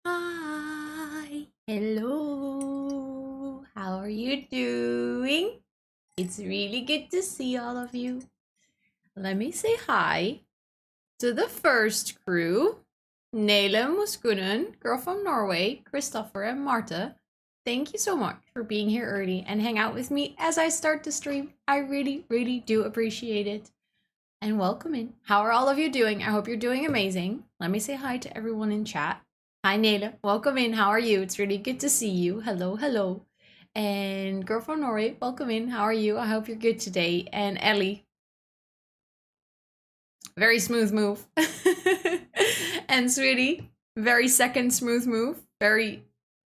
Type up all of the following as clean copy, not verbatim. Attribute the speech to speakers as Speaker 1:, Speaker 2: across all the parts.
Speaker 1: Hi, hello, how are you doing? It's really good to see all of you. Let me say hi to the first crew. Nele Muskunen, girl from Norway, Christopher and Marta. Thank you so much for being here early and hang out with me as I start the stream. I really, really do appreciate it. And welcome in. How are all of you doing? I hope you're doing amazing. Let me say hi to everyone in chat. Hi, Nela. Welcome in. How are you? It's really good to see you. Hello, hello. And girl from Norway, welcome in. How are you? I hope you're good today. And Ellie. Very smooth move. And Sweetie, very second smooth move. Very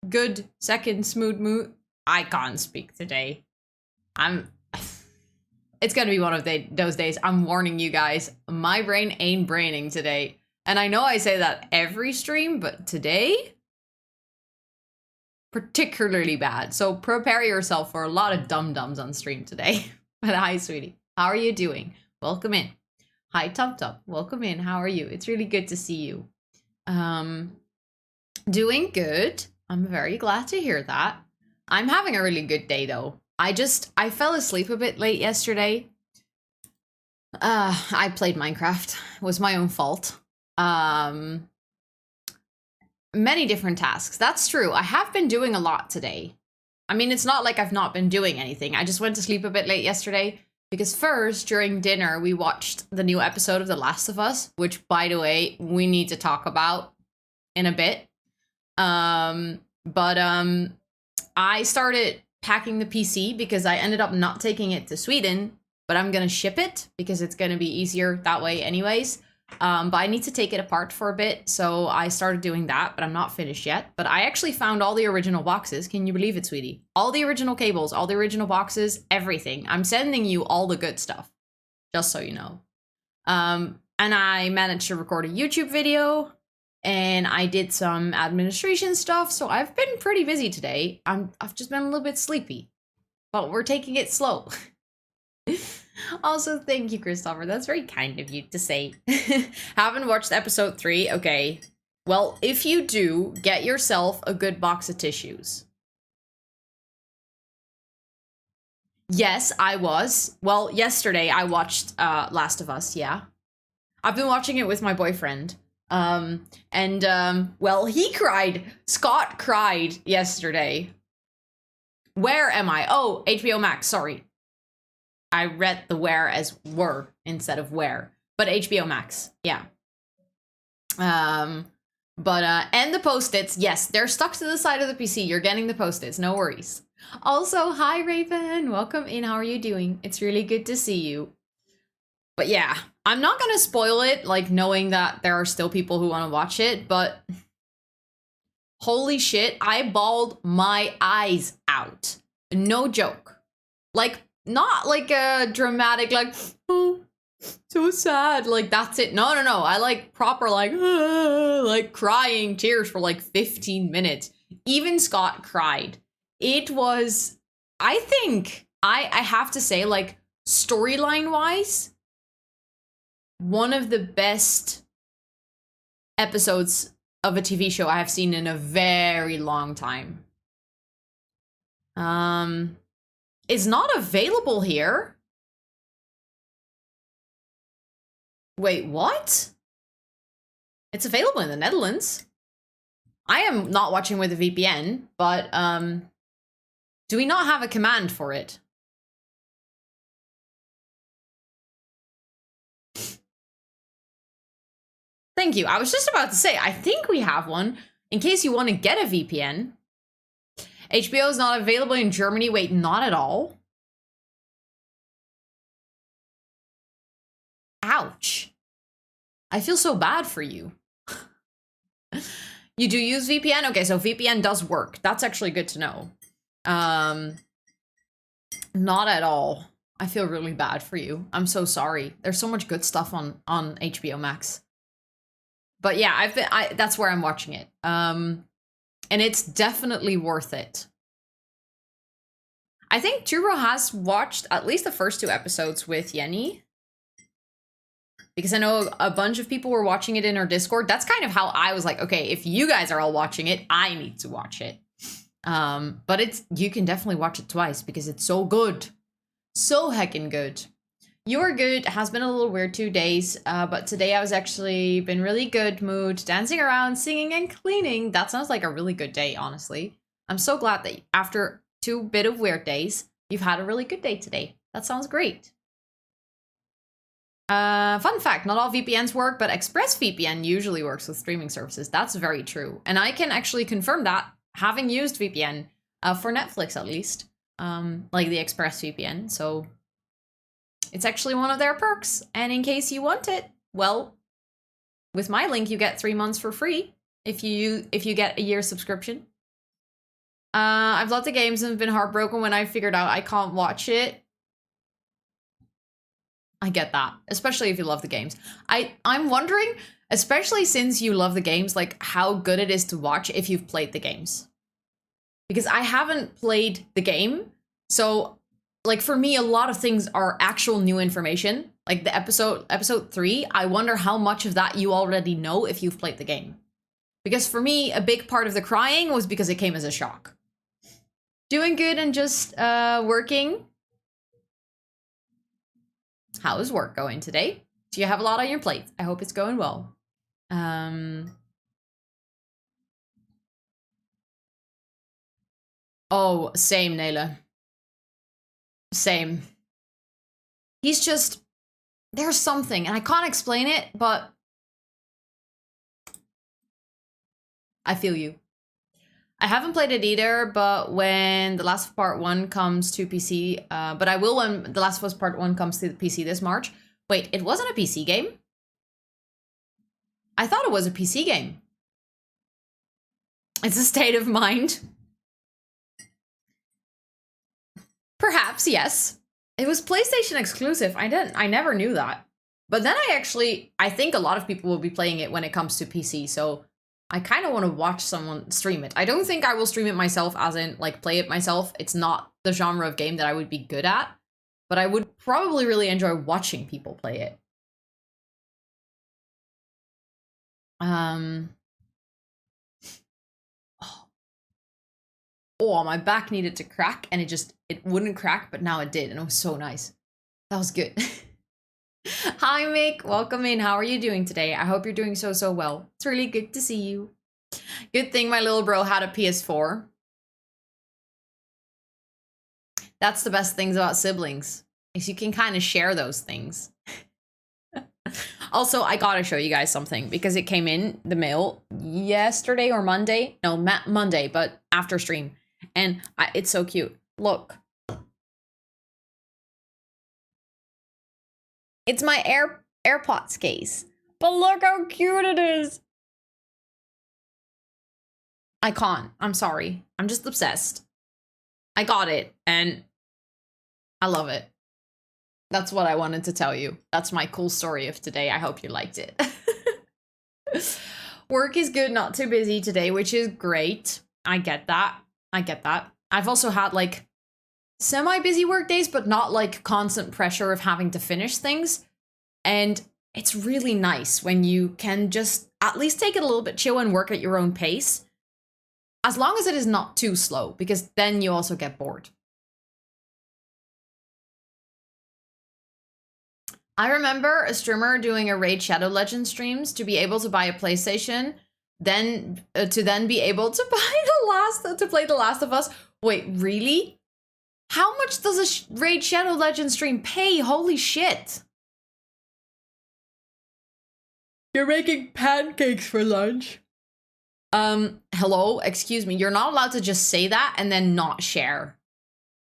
Speaker 1: good second smooth move. I can't speak today. It's gonna be one of those days. I'm warning you guys. My brain ain't braining today. And I know I say that every stream, but today, particularly bad. So prepare yourself for a lot of dum-dums on stream today. But hi, sweetie. How are you doing? Welcome in. Hi, Top Top. Welcome in. How are you? It's really good to see you. Doing good. I'm very glad to hear that. I'm having a really good day, though. I fell asleep a bit late yesterday. I played Minecraft. It was my own fault. Many different tasks. That's true. I have been doing a lot today. I mean, it's not like I've not been doing anything. I just went to sleep a bit late yesterday because first, during dinner, we watched the new episode of The Last of Us, which, by the way, we need to talk about in a bit. I started packing the PC because I ended up not taking it to Sweden, but I'm gonna ship it because it's gonna be easier that way anyways. But I need to take it apart for a bit, so I started doing that, but I'm not finished yet. But I actually found all the original boxes. Can you believe it, sweetie? All the original cables, all the original boxes, everything. I'm sending you all the good stuff, just so you know. And I managed to record a YouTube video, and I did some administration stuff, so I've been pretty busy today. I've just been a little bit sleepy, but we're taking it slow. Also, thank you, Christopher. That's very kind of you to say. Haven't watched episode 3? Okay. Well, if you do, get yourself a good box of tissues. Yes, I was. Well, yesterday I watched Last of Us, yeah. I've been watching it with my boyfriend. Well, he cried. Scott cried yesterday. Where am I? Oh, HBO Max, sorry. I read the where as were instead of where, but HBO Max, yeah. And the post-its, yes, they're stuck to the side of the PC. You're getting the post-its, no worries. Also, hi Raven, welcome in. How are you doing? It's really good to see you. But yeah, I'm not gonna spoil it, like knowing that there are still people who want to watch it, but holy shit, I bawled my eyes out. No joke. Like, not like a dramatic, like, oh, so sad, like that's it. No. I like proper, like crying tears for like 15 minutes. Even Scott cried. It was, I think, I have to say, like, storyline wise, one of the best episodes of a TV show I have seen in a very long time. Is not available here. Wait, what? It's available in the Netherlands. I am not watching with a VPN, but do we not have a command for it? Thank you. I was just about to say, I think we have one in case you want to get a VPN. HBO is not available in Germany. Wait, not at all? Ouch. I feel so bad for you. You do use VPN? Okay, so VPN does work. That's actually good to know. Not at all. I feel really bad for you. I'm so sorry. There's so much good stuff on HBO Max. But yeah, that's where I'm watching it. And it's definitely worth it. I think Turo has watched at least the first 2 episodes with Yenny. because I know a bunch of people were watching it in our Discord. That's kind of how I was like, okay, if you guys are all watching it, I need to watch it. But you can definitely watch it twice because it's so good. So heckin' good. You're good. It has been a little weird 2 days, but today I was actually been really good mood, dancing around, singing and cleaning. That sounds like a really good day, honestly. I'm so glad that after 2 bit of weird days, you've had a really good day today. That sounds great. Fun fact, not all VPNs work, but ExpressVPN usually works with streaming services. That's very true. And I can actually confirm that, having used VPN, for Netflix at least, like the ExpressVPN. So it's actually one of their perks. And in case you want it, well, with my link, you get 3 months for free if you get a year subscription. I've loved the games and been heartbroken when I figured out I can't watch it. I get that, especially if you love the games. I'm wondering, especially since you love the games, like how good it is to watch if you've played the games. Because I haven't played the game, so like for me, a lot of things are actual new information. Like the episode 3, I wonder how much of that you already know if you've played the game. Because for me, a big part of the crying was because it came as a shock. Doing good and just working. How is work going today? Do you have a lot on your plate? I hope it's going well. Oh, same, Nayla. Same. He's just... There's something, and I can't explain it, but... I feel you. I haven't played it either, but when The Last of Us Part 1 comes to PC, but I will when The Last of Us Part 1 comes to the PC this March. Wait, it wasn't a PC game? I thought it was a PC game. It's a state of mind. Perhaps, yes. It was PlayStation exclusive. I never knew that. But then I think a lot of people will be playing it when it comes to PC, so I kind of want to watch someone stream it. I don't think I will stream it myself, as in, like, play it myself. It's not the genre of game that I would be good at, but I would probably really enjoy watching people play it. Oh, my back needed to crack, and it wouldn't crack, but now it did, and it was so nice. That was good. Hi, Mick. Welcome in. How are you doing today? I hope you're doing so well. It's really good to see you. Good thing my little bro had a PS4. That's the best things about siblings, is you can kind of share those things. Also, I gotta show you guys something, because it came in the mail yesterday or Monday. No, Monday, but after stream. And it's so cute. Look. It's my AirPods case. But look how cute it is. I can't. I'm sorry. I'm just obsessed. I got it, and I love it. That's what I wanted to tell you. That's my cool story of today. I hope you liked it. Work is good, not too busy today, which is great. I get that. I get that. I've also had, like, semi-busy work days, but not, like, constant pressure of having to finish things. And it's really nice when you can just at least take it a little bit chill and work at your own pace. As long as it is not too slow, because then you also get bored. I remember a streamer doing a Raid Shadow Legends streams to be able to buy a PlayStation, then to then be able to play The Last of Us. Wait, really? How much does a Raid Shadow Legends stream pay? Holy shit! You're making pancakes for lunch. Hello, excuse me. You're not allowed to just say that and then not share.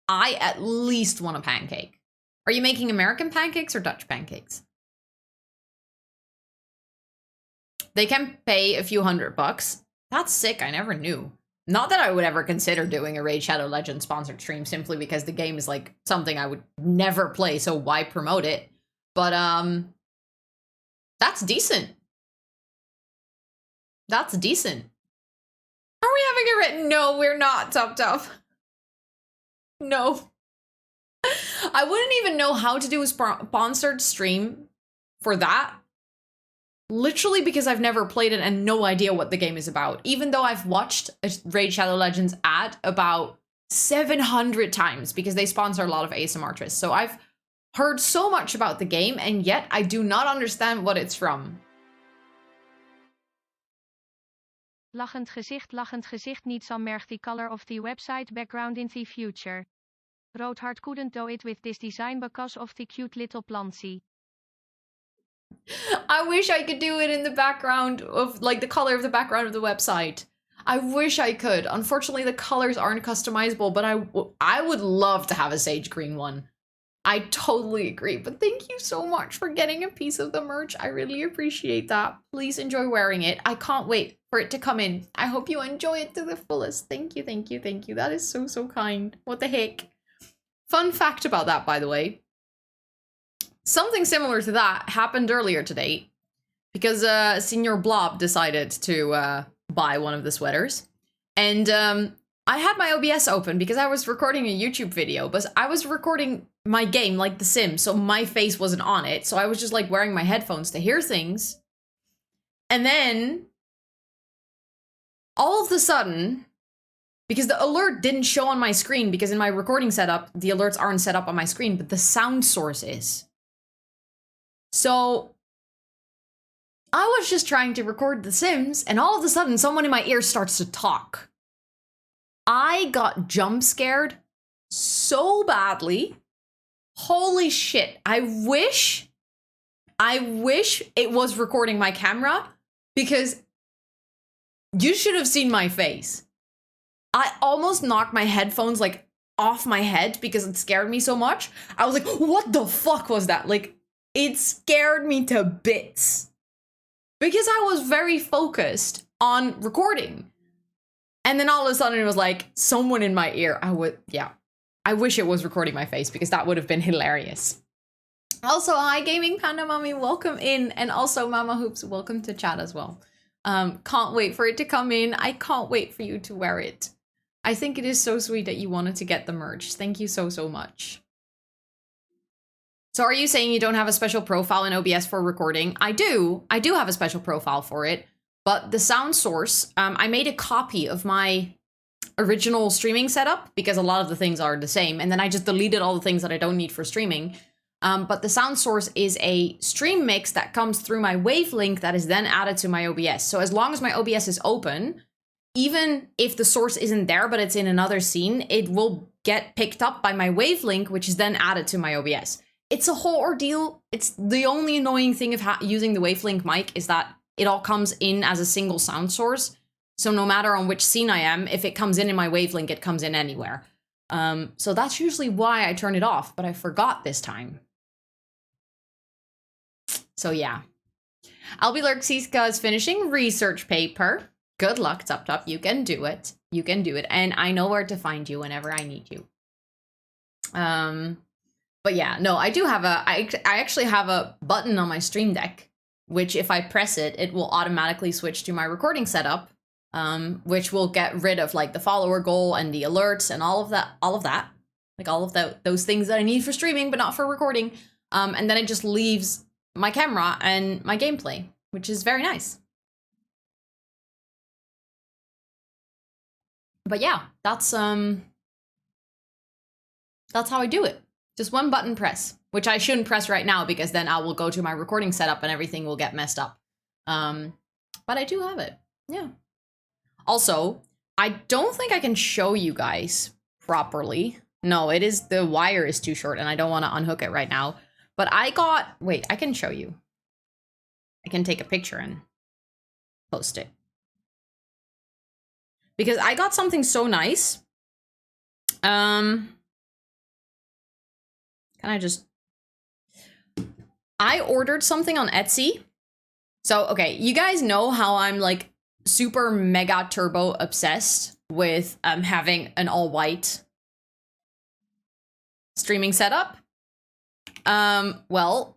Speaker 1: I at least want a pancake. Are you making American pancakes or Dutch pancakes? They can pay a few $100. That's sick. I never knew. Not that I would ever consider doing a Raid Shadow Legends sponsored stream simply because the game is like something I would never play, so why promote it? But that's decent. That's decent. Are we having it written? No, we're not, Top. No. I wouldn't even know how to do a sponsored stream for that literally because I've never played it and no idea what the game is about, even though I've watched a Raid Shadow Legends ad about 700 times because they sponsor a lot of ASMR artists. So I've heard so much about the game, and yet I do not understand what it's from.
Speaker 2: Lachend gezicht niet some merkt the color of the website background in the future. Roadheart couldn't do it with this design because of the cute little plantsy.
Speaker 1: I wish I could do it in the background of, like, the color of the background of the website. I wish I could. Unfortunately, the colors aren't customizable, but I would love to have a sage green one. I totally agree, but thank you so much for getting a piece of the merch. I really appreciate that. Please enjoy wearing it. I can't wait for it to come in. I hope you enjoy it to the fullest. Thank you, thank you, thank you. That is so, so kind. What the heck? Fun fact about that, by the way. Something similar to that happened earlier today because Senior Blob decided to buy one of the sweaters. And I had my OBS open because I was recording a YouTube video, but I was recording my game like The Sims, so my face wasn't on it. So I was just like wearing my headphones to hear things. And then all of a sudden, because the alert didn't show on my screen, because in my recording setup, the alerts aren't set up on my screen, but the sound source is. So I was just trying to record The Sims, and all of a sudden someone in my ear starts to talk. I got jump scared so badly. Holy shit. I wish it was recording my camera, because you should have seen my face. I almost knocked my headphones like off my head because it scared me so much. I was like, what the fuck was that? Like, it scared me to bits because I was very focused on recording. And then all of a sudden it was like someone in my ear. I wish it was recording my face because that would have been hilarious. Also, hi Gaming Panda Mommy, welcome in. And also Mama Hoops, welcome to chat as well. Can't wait for it to come in. I can't wait for you to wear it. I think it is so sweet that you wanted to get the merch. Thank you so, so much. So are you saying you don't have a special profile in OBS for recording? I do have a special profile for it, but the sound source, I made a copy of my original streaming setup because a lot of the things are the same. And then I just deleted all the things that I don't need for streaming. But the sound source is a stream mix that comes through my wavelink that is then added to my OBS. So as long as my OBS is open, even if the source isn't there, but it's in another scene, it will get picked up by my wavelink, which is then added to my OBS. It's a whole ordeal. It's the only annoying thing of using the wavelink mic is that it all comes in as a single sound source. So no matter on which scene I am, if it comes in my wavelink, it comes in anywhere. So that's usually why I turn it off, but I forgot this time. So yeah. Albie is finishing research paper. Good luck, Tup. You can do it. You can do it. And I know where to find you whenever I need you. But yeah, no, I do have I actually have a button on my Stream Deck, which if I press it, it will automatically switch to my recording setup, which will get rid of like the follower goal and the alerts and all of that, like all of those things that I need for streaming, but not for recording. And then it just leaves my camera and my gameplay, which is very nice. But yeah, that's how I do it. Just one button press, which I shouldn't press right now because then I will go to my recording setup and everything will get messed up. But I do have it. Yeah. Also, I don't think I can show you guys properly. No, the wire is too short and I don't want to unhook it right now. But wait, I can show you. I can take a picture and post it. Because I got something so nice. I ordered something on Etsy. So, okay, you guys know how I'm like super mega turbo obsessed with having an all white streaming setup. Well,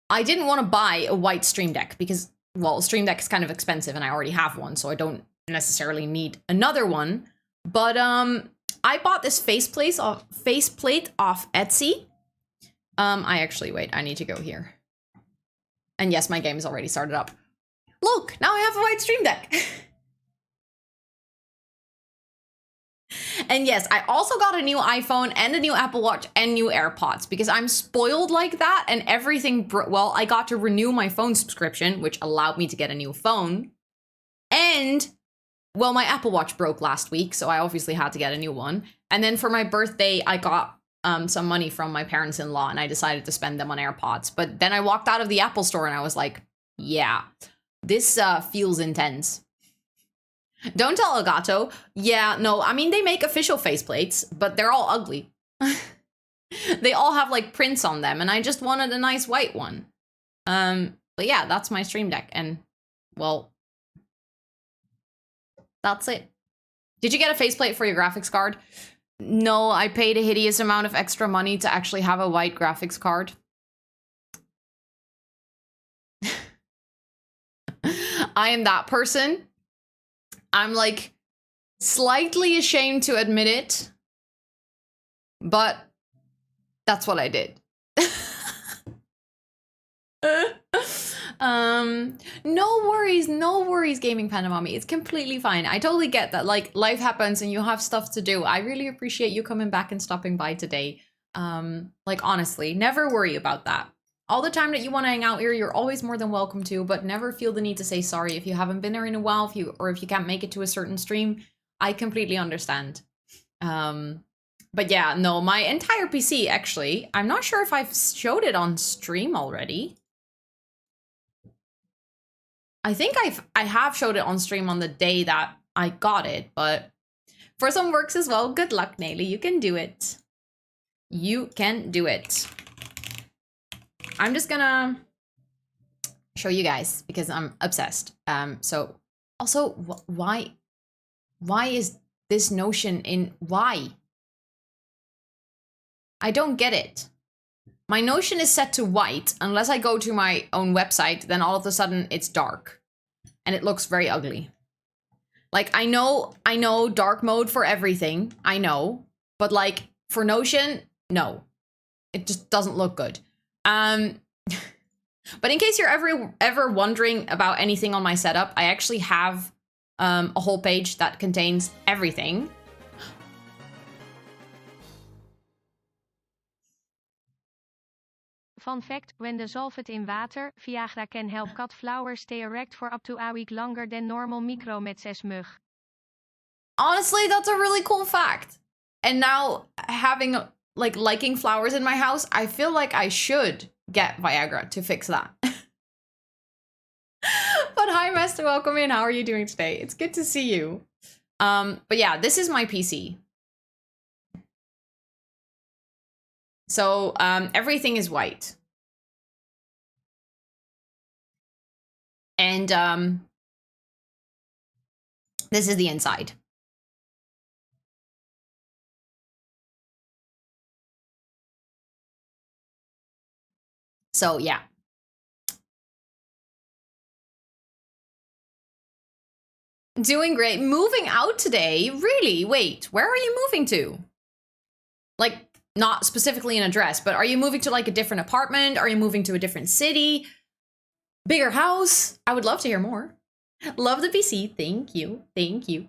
Speaker 1: I didn't want to buy a white Stream Deck because, well, Stream Deck is kind of expensive and I already have one, so I don't necessarily need another one. But I bought this faceplate off Etsy. Wait, I need to go here. And yes, my game is already started up. Look, now I have a white Stream Deck. And yes, I also got a new iPhone and a new Apple Watch and new AirPods because I'm spoiled like that and everything. Well, I got to renew my phone subscription, which allowed me to get a new phone. And, well, my Apple Watch broke last week, so I obviously had to get a new one. And then for my birthday, I got some money from my parents-in-law and I decided to spend them on AirPods. But then I walked out of the Apple store and I was like, yeah, this feels intense. Don't tell Elgato. Yeah, no, I mean, they make official faceplates, but they're all ugly. They all have like prints on them, and I just wanted a nice white one. But yeah, that's my Stream Deck, and well, that's it. Did you get a faceplate for your graphics card? No, I paid a hideous amount of extra money to actually have a white graphics card. I am that person. I'm like slightly ashamed to admit it, but that's what I did. No worries, Gaming Panda Mommy. It's completely fine. I totally get that. Like, life happens and you have stuff to do. I really appreciate you coming back and stopping by today. Like, honestly, never worry about that. All the time that you want to hang out here, you're always more than welcome to, but never feel the need to say sorry if you haven't been there in a while, if you can't make it to a certain stream. I completely understand. But yeah, no, my entire PC, actually, I'm not sure if I've showed it on stream already. I think I have showed it on stream on the day that I got it, but for some works as well, good luck, Naily. You can do it. You can do it. I'm just gonna show you guys because I'm obsessed. So also, why is this notion in why? I don't get it. My notion is set to white. Unless I go to my own website, then all of a sudden it's dark and it looks very ugly. Like, I know dark mode for everything. I know, but like for Notion, no, it just doesn't look good. But in case you're ever wondering about anything on my setup, I actually have a whole page that contains everything.
Speaker 2: Fun fact, when dissolve it in water, Viagra can help cut flowers stay erect for up to a week longer than normal micrometses mug.
Speaker 1: Honestly, that's a really cool fact. And now having liking flowers in my house, I feel like I should get Viagra to fix that. But hi, Master, welcome in. How are you doing today? It's good to see you. But yeah, this is my PC. So everything is white. And this is the inside. So yeah. Doing great. Moving out today? Really? Wait, where are you moving to? Like, not specifically an address, but are you moving to like a different apartment? Are you moving to a different city? Bigger house? I would love to hear more. Love the PC. Thank you. Thank you.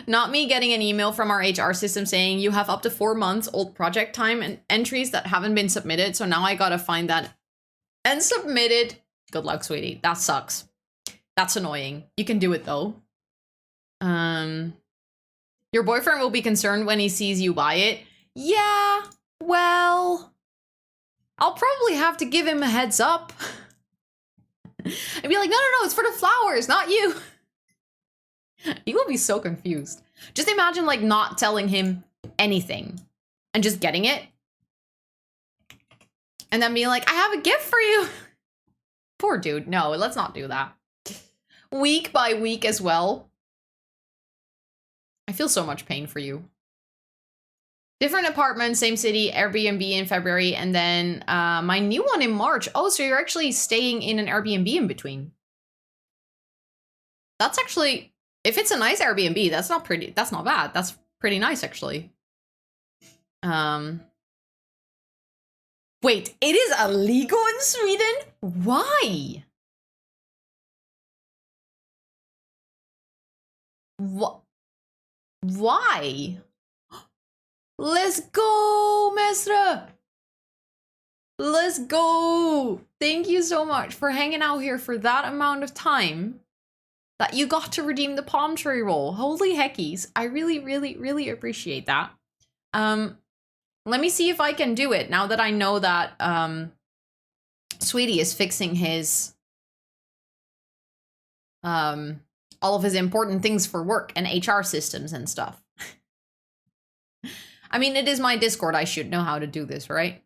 Speaker 1: Not me getting an email from our HR system saying you have up to 4 months old project time and entries that haven't been submitted. So now I gotta find that and submit it. Good luck, sweetie. That sucks. That's annoying. You can do it though. Your boyfriend will be concerned when he sees you buy it. Yeah, well, I'll probably have to give him a heads up. And be like, no, it's for the flowers, not you. He will be so confused. Just imagine like not telling him anything and just getting it. And then being like, I have a gift for you. Poor dude. No, let's not do that. Week by week as well. I feel so much pain for you. Different apartment, same city, Airbnb in February, and then my new one in March. Oh, so you're actually staying in an Airbnb in between. That's actually, if it's a nice Airbnb, that's not bad. That's pretty nice, actually. Wait, it is illegal in Sweden? Why? What? Why? Let's go, Mestre! Let's go! Thank you so much for hanging out here for that amount of time that you got to redeem the palm tree roll. Holy heckies. I really, really, really appreciate that. Let me see if I can do it now that I know that Sweetie is fixing his all of his important things for work and HR systems and stuff. I mean, it is my Discord. I should know how to do this, right?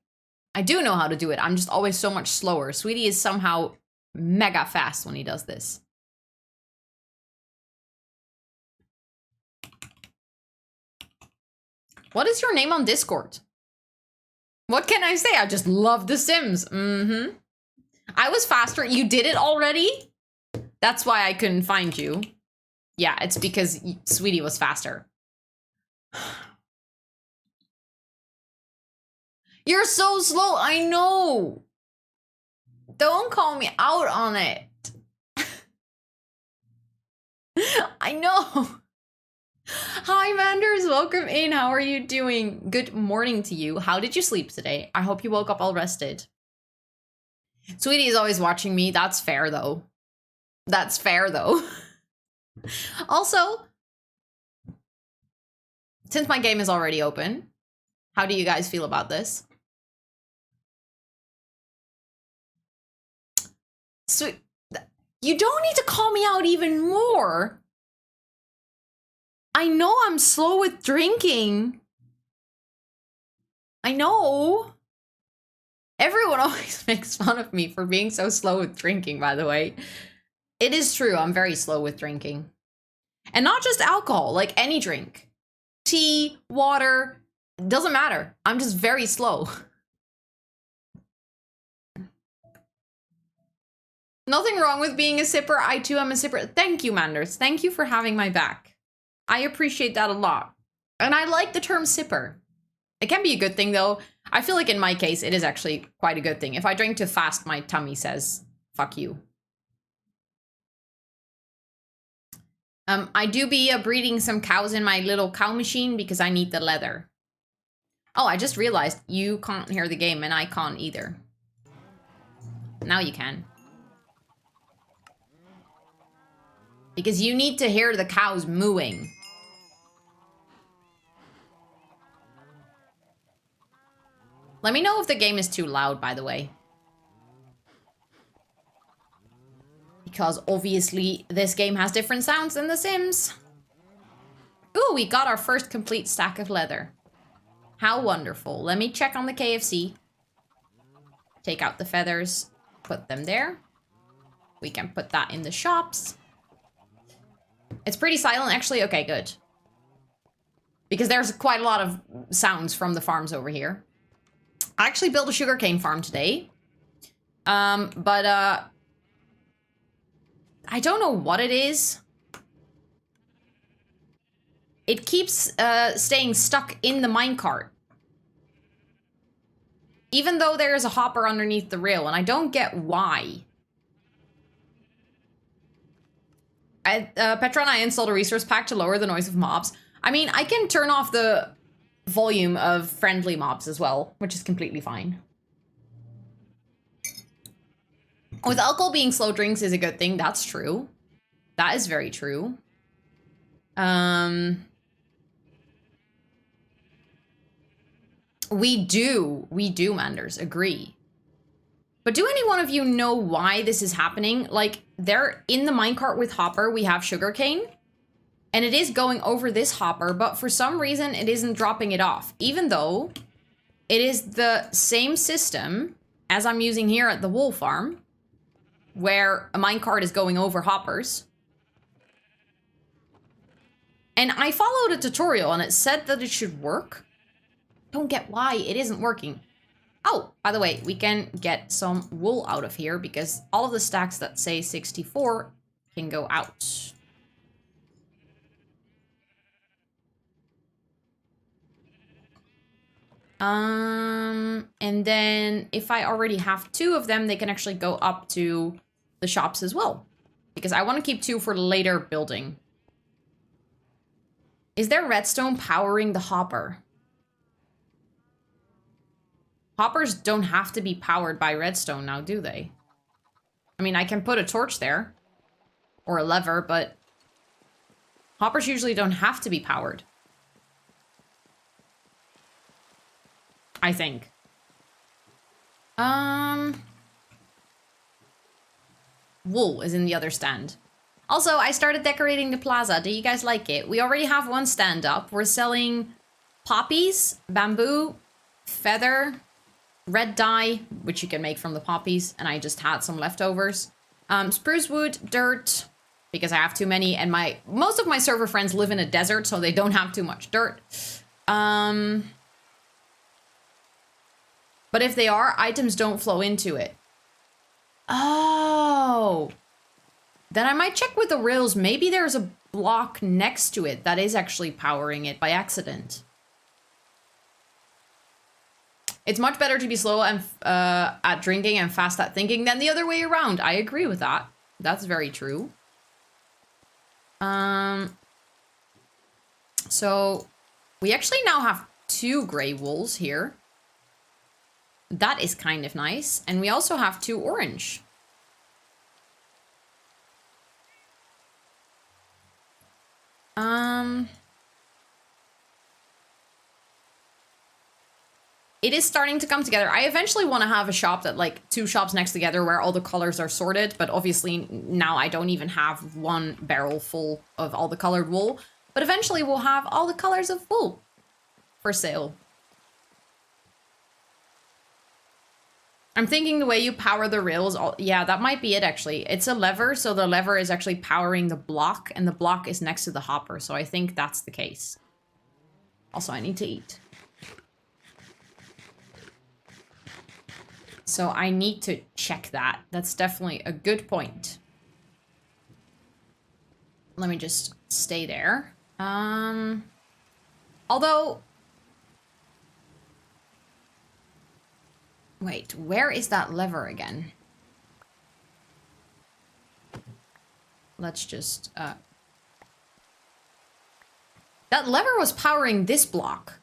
Speaker 1: I do know how to do it. I'm just always so much slower. Sweetie is somehow mega fast when he does this. What is your name on Discord? What can I say? I just love The Sims. Mm-hmm. I was faster. You did it already? That's why I couldn't find you. Yeah, it's because Sweetie was faster. You're so slow. I know. Don't call me out on it. I know. Hi, Manders. Welcome in. How are you doing? Good morning to you. How did you sleep today? I hope you woke up all rested. Sweetie is always watching me. That's fair, though. That's fair, though. Also, since my game is already open, how do you guys feel about this? So, you don't need to call me out even more. I know I'm slow with drinking. I know. Everyone always makes fun of me for being so slow with drinking, by the way. It is true, I'm very slow with drinking. And not just alcohol, like any drink. Tea, water, doesn't matter. I'm just very slow. Nothing wrong with being a sipper. I too am a sipper. Thank you, Manders. Thank you for having my back. I appreciate that a lot. And I like the term sipper. It can be a good thing, though. I feel like in my case, it is actually quite a good thing. If I drink too fast, my tummy says, fuck you. I do be breeding some cows in my little cow machine because I need the leather. Oh, I just realized you can't hear the game and I can't either. Now you can. Because you need to hear the cows mooing. Let me know if the game is too loud, by the way. Because obviously this game has different sounds than The Sims. Ooh, we got our first complete stack of leather. How wonderful. Let me check on the KFC. Take out the feathers, put them there. We can put that in the shops. It's pretty silent, actually. Okay, good. Because there's quite a lot of sounds from the farms over here. I actually built a sugarcane farm today. I don't know what it is. It keeps staying stuck in the minecart. Even though there is a hopper underneath the rail, and I don't get why. Petra and I installed a resource pack to lower the noise of mobs. I mean, I can turn off the volume of friendly mobs as well, which is completely fine. With alcohol being slow drinks is a good thing, that's true. That is very true. We do, Manders, agree. But do any one of you know why this is happening? Like, they're in the minecart with Hopper, we have sugarcane. And it is going over this hopper, but for some reason it isn't dropping it off. Even though it is the same system as I'm using here at the wool farm, where a minecart is going over hoppers. And I followed a tutorial and it said that it should work. Don't get why it isn't working. Oh, by the way, we can get some wool out of here because all of the stacks that say 64 can go out. And then if I already have 2 of them, they can actually go up to the shops as well. Because I want to keep 2 for later building. Is there redstone powering the hopper? Hoppers don't have to be powered by redstone now, do they? I mean, I can put a torch there. Or a lever, but hoppers usually don't have to be powered. I think. Wool is in the other stand. Also, I started decorating the plaza. Do you guys like it? We already have 1 stand up. We're selling poppies, bamboo, feather, red dye, which you can make from the poppies, and I just had some leftovers. Spruce wood, dirt, because I have too many, and most of my server friends live in a desert, so they don't have too much dirt. But if they are, items don't flow into it. Oh. Then I might check with the rails. Maybe there's a block next to it that is actually powering it by accident. It's much better to be slow and at drinking and fast at thinking than the other way around. I agree with that. That's very true. So we actually now have 2 gray wools here. That is kind of nice. And we also have 2 orange. It is starting to come together. I eventually want to have a shop that, like, 2 shops next together where all the colors are sorted, but obviously now I don't even have 1 barrel full of all the colored wool. But eventually we'll have all the colors of wool for sale. I'm thinking the way you power the rails, yeah, that might be it actually. It's a lever, so the lever is actually powering the block, and the block is next to the hopper, so I think that's the case. Also, I need to eat. So I need to check that. That's definitely a good point. Let me just stay there. Although... Wait, where is that lever again? Let's just... That lever was powering this block.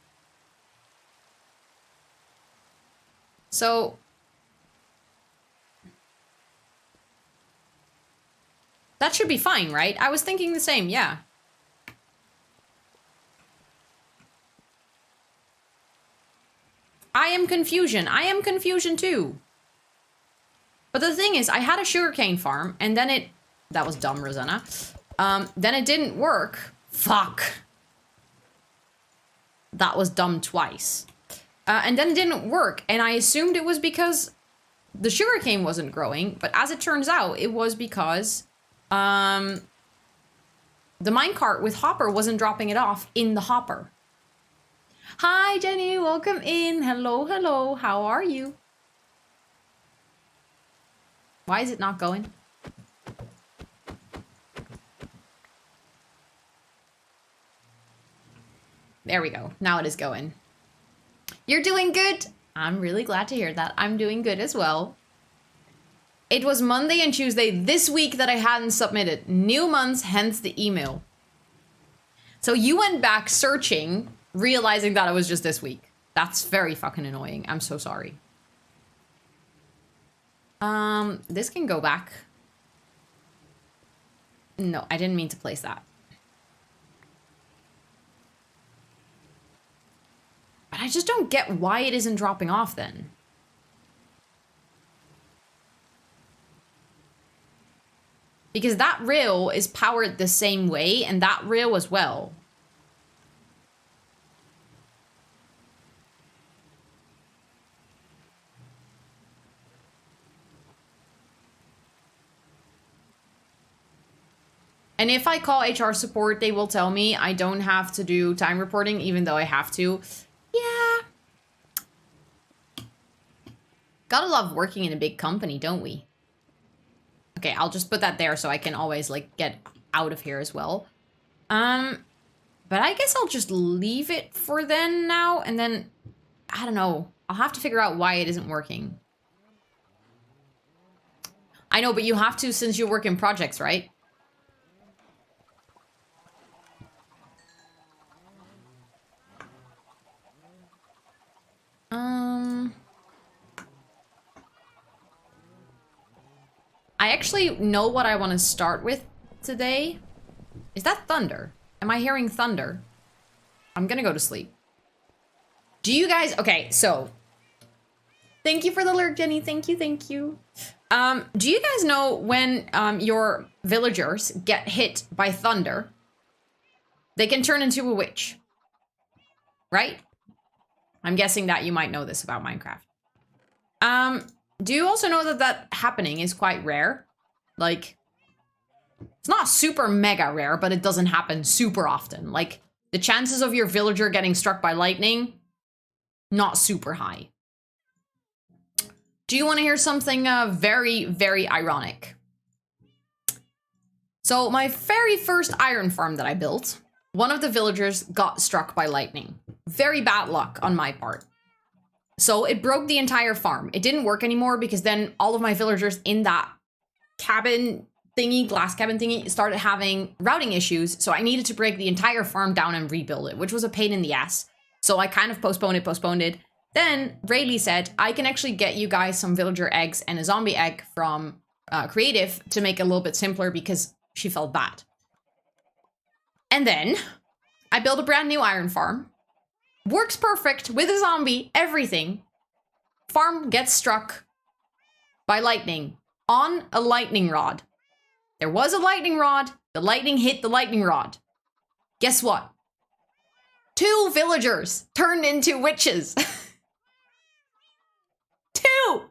Speaker 1: So... That should be fine, right? I was thinking the same, yeah. I am confusion. I am confusion too. But the thing is, I had a sugarcane farm, and then it... That was dumb, Rosanna. Then it didn't work. Fuck. That was dumb twice. And then it didn't work, and I assumed it was because the sugarcane wasn't growing, but as it turns out, it was because... the minecart with hopper wasn't dropping it off in the hopper. Hi, Jenny. Welcome in. Hello, hello. How are you? Why is it not going? There we go. Now it is going. You're doing good. I'm really glad to hear that. I'm doing good as well. It was Monday and Tuesday this week that I hadn't submitted. New months, hence the email. So you went back searching, realizing that it was just this week. That's very fucking annoying. I'm so sorry. This can go back. No, I didn't mean to place that. But I just don't get why it isn't dropping off then. Because that rail is powered the same way, and that rail as well. And if I call HR support, they will tell me I don't have to do time reporting, even though I have to. Yeah. Gotta love working in a big company, don't we? Okay, I'll just put that there so I can always, like, get out of here as well. But I guess I'll just leave it for then now, and then I don't know. I'll have to figure out why it isn't working. I know, but you have to since you work in projects, right? I actually know what I want to start with today. Is that thunder? Am I hearing thunder? I'm gonna go to sleep. Do you guys... Okay, so... Thank you for the lurk, Jenny. Thank you, thank you. Do you guys know when your villagers get hit by thunder, they can turn into a witch? Right? I'm guessing that you might know this about Minecraft. Do you also know that that happening is quite rare? Like, it's not super mega rare, but it doesn't happen super often. Like, the chances of your villager getting struck by lightning, not super high. Do you want to hear something very, very ironic? So my very first iron farm that I built, one of the villagers got struck by lightning. Very bad luck on my part. So it broke the entire farm. It didn't work anymore because then all of my villagers in that cabin thingy, glass cabin thingy, started having routing issues. So I needed to break the entire farm down and rebuild it, which was a pain in the ass. So I kind of postponed it. Then Rayleigh said, I can actually get you guys some villager eggs and a zombie egg from Creative to make it a little bit simpler because she felt bad. And then I built a brand new iron farm. Works perfect with a zombie, everything. Farm gets struck by lightning on a lightning rod. There was a lightning rod. The lightning hit the lightning rod. Guess what? 2 villagers turned into witches. 2!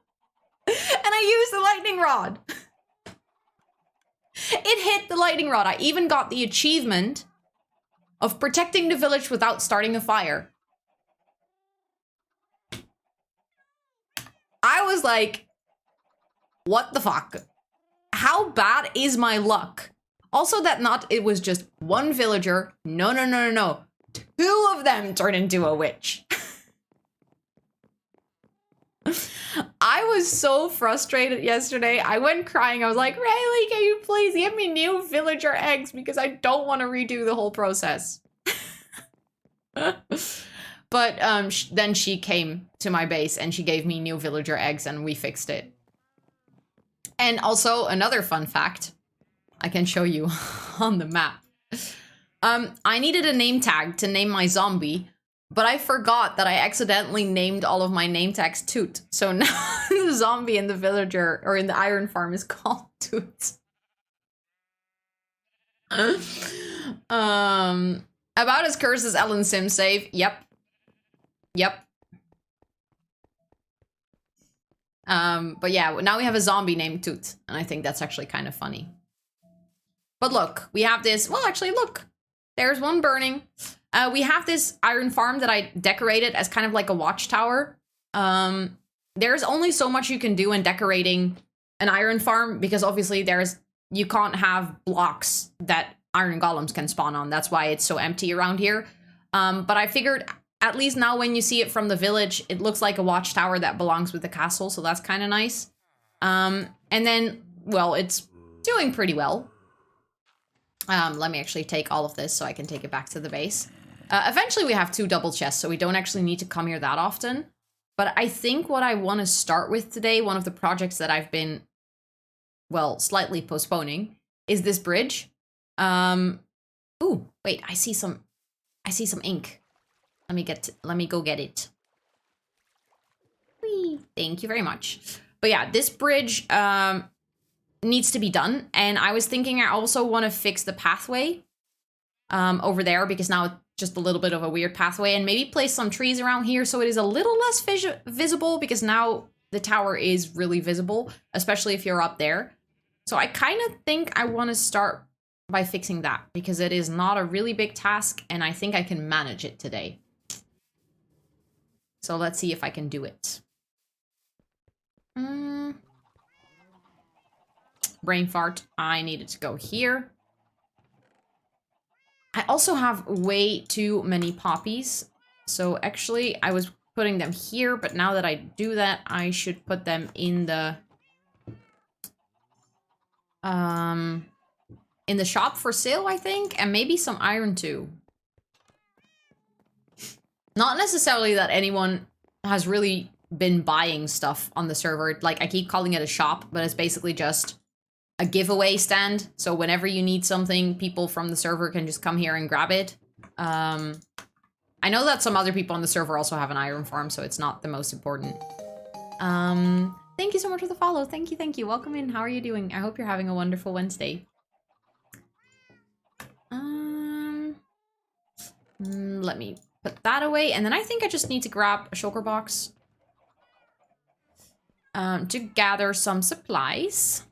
Speaker 1: And I used the lightning rod. It hit the lightning rod. I even got the achievement of protecting the village without starting a fire. I was like, what the fuck? How bad is my luck? Also that it was just one villager. No. 2 of them turned into a witch. I was so frustrated yesterday. I went crying. I was like, Rayleigh, can you please give me new villager eggs? Because I don't want to redo the whole process. But then she came to my base and she gave me new villager eggs and we fixed it. And also another fun fact I can show you on the map. I needed a name tag to name my zombie, but I forgot that I accidentally named all of my name tags Toot. So now the zombie in the villager or in the iron farm is called Toot. About as cursed as Ellen Sim save. Yep. But yeah, now we have a zombie named Toot, and I think that's actually kind of funny. But look, we have this. Well, actually, look, there's one burning. We have this iron farm that I decorated as kind of like a watchtower. There's only so much you can do in decorating an iron farm because obviously you can't have blocks that iron golems can spawn on. That's why it's so empty around here. But I figured at least now when you see it from the village, it looks like a watchtower that belongs with the castle. So that's kind of nice. And then, well, it's doing pretty well. Let me actually take all of this so I can take it back to the base. Eventually we have 2 double chests, so we don't actually need to come here that often. But I think what I want to start with today, one of the projects that I've been, well, slightly postponing, is this bridge. Ooh, wait, I see some ink. Let me go get it. Whee! Thank you very much. But yeah, this bridge needs to be done. And I was thinking I also want to fix the pathway over there because now it's just a little bit of a weird pathway, and maybe place some trees around here so it is a little less visible because now the tower is really visible, especially if you're up there. So I kind of think I want to start by fixing that because it is not a really big task and I think I can manage it today. So let's see if I can do it. Brain fart. I needed to go here. I also have way too many poppies. So actually, I was putting them here, but now that I do that, I should put them in the shop for sale, I think, and maybe some iron too. Not necessarily that anyone has really been buying stuff on the server. Like, I keep calling it a shop, but it's basically just a giveaway stand. So whenever you need something, people from the server can just come here and grab it. I know that some other people on the server also have an iron farm, so it's not the most important. Thank you so much for the follow. Thank you, thank you. Welcome in. How are you doing? I hope you're having a wonderful Wednesday. Let me put that away, and then I think I just need to grab a shulker box to gather some supplies.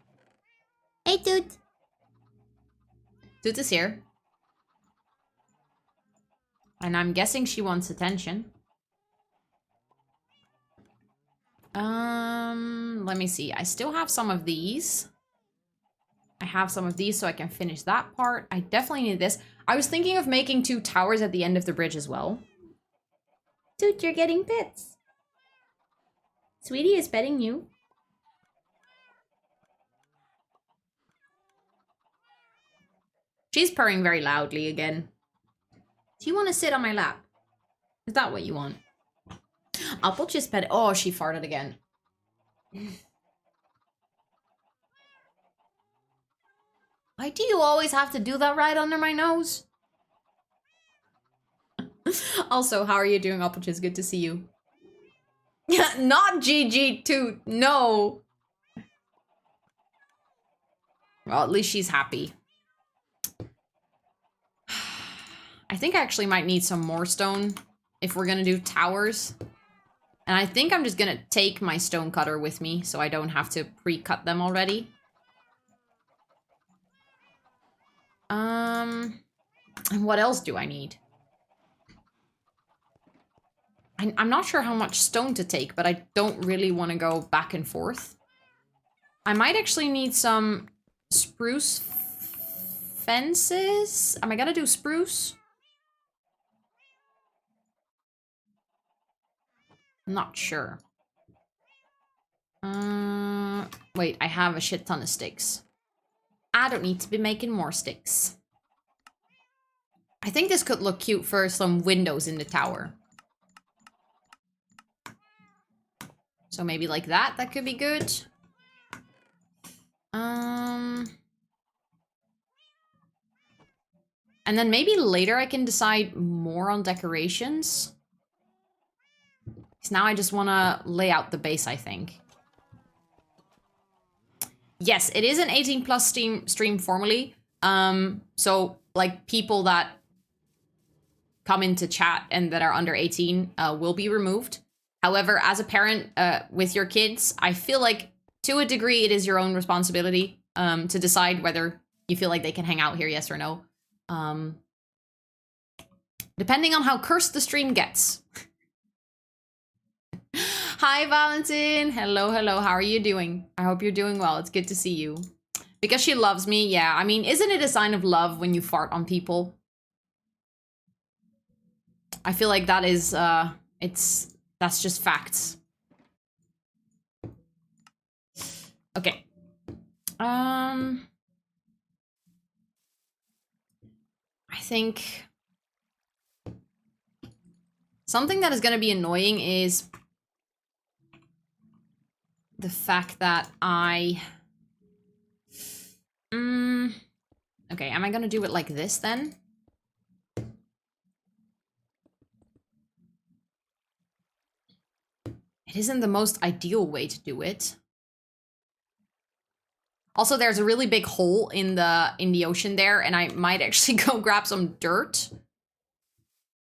Speaker 1: Hey, Toot. Toot is here. And I'm guessing she wants attention. Let me see. I still have some of these. I have some of these so I can finish that part. I definitely need this. I was thinking of making 2 towers at the end of the bridge as well. Toot, you're getting pets. Sweetie is petting you. She's purring very loudly again. Do you want to sit on my lap? Is that what you want? Apple just pet. Oh, she farted again. Why do you always have to do that right under my nose? Also, how are you doing, Applechiss? Good to see you. Not GG Toot, no. Well, at least she's happy. I think I actually might need some more stone if we're gonna do towers. And I think I'm just gonna take my stone cutter with me so I don't have to pre-cut them already. And what else do I need? I'm not sure how much stone to take, but I don't really want to go back and forth. I might actually need some spruce fences. Am I gonna do spruce? I'm not sure. Wait, I have a shit ton of sticks. I don't need to be making more sticks. I think this could look cute for some windows in the tower. So maybe like that, that could be good. And then maybe later I can decide more on decorations. Because now I just want to lay out the base, I think. Yes, it is an 18+ stream formally. So, like, people that come into chat and that are under 18 will be removed. However, as a parent with your kids, I feel like, to a degree, it is your own responsibility to decide whether you feel like they can hang out here, yes or no. Depending on how cursed the stream gets. Hi, Valentin. Hello, hello. How are you doing? I hope you're doing well. It's good to see you. Because she loves me, yeah. I mean, isn't it a sign of love when you fart on people? I feel like that is, that's just facts. Okay. I think something that is going to be annoying is the fact that I... Okay, am I going to do it like this then? It isn't the most ideal way to do it. Also, there's a really big hole in the ocean there, and I might actually go grab some dirt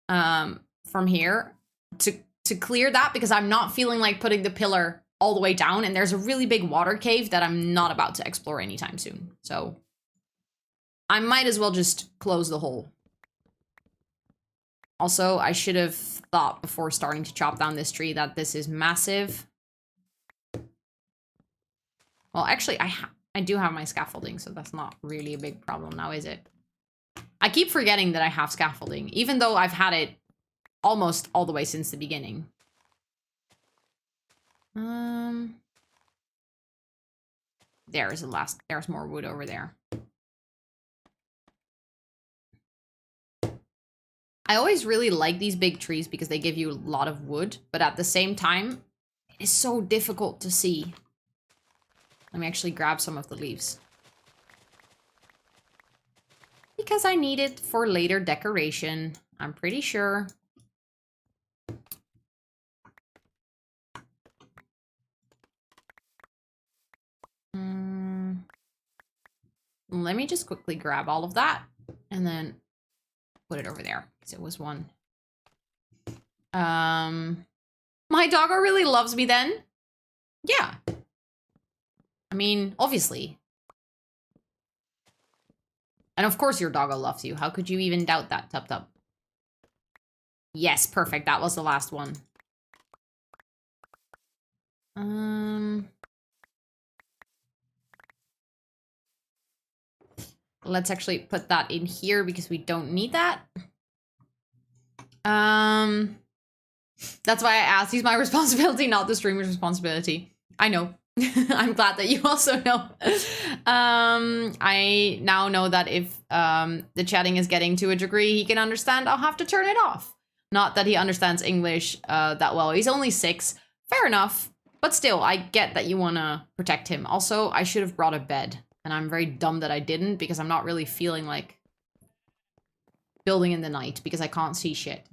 Speaker 1: from here to clear that, because I'm not feeling like putting the pillar all the way down, and there's a really big water cave that I'm not about to explore anytime soon. So I might as well just close the hole. Also, I should have thought before starting to chop down this tree that this is massive. Well, actually, I do have my scaffolding, so that's not really a big problem now, is it? I keep forgetting that I have scaffolding, even though I've had it almost all the way since the beginning. There's more wood over there. I always really like these big trees because they give you a lot of wood, but at the same time, it is so difficult to see. Let me actually grab some of the leaves. Because I need it for later decoration, I'm pretty sure. Let me just quickly grab all of that and then put it over there because it was one. My doggo really loves me then. Yeah. I mean, obviously. And of course your doggo loves you. How could you even doubt that, Tup Tup? Yes, perfect. That was the last one. Let's actually put that in here because we don't need that. That's why I asked. He's my responsibility, not the streamer's responsibility. I know. I'm glad that you also know. I now know that if the chatting is getting to a degree he can understand, I'll have to turn it off. Not that he understands English that well. He's only 6. Fair enough. But still, I get that you want to protect him. Also, I should have brought a bed. And I'm very dumb that I didn't because I'm not really feeling like building in the night because I can't see shit.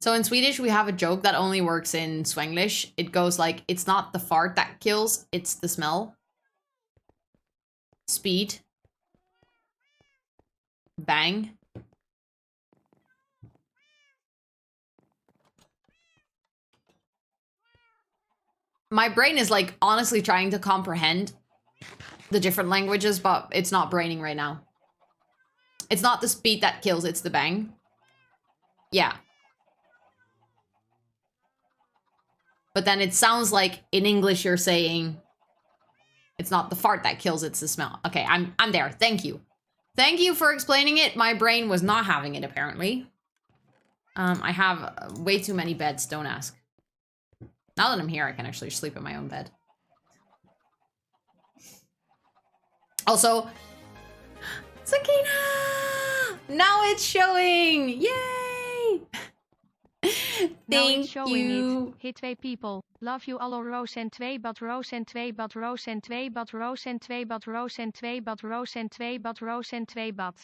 Speaker 1: So in Swedish, we have a joke that only works in Swenglish. It goes like, it's not the fart that kills, it's the smell. Speed. Bang. My brain is like honestly trying to comprehend the different languages, but it's not braining right now. It's not the speed that kills, it's the bang. Yeah. But then it sounds like in English you're saying it's not the fart that kills, it's the smell. Okay, I'm there. Thank you. Thank you for explaining it. My brain was not having it, apparently. I have way too many beds, don't ask. Now that I'm here, I can actually sleep in my own bed. Also, Sakina! Now it's showing! Yay! Thank you.
Speaker 2: Hit 2 people. Love you all Roos en 2 but Roos en 2 but Roos en 2 but Roos en 2 but Roos en 2 but Roos en 2 but Roos en 2 but.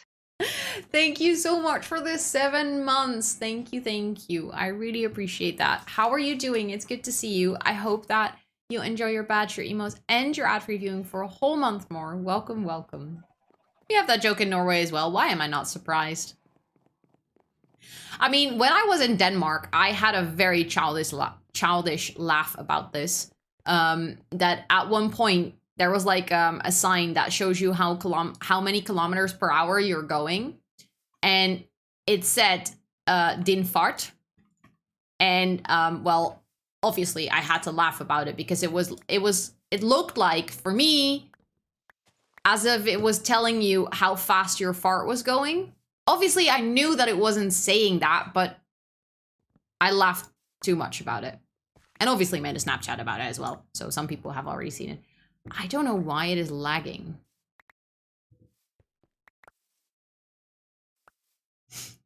Speaker 1: Thank you so much for the 7 months. Thank you, thank you. I really appreciate that. How are you doing? It's good to see you. I hope that you enjoy your badge, your emos, and your ad-free viewing for a whole month more. Welcome, welcome. We have that joke in Norway as well. Why am I not surprised? I mean, when I was in Denmark, I had a very childish laugh about this. That at one point, there was like a sign that shows you how many kilometers per hour you're going. And it said, din fart. And, well, obviously I had to laugh about it because it looked like, for me, as if it was telling you how fast your fart was going. Obviously, I knew that it wasn't saying that, but I laughed too much about it. And obviously made a Snapchat about it as well. So some people have already seen it. I don't know why it is lagging.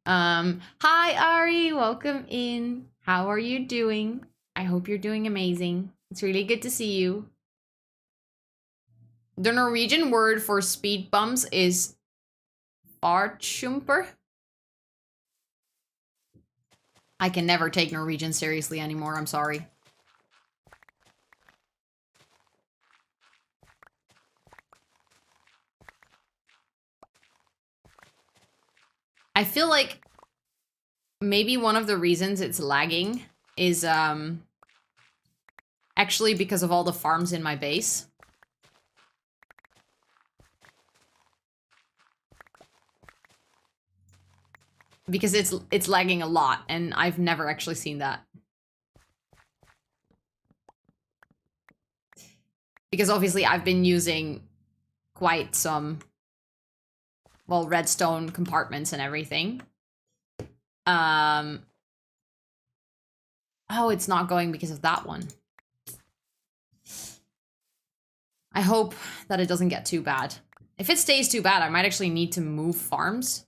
Speaker 1: Hi, Ari. Welcome in. How are you doing? I hope you're doing amazing. It's really good to see you. The Norwegian word for speed bumps is fartskjumper. I can never take Norwegian seriously anymore. I'm sorry. I feel like maybe one of the reasons it's lagging is actually because of all the farms in my base. Because it's lagging a lot, and I've never actually seen that. Because obviously I've been using quite some, well, redstone compartments and everything. Oh, it's not going because of that one. I hope that it doesn't get too bad. If it stays too bad, I might actually need to move farms.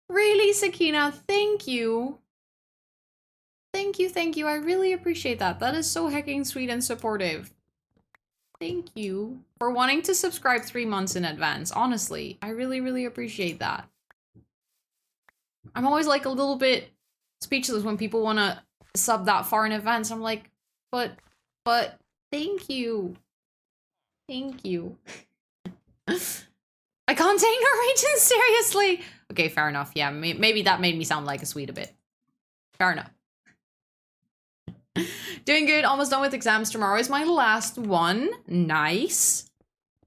Speaker 1: Really, Sakina? Thank you. Thank you, thank you. I really appreciate that. That is so hecking sweet and supportive. Thank you for wanting to subscribe 3 months in advance. Honestly, I really, really appreciate that. I'm always like a little bit speechless when people want to sub that far in advance. I'm like, but, thank you. Thank you. I can't take Norwegian seriously. Okay, fair enough. Yeah, maybe that made me sound like a sweet a bit. Fair enough. Doing good. Almost done with exams. Tomorrow is my last one. Nice.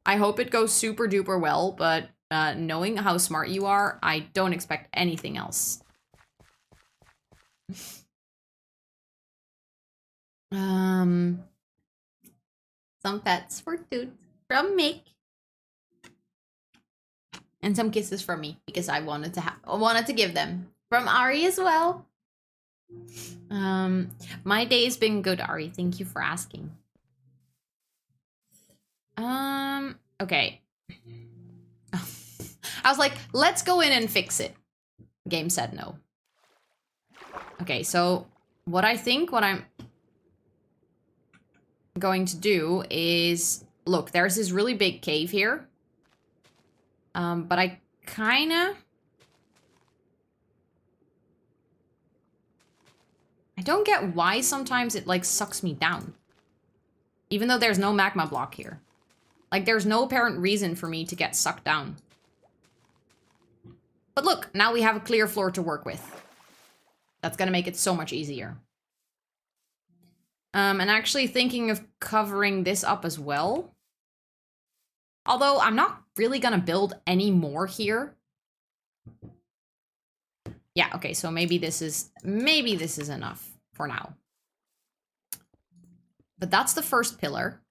Speaker 1: I hope it goes super duper well, but knowing how smart you are, I don't expect anything else. Some pets for Toot from Mick. And some kisses from me because I wanted to give them. From Ari as well. My day's been good, Ari. Thank you for asking. Okay. I was like, let's go in and fix it. Game said no. Okay, so what I'm going to do is, look, there's this really big cave here. But I kinda... I don't get why sometimes it, like, sucks me down. Even though there's no magma block here. Like, there's no apparent reason for me to get sucked down. But look, now we have a clear floor to work with. That's gonna make it so much easier. And actually thinking of covering this up as well. Although, I'm not really gonna build any more here. Yeah, okay, so maybe this is enough for now. But that's the first pillar.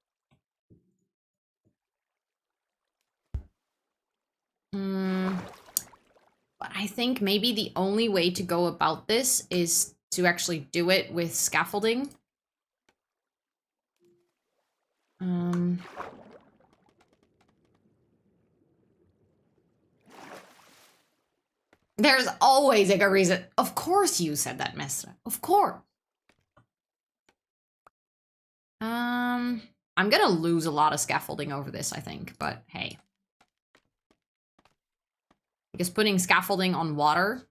Speaker 1: But I think maybe the only way to go about this is to actually do it with scaffolding. There's always a good reason. Of course you said that, Mestra. Of course. I'm gonna lose a lot of scaffolding over this, I think, but hey. Because putting scaffolding on water.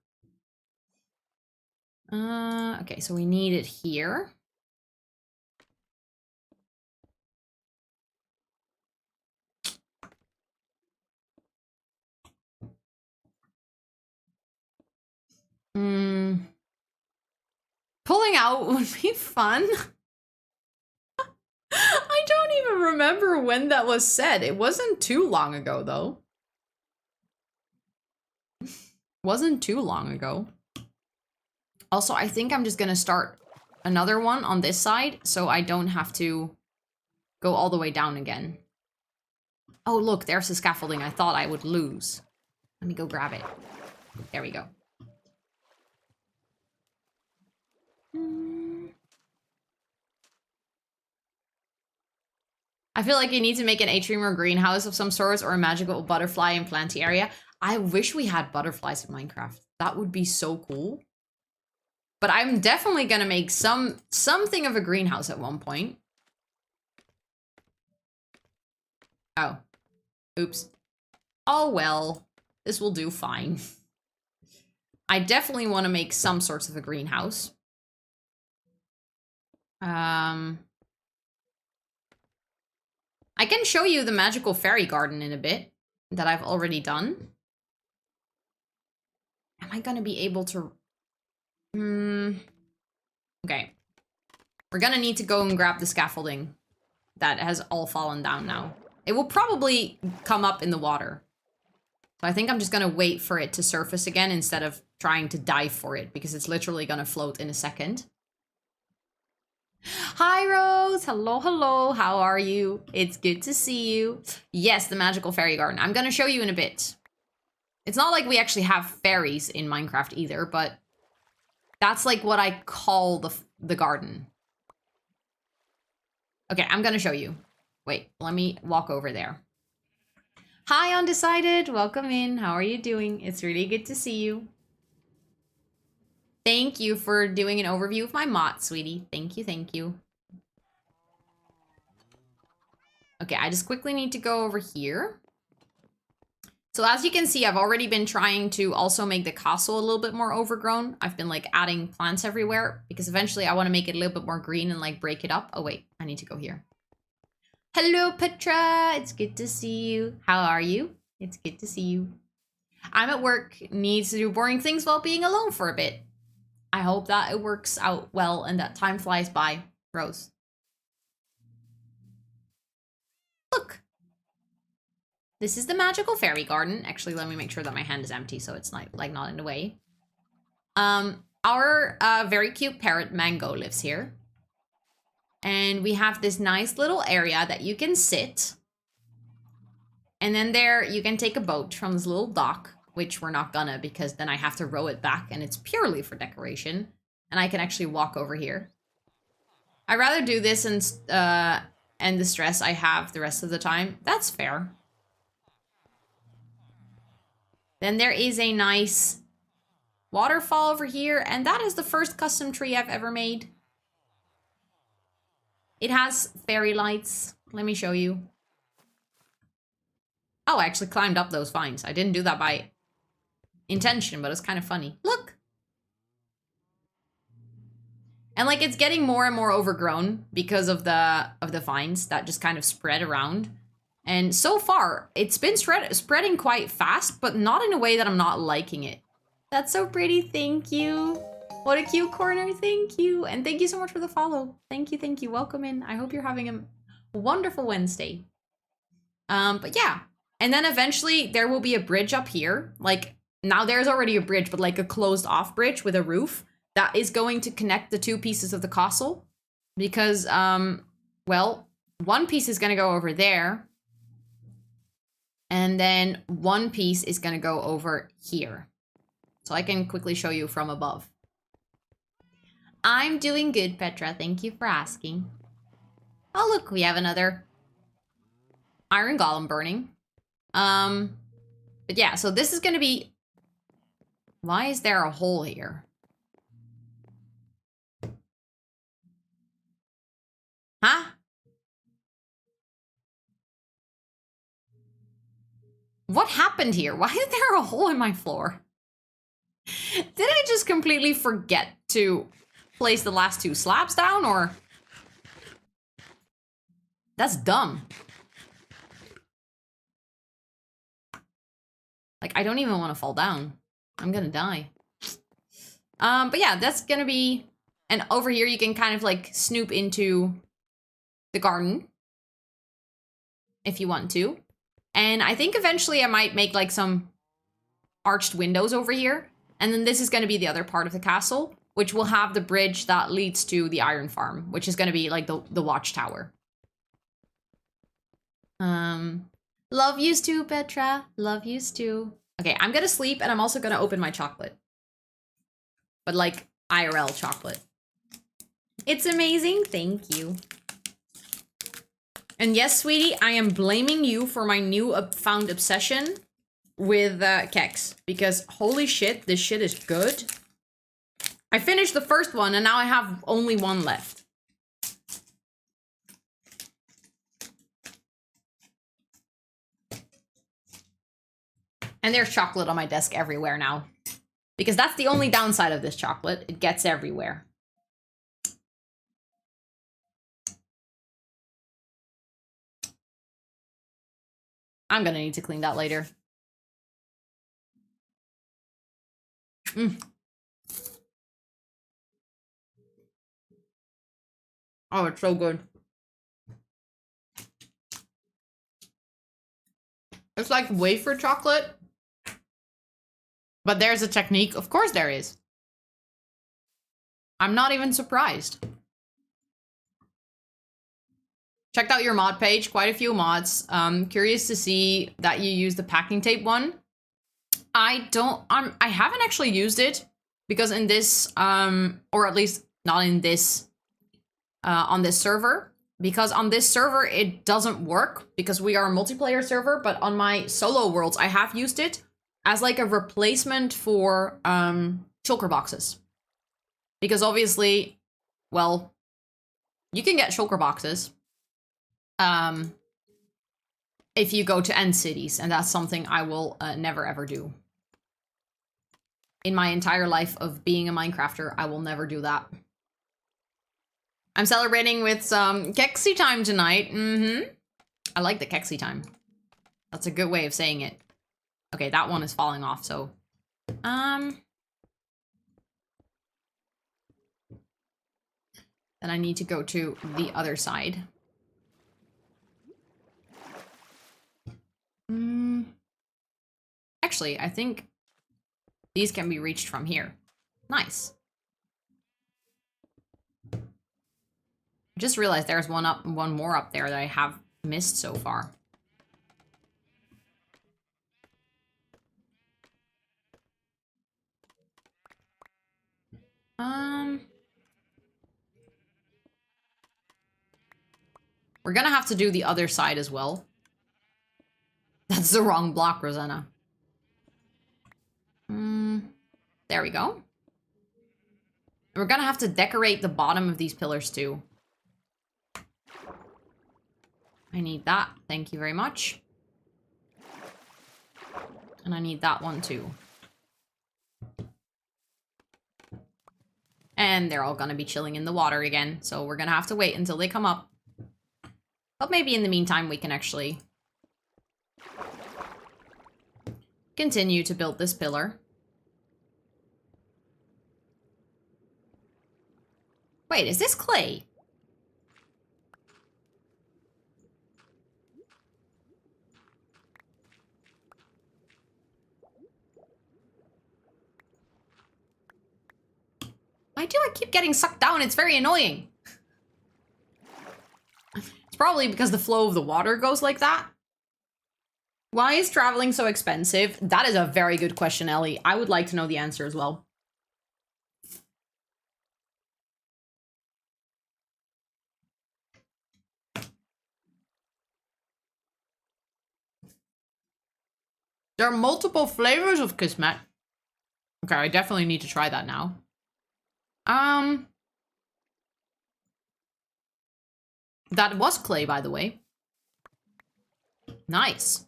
Speaker 1: Okay, so we need it here. Pulling out would be fun. I don't even remember when that was said. It wasn't too long ago, though. Wasn't too long ago. Also, I think I'm just gonna start another one on this side, so I don't have to go all the way down again. Oh, look, there's the scaffolding I thought I would lose. Let me go grab it. There we go. I feel like you need to make an atrium or greenhouse of some sort, or a magical butterfly and planty area. I wish we had butterflies in Minecraft. That would be so cool. But I'm definitely gonna make something of a greenhouse at one point. Oh. Oops. Oh well. This will do fine. I definitely want to make some sorts of a greenhouse. I can show you the magical fairy garden in a bit that I've already done. Am I gonna be able to... Okay. We're gonna need to go and grab the scaffolding that has all fallen down now. It will probably come up in the water. So I think I'm just gonna wait for it to surface again instead of trying to dive for it, because it's literally gonna float in a second. Hi, Rose. Hello, hello. How are you? It's good to see you. Yes, the magical fairy garden. I'm gonna show you in a bit. It's not like we actually have fairies in Minecraft either, but that's like what I call the garden. Okay, I'm gonna show you. Wait, let me walk over there. Hi, Undecided. Welcome in. How are you doing? It's really good to see you. Thank you for doing an overview of my mod, sweetie. Thank you, thank you. Okay, I just quickly need to go over here. So as you can see, I've already been trying to also make the castle a little bit more overgrown. I've been like adding plants everywhere because eventually I want to make it a little bit more green and like break it up. Oh wait, I need to go here. Hello, Petra. It's good to see you. How are you? It's good to see you. I'm at work, needs to do boring things while being alone for a bit. I hope that it works out well and that time flies by, Rose. Look. This is the magical fairy garden. Actually, let me make sure that my hand is empty so it's not like not in the way. Our very cute parrot Mango lives here. And we have this nice little area that you can sit. And then there you can take a boat from this little dock, which we're not gonna because then I have to row it back and it's purely for decoration. And I can actually walk over here. I'd rather do this and the stress I have the rest of the time. That's fair. Then there is a nice waterfall over here, and that is the first custom tree I've ever made. It has fairy lights. Let me show you. Oh, I actually climbed up those vines. I didn't do that by intention, but it's kind of funny. Look! And like it's getting more and more overgrown because of the vines that just kind of spread around. And so far, it's been spreading quite fast, but not in a way that I'm not liking it. That's so pretty, thank you. What a cute corner, thank you. And thank you so much for the follow. Thank you, welcome in. I hope you're having a wonderful Wednesday. But yeah, and then eventually there will be a bridge up here. Like, now there's already a bridge, but like a closed off bridge with a roof that is going to connect the two pieces of the castle. Because, well, one piece is gonna go over there. And then one piece is going to go over here. So I can quickly show you from above. I'm doing good, Petra. Thank you for asking. Oh, look, we have another iron golem burning. But yeah, so this is going to be... Why is there a hole here? Huh? What happened here? Why is there a hole in my floor? Did I just completely forget to place the last two slabs down, or? That's dumb. Like, I don't even want to fall down. I'm gonna die. But yeah, that's gonna be... And over here you can kind of like snoop into the garden. If you want to. And I think eventually I might make like some arched windows over here. And then this is going to be the other part of the castle, which will have the bridge that leads to the iron farm, which is going to be like the watchtower. Love yous too, Petra. Love yous too. Okay, I'm going to sleep and I'm also going to open my chocolate. But like IRL chocolate. It's amazing. Thank you. And yes, sweetie, I am blaming you for my new found obsession with Kex. Because holy shit, this shit is good. I finished the first one and now I have only one left. And there's chocolate on my desk everywhere now. Because that's the only downside of this chocolate. It gets everywhere. I'm gonna need to clean that later. Oh, it's so good. It's like wafer chocolate. But there's a technique. Of course there is. I'm not even surprised. Checked out your mod page. Quite a few mods. Curious to see that you use the packing tape one. I haven't actually used it because in this, or at least not in this, on this server, because on this server it doesn't work because we are a multiplayer server, but on my solo worlds I have used it as like a replacement for shulker boxes. Because obviously, well, you can get shulker boxes if you go to end cities, and that's something I will never ever do. In my entire life of being a Minecrafter, I will never do that. I'm celebrating with some Kexi time tonight. I like the Kexi time. That's a good way of saying it. Okay, that one is falling off, so... Then I need to go to the other side. Actually, I think these can be reached from here. Nice. I just realized there's one more up there that I have missed so far. We're gonna have to do the other side as well. That's the wrong block, Rosanna. There we go. We're gonna have to decorate the bottom of these pillars too. I need that. Thank you very much. And I need that one too. And they're all gonna be chilling in the water again, so we're gonna have to wait until they come up. But maybe in the meantime we can actually continue to build this pillar. Wait, is this clay? Why do I keep getting sucked down? It's very annoying. It's probably because the flow of the water goes like that. Why is traveling so expensive? That is a very good question, Ellie. I would like to know the answer as well. There are multiple flavors of Kismet. Okay, I definitely need to try that now. That was clay, by the way. Nice.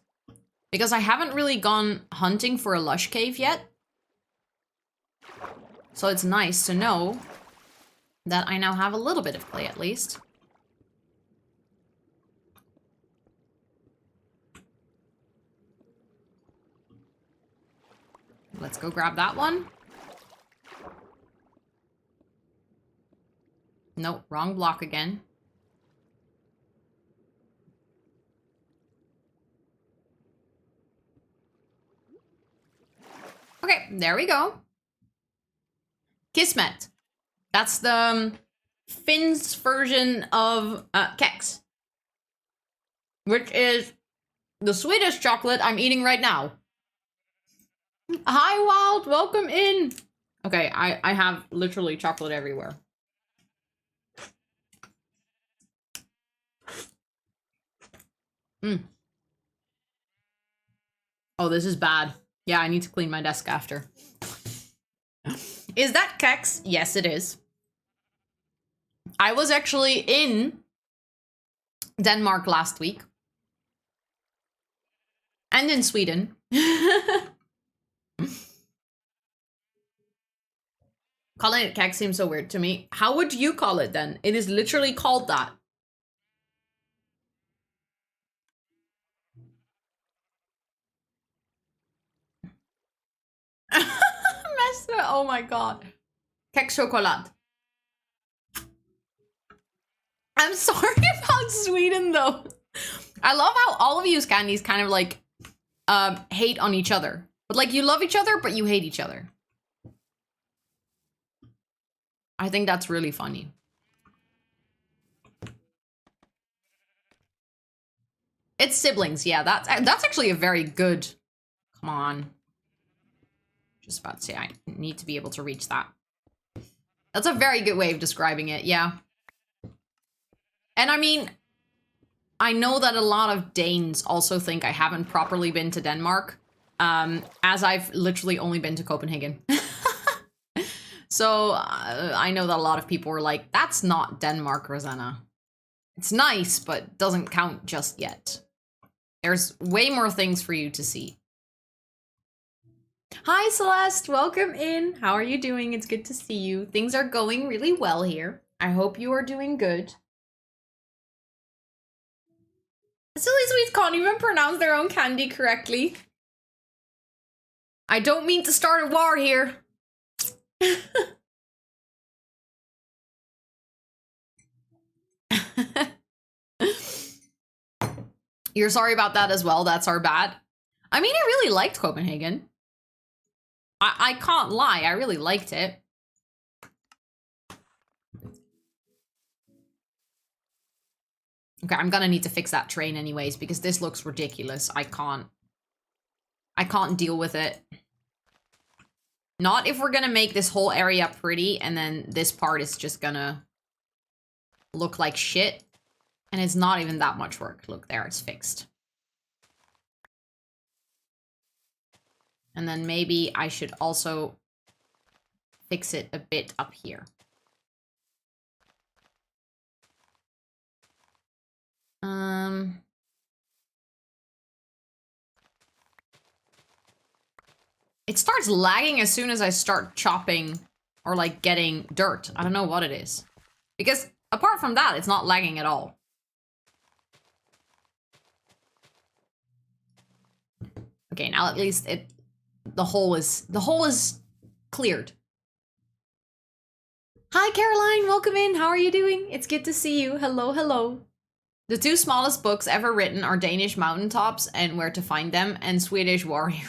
Speaker 1: Because I haven't really gone hunting for a lush cave yet. So it's nice to know that I now have a little bit of clay at least. Let's go grab that one. Nope, wrong block again. Okay, there we go. Kismet. That's the Finn's version of Kex. Which is the sweetest chocolate I'm eating right now. Hi, Wild. Welcome in. Okay, I have literally chocolate everywhere. Oh, this is bad. Yeah, I need to clean my desk after. Is that Kex? Yes, it is. I was actually in Denmark last week. And in Sweden. Calling it Kex seems so weird to me. How would you call it then? It is literally called that. Oh my god. Kex chocolate. I'm sorry about Sweden though. I love how all of you's candies kind of like hate on each other. But like you love each other, but you hate each other. I think that's really funny. It's siblings, yeah, that's actually a very good. Come on. Just about to say, I need to be able to reach that. That's a very good way of describing it, yeah. And I mean, I know that a lot of Danes also think I haven't properly been to Denmark, as I've literally only been to Copenhagen. So I know that a lot of people were like, that's not Denmark, Rosanna. It's nice, but doesn't count just yet. There's way more things for you to see. Hi, Celeste. Welcome in. How are you doing? It's good to see you. Things are going really well here. I hope you are doing good. Silly Sweets can't even pronounce their own candy correctly. I don't mean to start a war here. You're sorry about that as well. That's our bad. I mean, I really liked Copenhagen. I can't lie. I really liked it. Okay, I'm gonna need to fix that train anyways because this looks ridiculous. I can't deal with it. Not if we're gonna make this whole area pretty and then this part is just gonna look like shit. And it's not even that much work. Look, there, it's fixed. And then maybe I should also fix it a bit up here. It starts lagging as soon as I start chopping or like getting dirt. I don't know what it is. Because apart from that, it's not lagging at all. Okay, now at least the hole is cleared. Hi Caroline, welcome in. How are you doing? It's good to see you. Hello, hello. The two smallest books ever written are Danish Mountaintops and Where to Find Them and Swedish Warrior.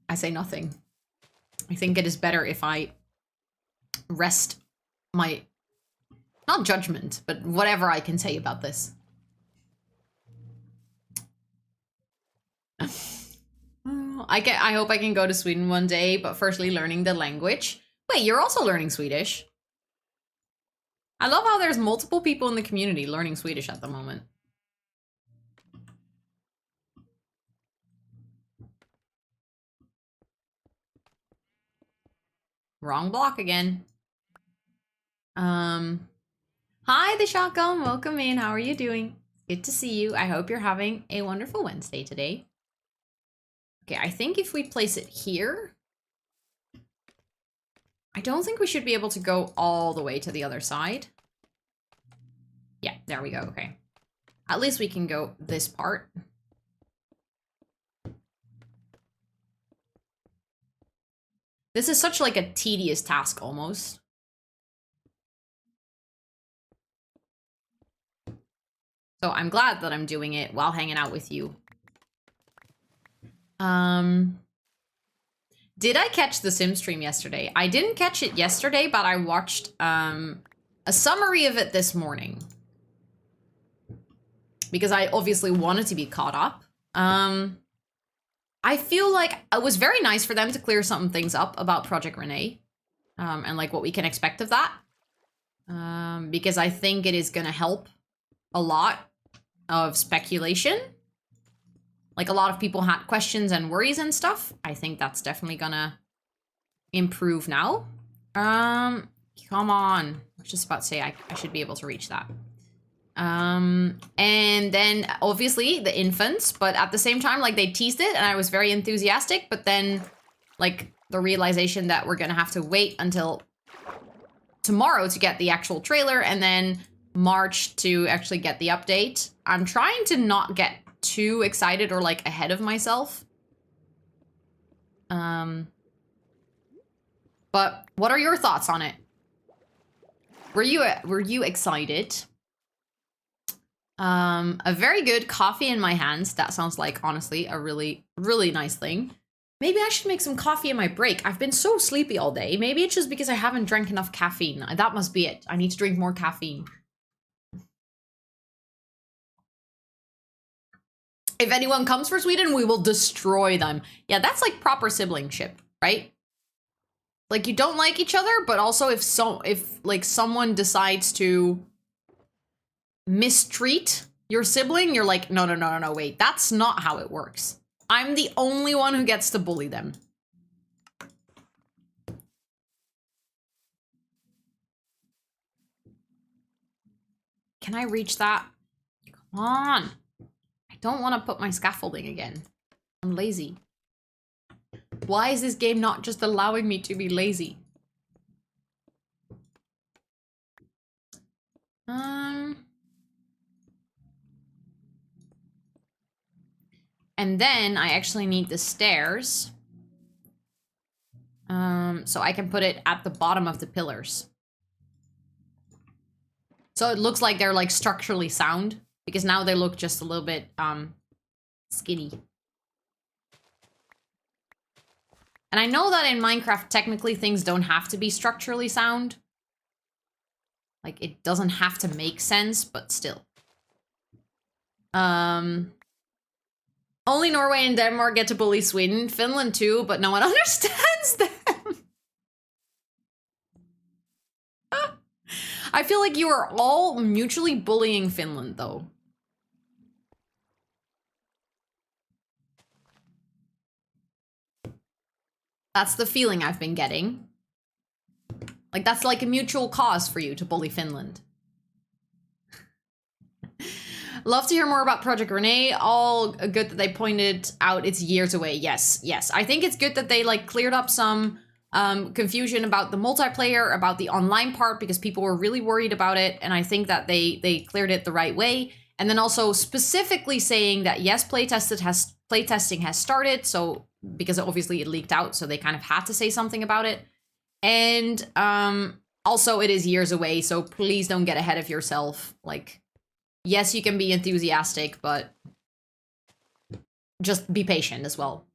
Speaker 1: I say nothing. I think it is better if I rest my, not judgment, but whatever I can say about this. I hope I can go to Sweden one day, but firstly learning the language. Wait, you're also learning Swedish? I love how there's multiple people in the community learning Swedish at the moment. Wrong block again. Hi, the shotgun. Welcome in. How are you doing? Good to see you. I hope you're having a wonderful Wednesday today. Okay, I think if we place it here, I don't think we should be able to go all the way to the other side. Yeah, there we go. Okay. At least we can go this part. This is such like a tedious task almost. So I'm glad that I'm doing it while hanging out with you. Did I catch the sim stream yesterday? I didn't catch it yesterday, but I watched a summary of it this morning. Because I obviously wanted to be caught up. I feel like it was very nice for them to clear some things up about Project Renee. And like what we can expect of that. Because I think it is going to help a lot of speculation. Like a lot of people had questions and worries and stuff. I think that's definitely gonna improve now. Come on. I was just about to say I should be able to reach that. And then obviously the infants, but at the same time, like they teased it and I was very enthusiastic, but then like the realization that we're gonna have to wait until tomorrow to get the actual trailer and then March to actually get the update. I'm trying to not get too excited or like ahead of myself. But what are your thoughts on it? Were you excited? A very good coffee in my hands. That sounds like honestly a really, really nice thing. Maybe I should make some coffee in my break. I've been so sleepy all day. Maybe it's just because I haven't drank enough caffeine. That must be it. I need to drink more caffeine. If anyone comes for Sweden, we will destroy them. Yeah, that's like proper siblingship, right? Like, you don't like each other, but also if like someone decides to mistreat your sibling, you're like, no, wait, that's not how it works. I'm the only one who gets to bully them. Can I reach that? Come on. I don't want to put my scaffolding again. I'm lazy. Why is this game not just allowing me to be lazy? And then I actually need the stairs. So I can put it at the bottom of the pillars. So it looks like they're like structurally sound, because now they look just a little bit skinny. And I know that in Minecraft, technically things don't have to be structurally sound. Like, it doesn't have to make sense, but still. Only Norway and Denmark get to bully Sweden. Finland too, but no one understands them. I feel like you are all mutually bullying Finland, though. That's the feeling I've been getting. Like, that's like a mutual cause for you to bully Finland. Love to hear more about Project Renee. All good that they pointed out it's years away. Yes, yes. I think it's good that they like cleared up some confusion about the multiplayer, about the online part, because people were really worried about it. And I think that they cleared it the right way. And then also specifically saying that yes, playtesting has started. So because obviously it leaked out, so they kind of had to say something about it. And also it is years away, so please don't get ahead of yourself. Like, yes, you can be enthusiastic, but just be patient as well.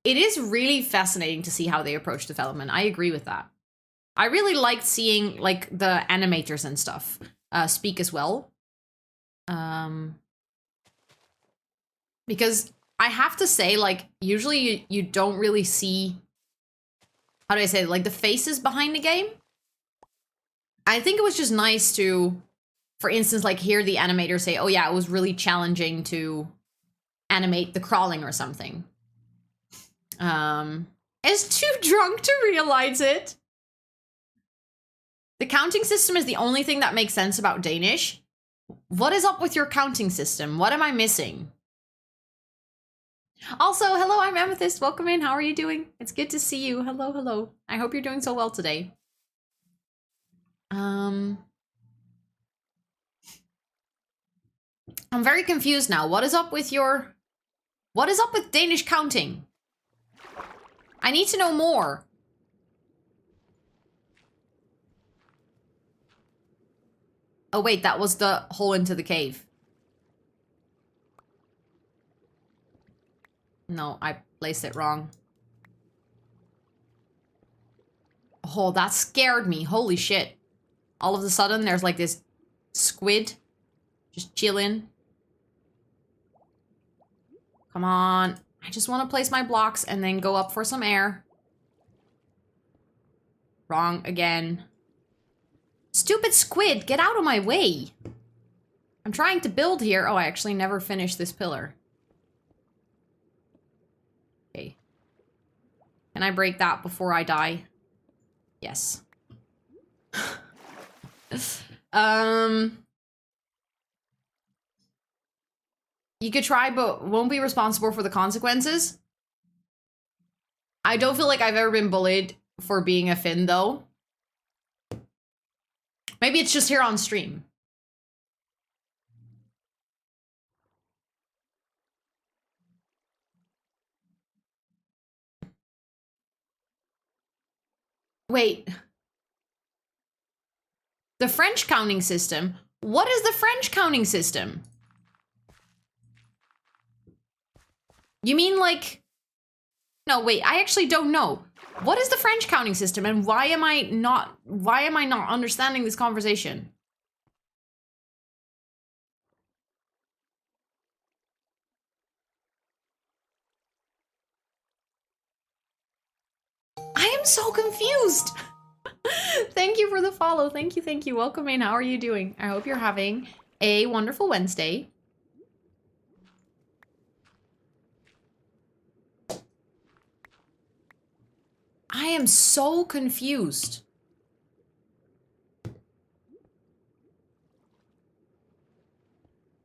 Speaker 1: It is really fascinating to see how they approach development. I agree with that. I really liked seeing like the animators and stuff speak as well. Because I have to say, like, usually you don't really see, how do I say it, like the faces behind the game. I think it was just nice to, for instance, like hear the animator say, oh yeah, it was really challenging to animate the crawling or something. Is too drunk to realize it. The counting system is the only thing that makes sense about Danish. What is up with your counting system? What am I missing? Also, hello, I'm Amethyst. Welcome in. How are you doing? It's good to see you. Hello, hello. I hope you're doing so well today. I'm very confused now. What is up with Danish counting? I need to know more. Oh wait, that was the hole into the cave. No, I placed it wrong. Oh, that scared me. Holy shit. All of a sudden, there's like this squid just chilling. Come on. I just want to place my blocks and then go up for some air. Wrong again. Stupid squid, get out of my way. I'm trying to build here. Oh, I actually never finished this pillar. Okay. Can I break that before I die? Yes. You could try, but won't be responsible for the consequences. I don't feel like I've ever been bullied for being a Finn, though. Maybe it's just here on stream. Wait. The French counting system? What is the French counting system? You mean like... No, wait, I actually don't know. What is the French counting system and why am I not understanding this conversation? am so confused. Thank you for the follow. Thank you, thank you. Welcome in. How are you doing? I hope you're having a wonderful Wednesday. I am so confused.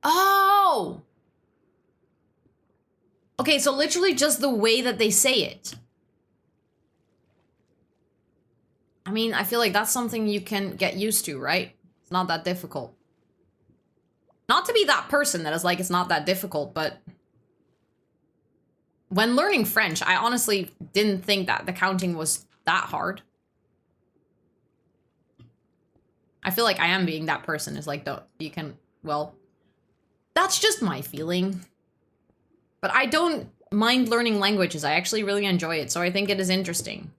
Speaker 1: Oh! Okay, so literally just the way that they say it. I mean, I feel like that's something you can get used to, right? It's not that difficult. Not to be that person that is like, it's not that difficult, but... when learning French, I honestly didn't think that the counting was that hard. I feel like I am being that person. Is like, you can, well... that's just my feeling. But I don't mind learning languages. I actually really enjoy it, so I think it is interesting.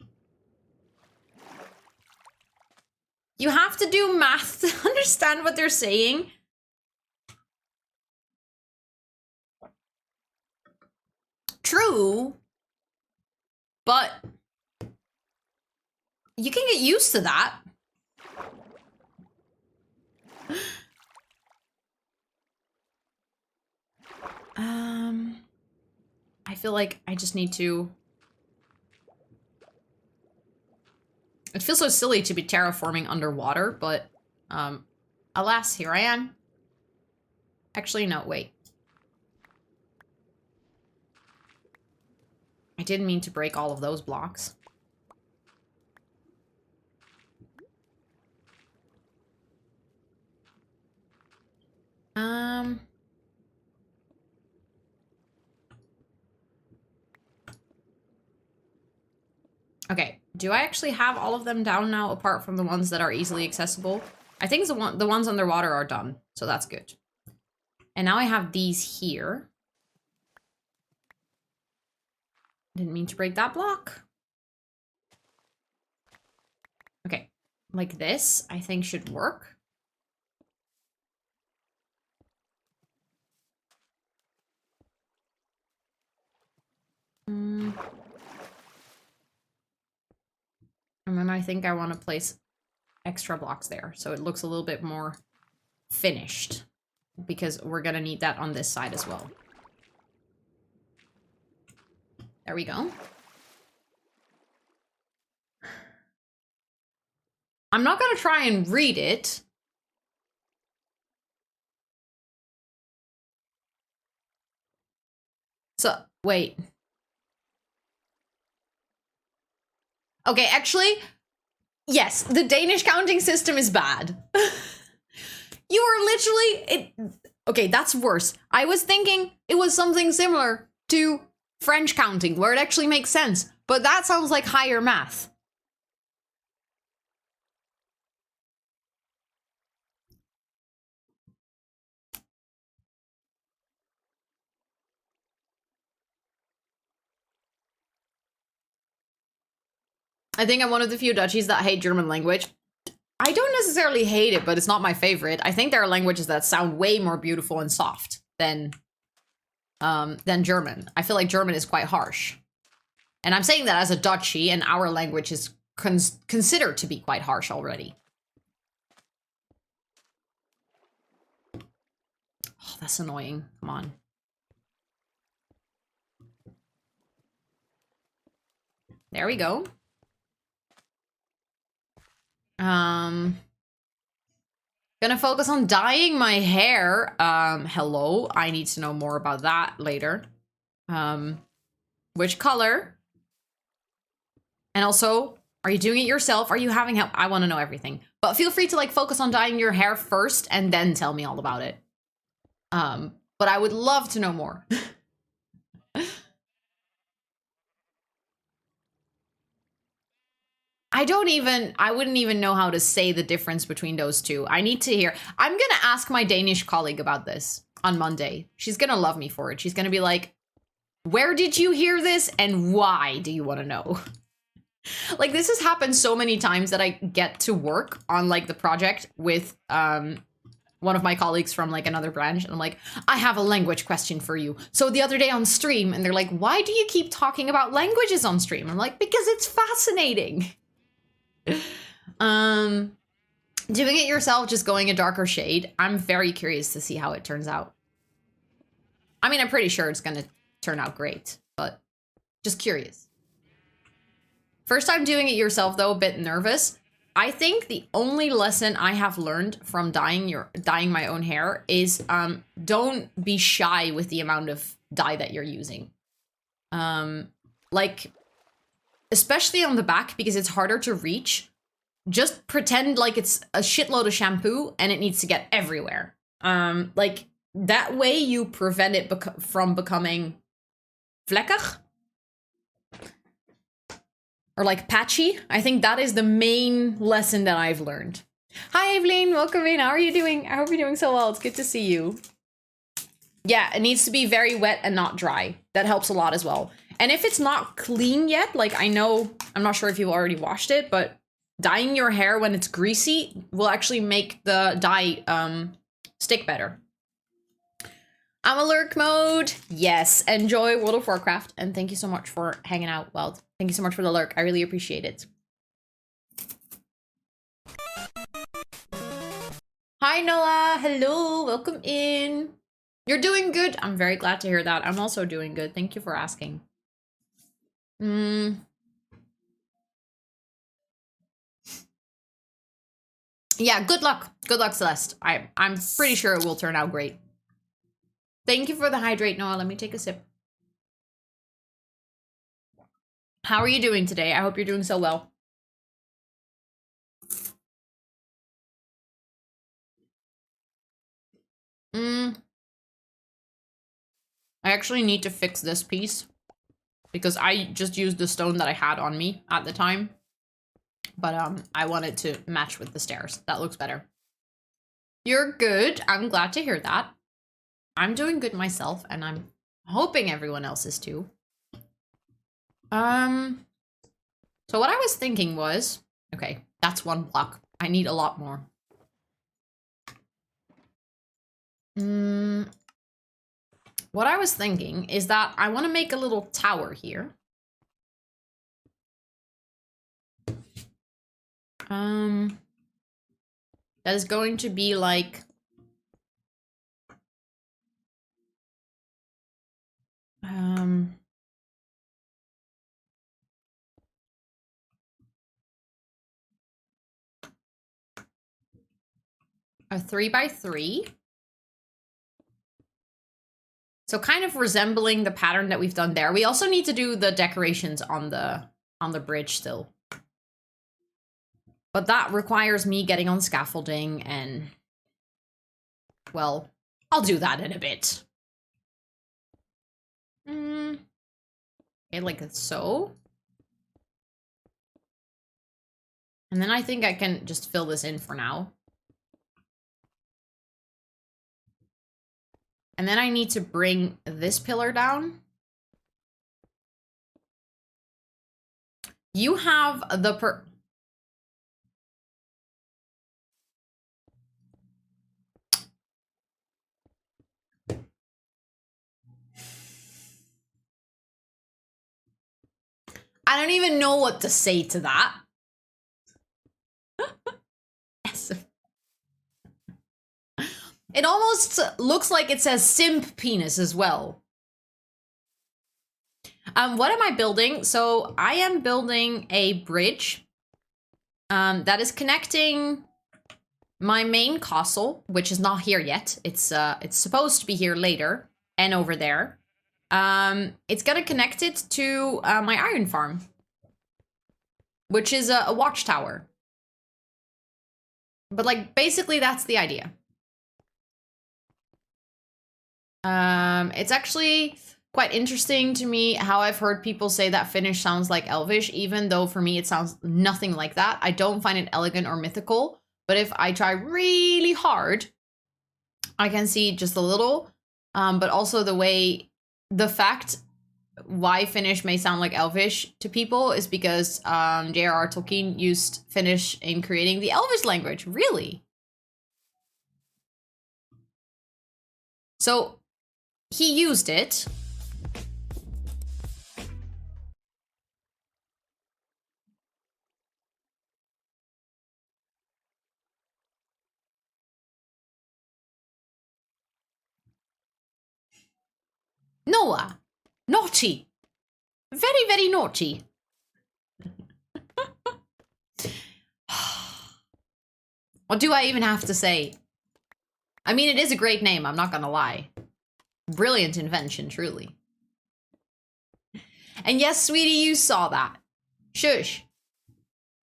Speaker 1: You have to do math to understand what they're saying. True. But you can get used to that. I feel like I just need to... it feels so silly to be terraforming underwater, but alas, here I am. Actually, no, wait. I didn't mean to break all of those blocks. Okay, do I actually have all of them down now, apart from the ones that are easily accessible? I think the ones underwater are done, so that's good. And now I have these here. Didn't mean to break that block. Okay, like this, I think should work. And then I think I want to place extra blocks there, so it looks a little bit more finished, because we're gonna need that on this side as well. There we go. I'm not gonna try and read it. So, wait. Okay, actually, yes, the Danish counting system is bad. You are literally... okay, that's worse. I was thinking it was something similar to French counting, where it actually makes sense. But that sounds like higher math. I think I'm one of the few Dutchies that hate German language. I don't necessarily hate it, but it's not my favorite. I think there are languages that sound way more beautiful and soft than German. I feel like German is quite harsh. And I'm saying that as a Dutchie, and our language is considered to be quite harsh already. Oh, that's annoying. Come on. There we go. Gonna focus on dyeing my hair. Hello. I need to know more about that later. Which color? And also, are you doing it yourself? Are you having help? I want to know everything. But feel free to like focus on dyeing your hair first and then tell me all about it. But I would love to know more. I wouldn't even know how to say the difference between those two. I need to hear. I'm gonna ask my Danish colleague about this on Monday. She's gonna love me for it. She's gonna be like, where did you hear this and why do you want to know? Like, this has happened so many times that I get to work on like the project with one of my colleagues from like another branch, and I'm like, I have a language question for you. So the other day on stream, and they're like, why do you keep talking about languages on stream? I'm like, because it's fascinating. Doing it yourself, just going a darker shade. I'm very curious to see how it turns out. I mean, I'm pretty sure it's gonna turn out great, but just curious. First time doing it yourself though, a bit nervous. I think the only lesson I have learned from dyeing my own hair is don't be shy with the amount of dye that you're using. Like, especially on the back, because it's harder to reach. Just pretend like it's a shitload of shampoo and it needs to get everywhere. Like, that way you prevent it from becoming vlekkig. Or like patchy. I think that is the main lesson that I've learned. Hi Evelyn, welcome in. How are you doing? I hope you're doing so well. It's good to see you. Yeah, it needs to be very wet and not dry. That helps a lot as well. And if it's not clean yet, like I'm not sure if you've already washed it, but dyeing your hair when it's greasy will actually make the dye stick better. I'm a lurk mode. Yes, enjoy World of Warcraft. And thank you so much for hanging out, Weld. Thank you so much for the lurk. I really appreciate it. Hi, Noah. Hello. Welcome in. You're doing good. I'm very glad to hear that. I'm also doing good. Thank you for asking. Yeah, good luck. Good luck, Celeste. I'm pretty sure it will turn out great. Thank you for the hydrate, Noah. Let me take a sip. How are you doing today? I hope you're doing so well. I actually need to fix this piece because I just used the stone that I had on me at the time. But I want it to match with the stairs. That looks better. You're good. I'm glad to hear that. I'm doing good myself, and I'm hoping everyone else is too. So what I was thinking was, okay, that's one block. I need a lot more. What I was thinking is that I want to make a little tower here. That is going to be like a 3x3. So kind of resembling the pattern that we've done there. We also need to do the decorations on the bridge still. But that requires me getting on scaffolding and, well, I'll do that in a bit. Okay, like so. And then I think I can just fill this in for now. And then I need to bring this pillar down. You have the I don't even know what to say to that. It almost looks like it says simp penis as well. What am I building? So I am building a bridge that is connecting my main castle, which is not here yet. It's supposed to be here later and over there. It's gonna connect it to my iron farm, which is a watchtower. But like basically that's the idea. It's actually quite interesting to me how I've heard people say that Finnish sounds like Elvish, even though for me it sounds nothing like that. I don't find it elegant or mythical, but if I try really hard, I can see just a little. But also the fact why Finnish may sound like Elvish to people is because J.R.R. Tolkien used Finnish in creating the Elvish language. Really? So he used it. Noah, naughty. Very, very naughty. What do I even have to say? I mean, it is a great name, I'm not gonna lie. Brilliant invention, truly. And yes, sweetie, you saw that. Shush.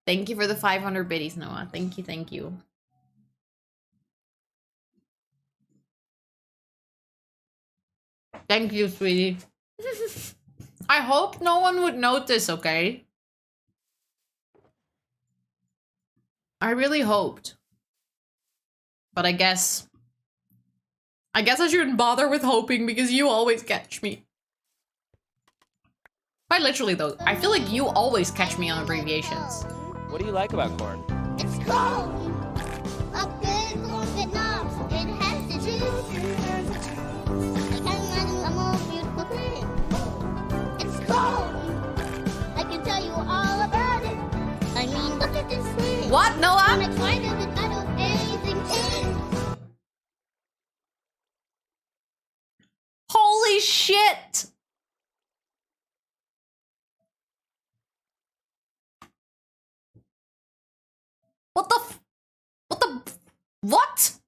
Speaker 1: Thank you for the 500 biddies, Noah. Thank you, thank you. Thank you, sweetie. I hope no one would notice, okay? I really hoped. But I guess I shouldn't bother with hoping because you always catch me. Quite literally though, I feel like you always catch me on abbreviations.
Speaker 3: What do you like about corn?
Speaker 4: It's cold. A good corn Vietnam. It has the juice. I can't imagine a more beautiful thing. It's cold. I can tell you all about it. I mean, look at this thing.
Speaker 1: What, Noah?
Speaker 4: I'm excited that I know anything is.
Speaker 1: Holy shit! What?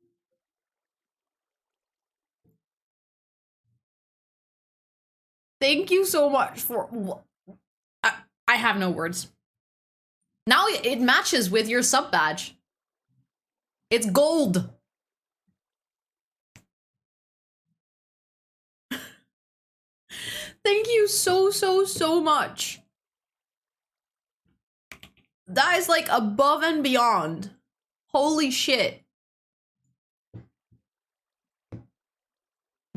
Speaker 1: Thank you so much for... I have no words. Now it matches with your sub badge. It's gold. Thank you so much. That is like above and beyond. Holy shit.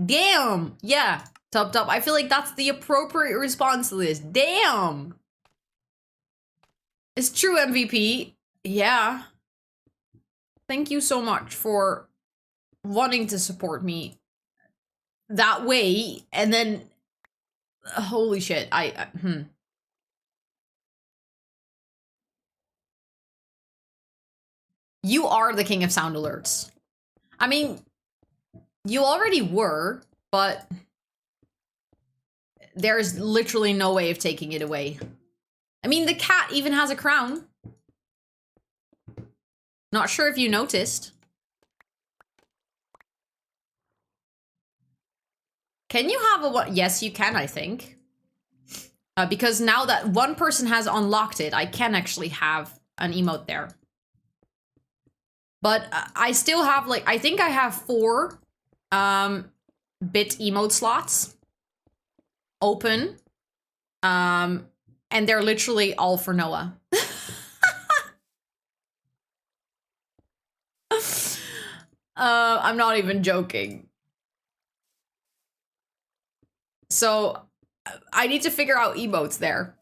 Speaker 1: Damn. Yeah. Top. I feel like that's the appropriate response to this. Damn. It's true, MVP. Yeah. Thank you so much for wanting to support me that way. And then, holy shit. You are the king of sound alerts. I mean, you already were, but there's literally no way of taking it away. I mean, the cat even has a crown. Not sure if you noticed. Can you have a what? Yes, you can, I think. Because now that one person has unlocked it, I can actually have an emote there. But I still have, like, I think I have 4 bit emote slots open. And they're literally all for Noah. I'm not even joking. So I need to figure out emotes there.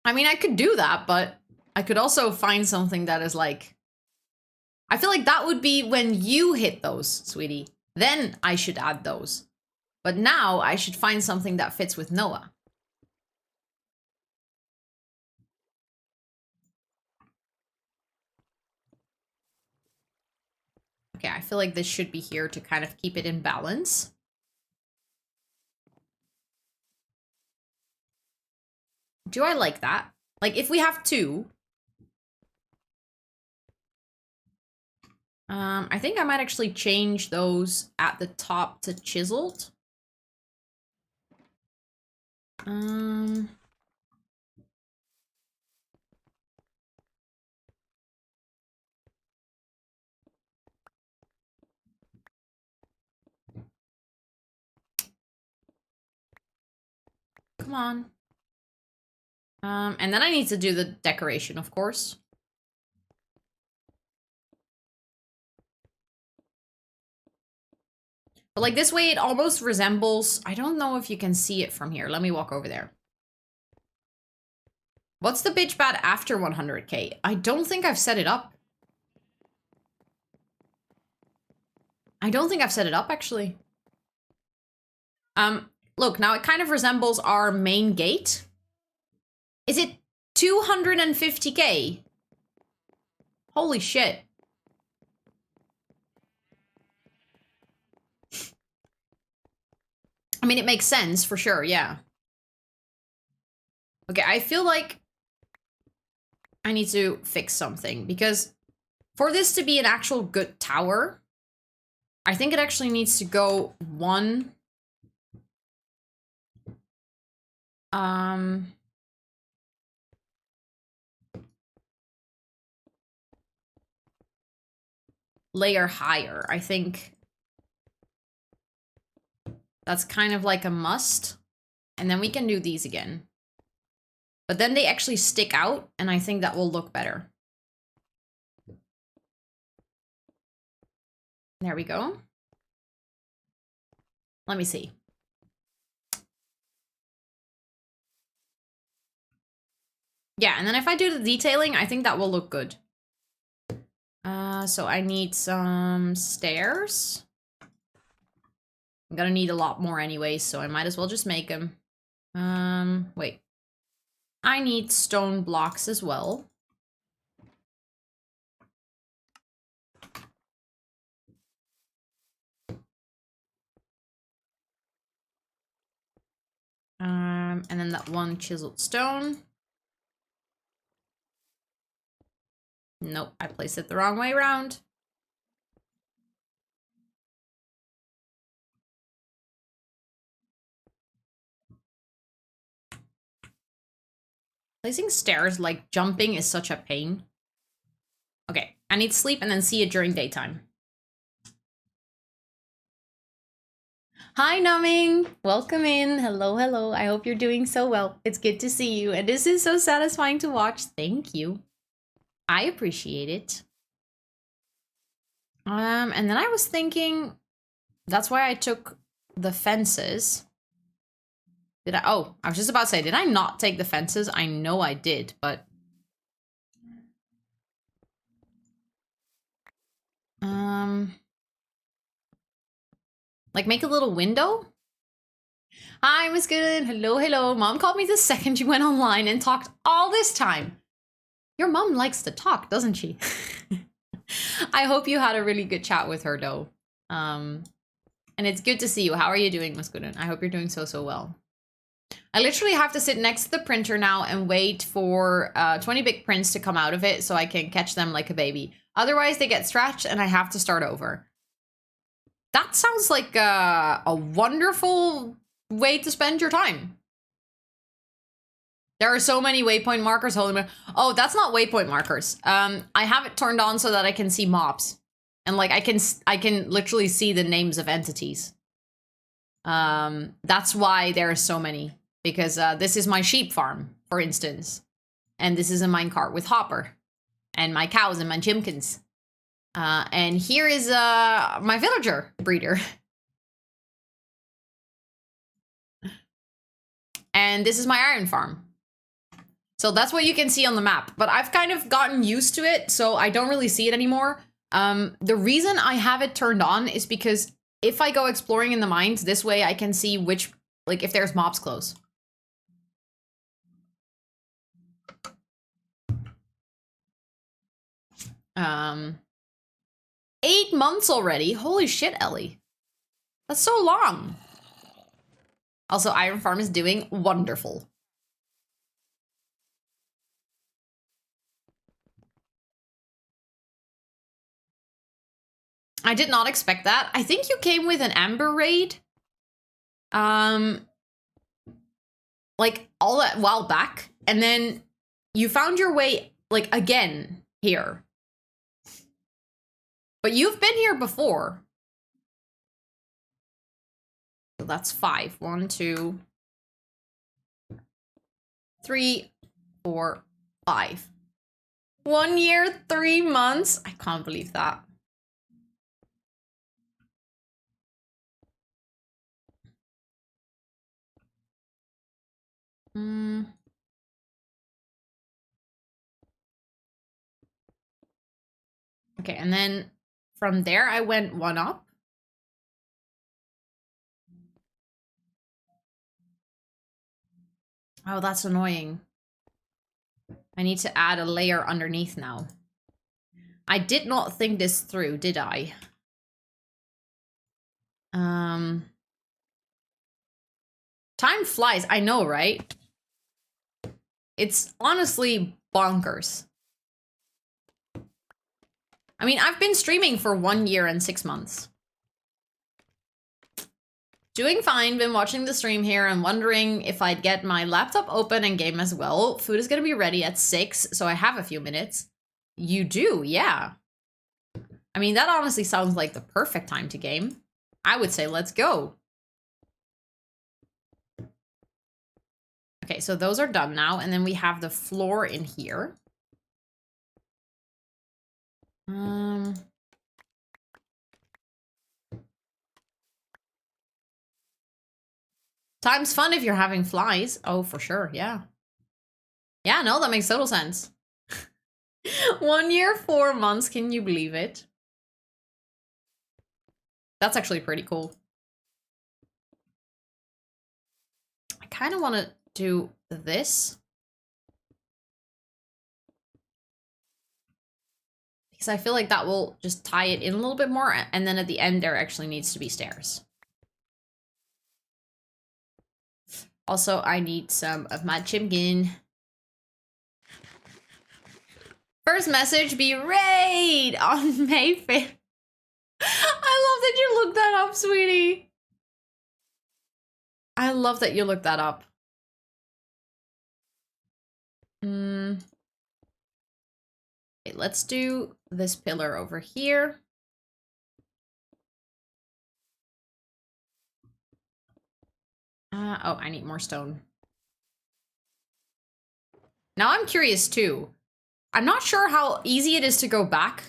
Speaker 1: I mean, I could do that, but I could also find something that is like... I feel like that would be when you hit those, sweetie. Then I should add those. But now I should find something that fits with Noah. Okay, I feel like this should be here to kind of keep it in balance. Do I like that? Like, if we have 2... I think I might actually change those at the top to chiseled. Come on. And then I need to do the decoration, of course. But like this way, it almost resembles... I don't know if you can see it from here. Let me walk over there. What's the bitch bad after 100k? I don't think I've set it up. I don't think I've set it up, actually. Look, now it kind of resembles our main gate. Is it 250k? Holy shit. I mean, it makes sense for sure, yeah. Okay, I feel like I need to fix something because for this to be an actual good tower, I think it actually needs to go one layer higher. I think that's kind of like a must. And then we can do these again. But then they actually stick out, and I think that will look better. There we go. Let me see. Yeah, and then if I do the detailing, I think that will look good. So I need some stairs. I'm gonna need a lot more anyway, so I might as well just make them. Wait. I need stone blocks as well. And then that one chiseled stone. Nope, I placed it the wrong way around. Placing stairs like jumping is such a pain. Okay, I need sleep and then see it during daytime. Hi, Numbing! Welcome in. Hello, hello. I hope you're doing so well. It's good to see you, and this is so satisfying to watch. Thank you. I appreciate it. And then I was thinking, that's why I took the fences. Did I? Oh, I was just about to say, did I not take the fences? I know I did, but... Like, make a little window? Hi, Miss Good. Hello, hello. Mom called me the second you went online and talked all this time. Your mom likes to talk, doesn't she? I hope you had a really good chat with her, though. And it's good to see you. How are you doing, Miss Gooden? I hope you're doing so, so well. I literally have to sit next to the printer now and wait for 20 big prints to come out of it so I can catch them like a baby. Otherwise, they get scratched and I have to start over. That sounds like a wonderful way to spend your time. There are so many waypoint markers holding me. Oh, that's not waypoint markers. I have it turned on so that I can see mobs. And like I can literally see the names of entities. That's why there are so many. Because this is my sheep farm, for instance. And this is a minecart with Hopper. And my cows and my chimkins. And here is my villager breeder. And this is my iron farm. So that's what you can see on the map. But I've kind of gotten used to it, so I don't really see it anymore. The reason I have it turned on is because if I go exploring in the mines, this way I can see which, like, if there's mobs close. Um... 8 months already? Holy shit, Ellie. That's so long. Also, Iron Farm is doing wonderful. I did not expect that. I think you came with an Amber raid. Like, all that while back. And then you found your way, like, again here. But you've been here before. So that's 5. 1, 2, 3, 4, 5. 1 year, 3 months. I can't believe that. Okay, and then from there I went one up. Oh, that's annoying. I need to add a layer underneath now. I did not think this through, did I? Time flies, I know, right? It's honestly bonkers. I mean, I've been streaming for 1 year and 6 months. Doing fine, been watching the stream here and wondering if I'd get my laptop open and game as well. Food is gonna be ready at 6, so I have a few minutes. You do, yeah. I mean, that honestly sounds like the perfect time to game. I would say let's go. Okay, so those are done now, and then we have the floor in here. Time's fun if you're having flies. Oh, for sure, yeah. Yeah, no, that makes total sense. 1 year, 4 months, can you believe it? That's actually pretty cool. I kind of want to do this. Because I feel like that will just tie it in a little bit more, and then at the end there actually needs to be stairs. Also, I need some of my chimkin. First message, be raid on May 5th. I love that you looked that up, sweetie. I love that you looked that up. Okay, let's do this pillar over here. Oh, I need more stone. Now I'm curious too. I'm not sure how easy it is to go back.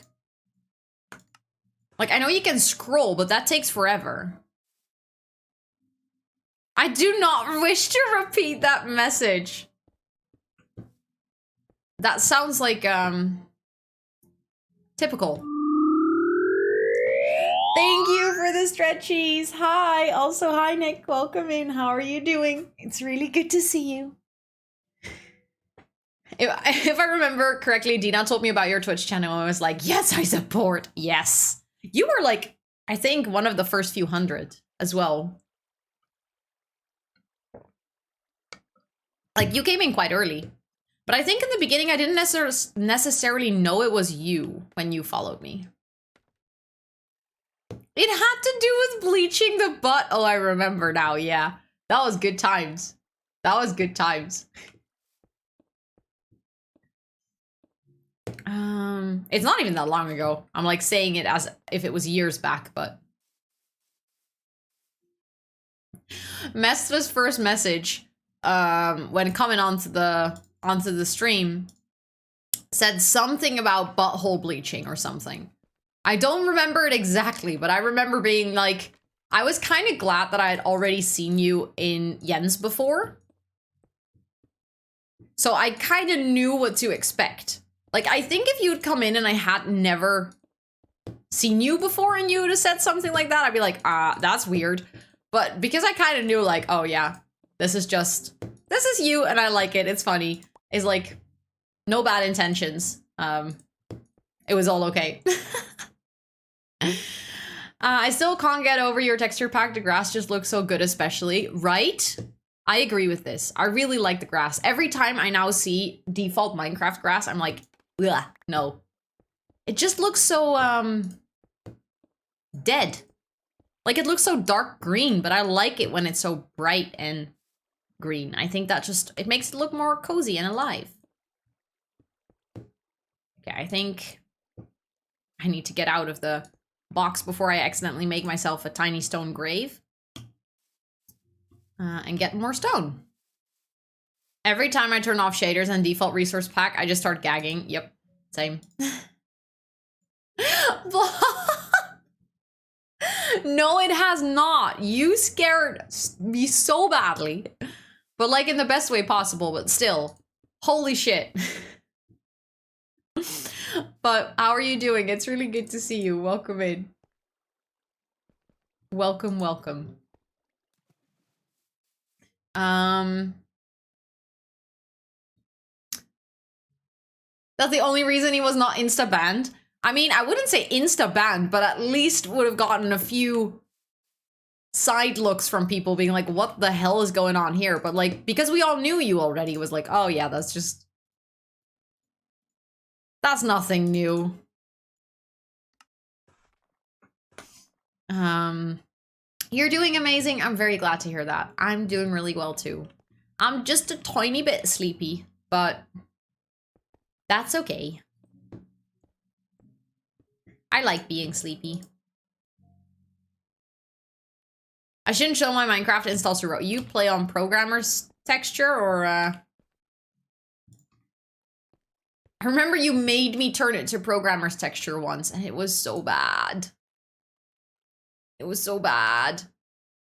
Speaker 1: Like, I know you can scroll, but that takes forever. I do not wish to repeat that message. That sounds like, typical. Thank you for the stretchies. Hi. Also, hi, Nick. Welcome in. How are you doing? It's really good to see you. If I remember correctly, Dina told me about your Twitch channel and I was like, yes, I support. Yes. You were like, I think one of the first few hundred as well. Like, you came in quite early. But I think in the beginning, I didn't necessarily know it was you when you followed me. It had to do with bleaching the butt. Oh, I remember now. Yeah, that was good times. That was good times. It's not even that long ago. I'm like saying it as if it was years back, but. Mestra's first message, when coming onto the stream, said something about butthole bleaching or something. I don't remember it exactly, but I remember being like, I was kind of glad that I had already seen you in Jens before. So I kind of knew what to expect. Like, I think if you'd come in and I had never seen you before and you would have said something like that, I'd be like, that's weird. But because I kind of knew, like, oh yeah, this is you and I like it, it's funny. It's like, no bad intentions. It was all okay. I still can't get over your texture pack. The grass just looks so good, especially, right? I agree with this. I really like the grass. Every time I now see default Minecraft grass, I'm like, ugh, no. It just looks so, dead. Like, it looks so dark green, but I like it when it's so bright and green. I think that just, it makes it look more cozy and alive. Okay, I think I need to get out of the box before I accidentally make myself a tiny stone grave. And get more stone. Every time I turn off shaders and default resource pack, I just start gagging. Yep, same. No, it has not. You scared me so badly. But like in the best way possible, but still. Holy shit. But how are you doing? It's really good to see you. Welcome in. Welcome, welcome. That's the only reason he was not insta-banned. I mean, I wouldn't say insta-banned, but at least would have gotten a few side looks from people being like, what the hell is going on here? But like, because we all knew you already, it was like, oh yeah, that's nothing new. You're doing amazing. I'm very glad to hear that. I'm doing really well too. I'm just a tiny bit sleepy, but that's okay. I like being sleepy. I shouldn't show my Minecraft installs to you play on programmer's texture or I remember you made me turn it to programmer's texture once and it was so bad. It was so bad.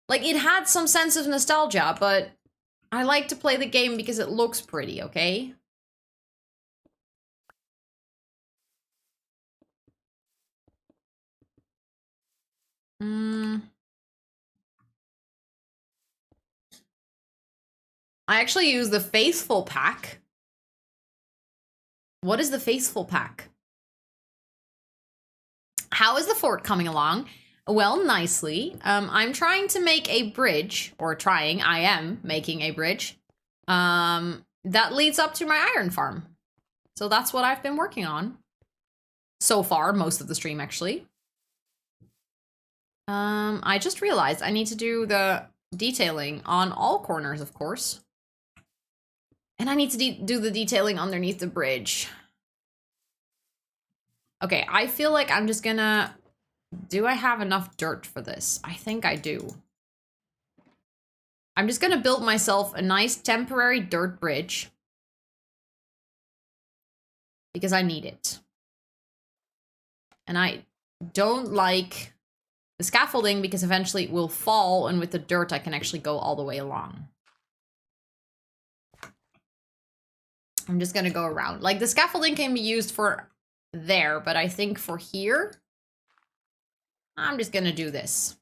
Speaker 1: Like, it had some sense of nostalgia, but I like to play the game because it looks pretty, okay? I actually use the Faithful Pack. What is the Faithful Pack? How is the fort coming along? Well, nicely. I'm trying to make a bridge, or I am making a bridge, that leads up to my iron farm. So that's what I've been working on. So far, most of the stream, actually. I just realized I need to do the detailing on all corners, of course. And I need to do the detailing underneath the bridge. Okay, I feel like I'm just gonna... Do I have enough dirt for this? I think I do. I'm just gonna build myself a nice temporary dirt bridge. Because I need it. And I don't like the scaffolding because eventually it will fall, and with the dirt I can actually go all the way along. I'm just gonna go around. Like, the scaffolding can be used for there, but I think for here, I'm just gonna do this.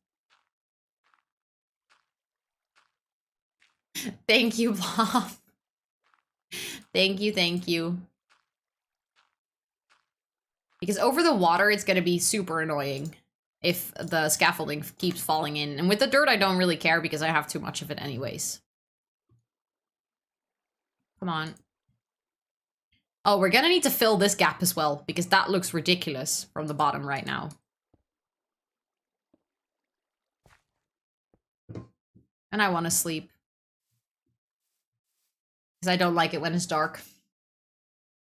Speaker 1: Thank you, Bob. Thank you, thank you. Because over the water, it's gonna be super annoying if the scaffolding keeps falling in. And with the dirt, I don't really care because I have too much of it anyways. Come on. Oh, we're gonna need to fill this gap as well, because that looks ridiculous from the bottom right now. And I want to sleep. Because I don't like it when it's dark.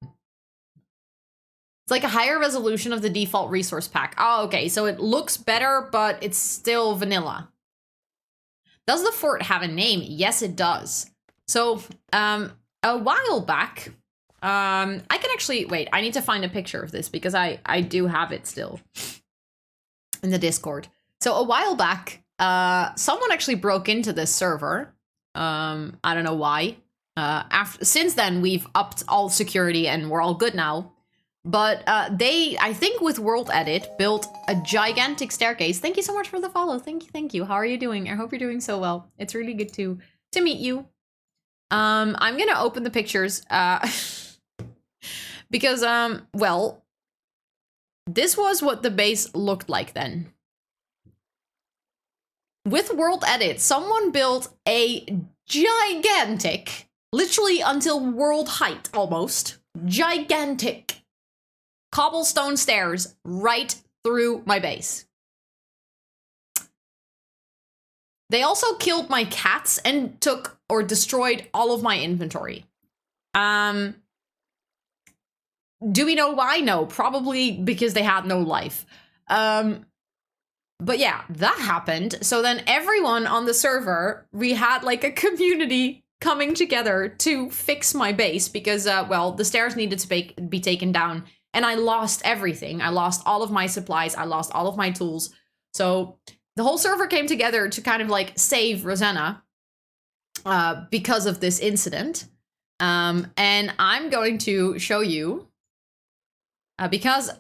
Speaker 1: It's like a higher resolution of the default resource pack. Oh, okay, so it looks better, but it's still vanilla. Does the fort have a name? Yes, it does. So, a while back... I can actually, wait, I need to find a picture of this because I do have it still in the Discord. So a while back, someone actually broke into this server. I don't know why. Since then, we've upped all security and we're all good now. But they, I think with World Edit, built a gigantic staircase. Thank you so much for the follow. Thank you, thank you. How are you doing? I hope you're doing so well. It's really good to meet you. I'm gonna open the pictures. Because, well, this was what the base looked like then. With World Edit, someone built a gigantic, literally until world height almost, gigantic cobblestone stairs right through my base. They also killed my cats and took or destroyed all of my inventory. Do we know why? No, probably because they had no life. But yeah, that happened. So then everyone on the server, we had like a community coming together to fix my base because, well, the stairs needed to be taken down and I lost everything. I lost all of my supplies. I lost all of my tools. So the whole server came together to kind of like save Rosanna because of this incident. And I'm going to show you because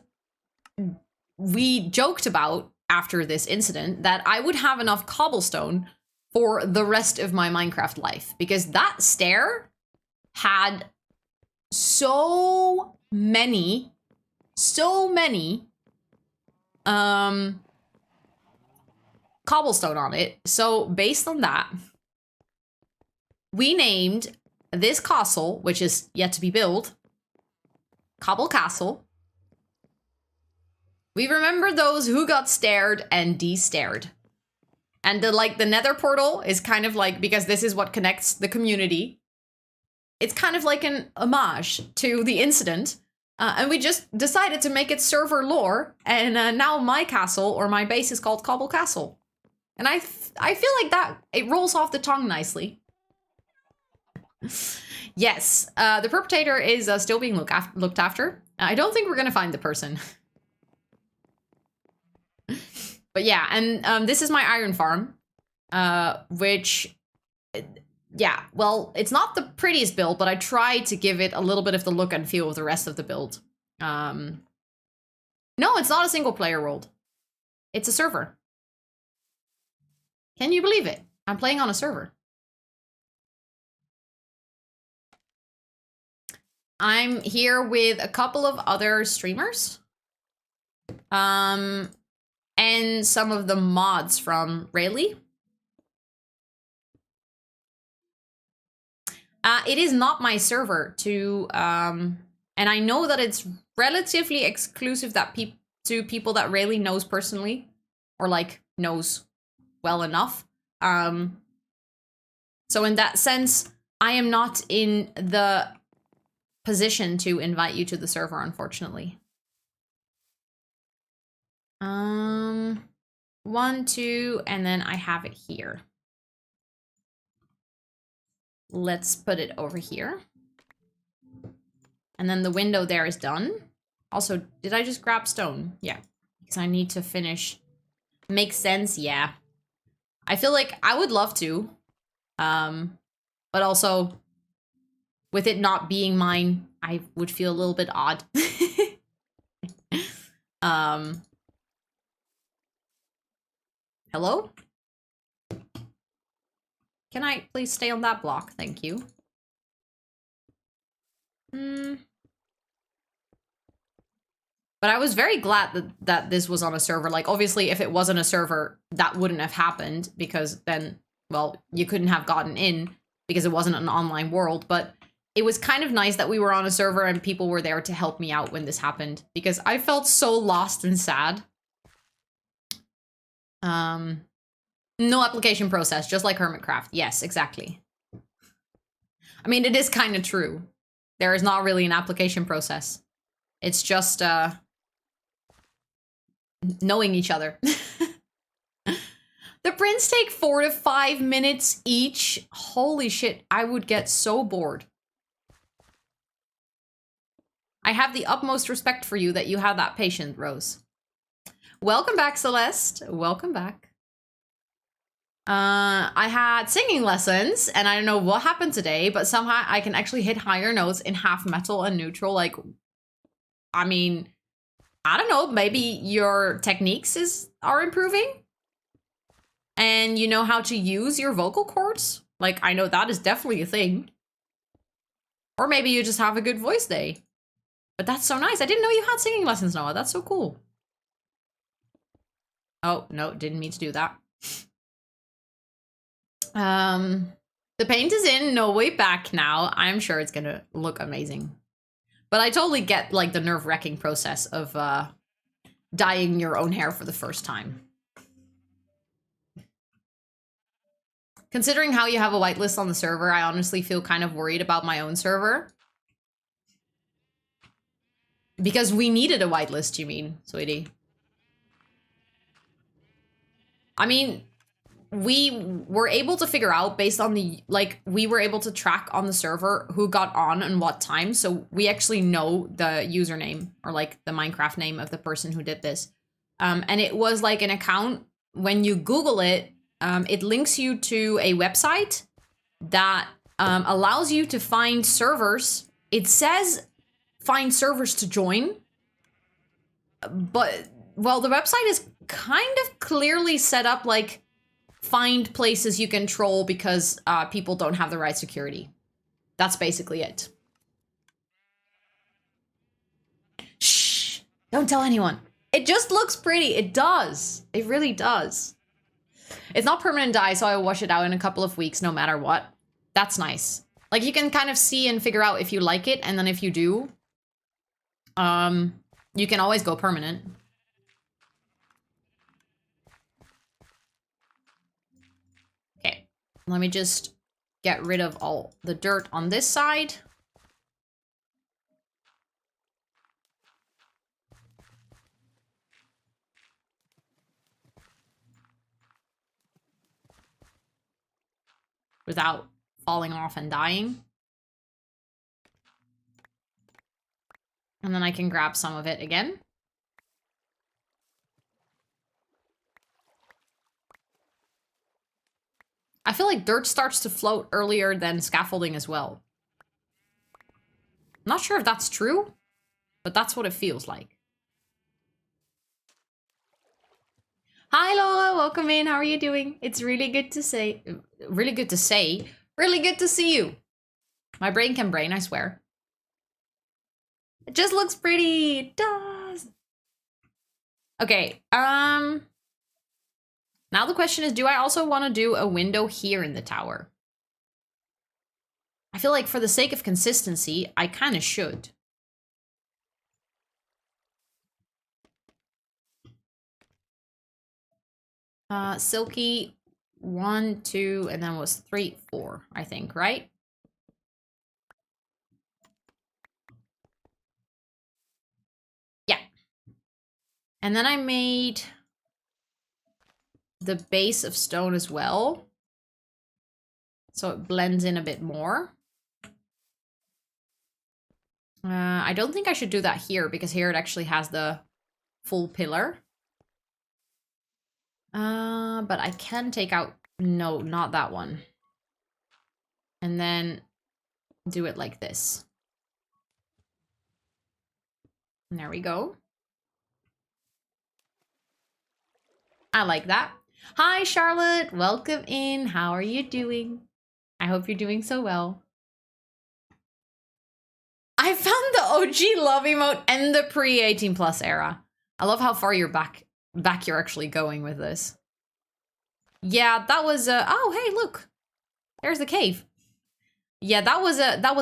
Speaker 1: we joked about after this incident that I would have enough cobblestone for the rest of my Minecraft life, because that stair had so many cobblestone on it. So based on that, we named this castle, which is yet to be built, Cobble Castle. We remember those who got stared and de-stared. And the nether portal is kind of like, because this is what connects the community, it's kind of like an homage to the incident. And we just decided to make it server lore. And now my castle, or my base, is called Cobble Castle. And I feel like that, it rolls off the tongue nicely. Yes, the perpetrator is still being looked after. I don't think we're gonna find the person. But yeah, and this is my iron farm, which, yeah, well, it's not the prettiest build, but I tried to give it a little bit of the look and feel of the rest of the build. No, it's not a single player world. It's a server. Can you believe it? I'm playing on a server. I'm here with a couple of other streamers. And some of the mods from Rayleigh. It is not my server to, and I know that it's relatively exclusive to people that Rayleigh knows personally, or like knows well enough. So in that sense, I am not in the position to invite you to the server, unfortunately. 1, 2, and then I have it here. Let's put it over here. And then the window there is done. Also, did I just grab stone? Yeah, because I need to finish. Makes sense, yeah. I feel like I would love to. But also, with it not being mine, I would feel a little bit odd. Hello? Can I please stay on that block? Thank you. But I was very glad that this was on a server. Like, obviously, if it wasn't a server, that wouldn't have happened, because then, well, you couldn't have gotten in because it wasn't an online world. But it was kind of nice that we were on a server and people were there to help me out when this happened, because I felt so lost and sad. No application process, just like Hermitcraft. Yes, exactly. I mean, it is kind of true. There is not really an application process. It's just, knowing each other. The prints take 4 to 5 minutes each. Holy shit, I would get so bored. I have the utmost respect for you that you have that patience, Rose. Welcome back, Celeste. Welcome back. I had singing lessons, and I don't know what happened today, but somehow I can actually hit higher notes in half metal and neutral. Like, I mean, I don't know, maybe your techniques are improving? And you know how to use your vocal cords? Like, I know that is definitely a thing. Or maybe you just have a good voice day. But that's so nice. I didn't know you had singing lessons, Noah. That's so cool. Oh, no, didn't mean to do that. The paint is in, no way back now. I'm sure it's gonna look amazing. But I totally get, like, the nerve-wracking process of dyeing your own hair for the first time. Considering how you have a whitelist on the server, I honestly feel kind of worried about my own server. Because we needed a whitelist, you mean, sweetie? I mean, we were able to figure out based on the, like, we were able to track on the server who got on and what time. So we actually know the username, or like the Minecraft name of the person who did this. And it was like an account. When you Google it, it links you to a website that allows you to find servers. It says find servers to join, but, well, the website is kind of clearly set up like find places you can troll because people don't have the right security. That's basically it. Shh! Don't tell anyone. It just looks pretty. It does. It really does. It's not permanent dye, so I will wash it out in a couple of weeks no matter what. That's nice. Like, you can kind of see and figure out if you like it, and then if you do, you can always go permanent. Okay, let me just get rid of all the dirt on this side. Without falling off and dying. And then I can grab some of it again. I feel like dirt starts to float earlier than scaffolding as well. I'm not sure if that's true, but that's what it feels like. Hi Laura, welcome in. How are you doing? It's really good to say. Really good to say. Really good to see you. My brain can brain, I swear. It just looks pretty. It does. Okay, now the question is, do I also want to do a window here in the tower? I feel like for the sake of consistency, I kind of should. Silky, 1, 2, and then was 3, 4, I think, right? Yeah. And then I made the base of stone as well, so it blends in a bit more. I don't think I should do that here, because here it actually has the full pillar. But I can take out, no, not that one. And then do it like this. And there we go. I like that. Hi, Charlotte. Welcome in. How are you doing? I hope you're doing so well. I found the OG love emote and the pre-18 plus era. I love how far you're back you're actually going with this. Yeah, that was oh, hey, look. There's the cave. Yeah, that was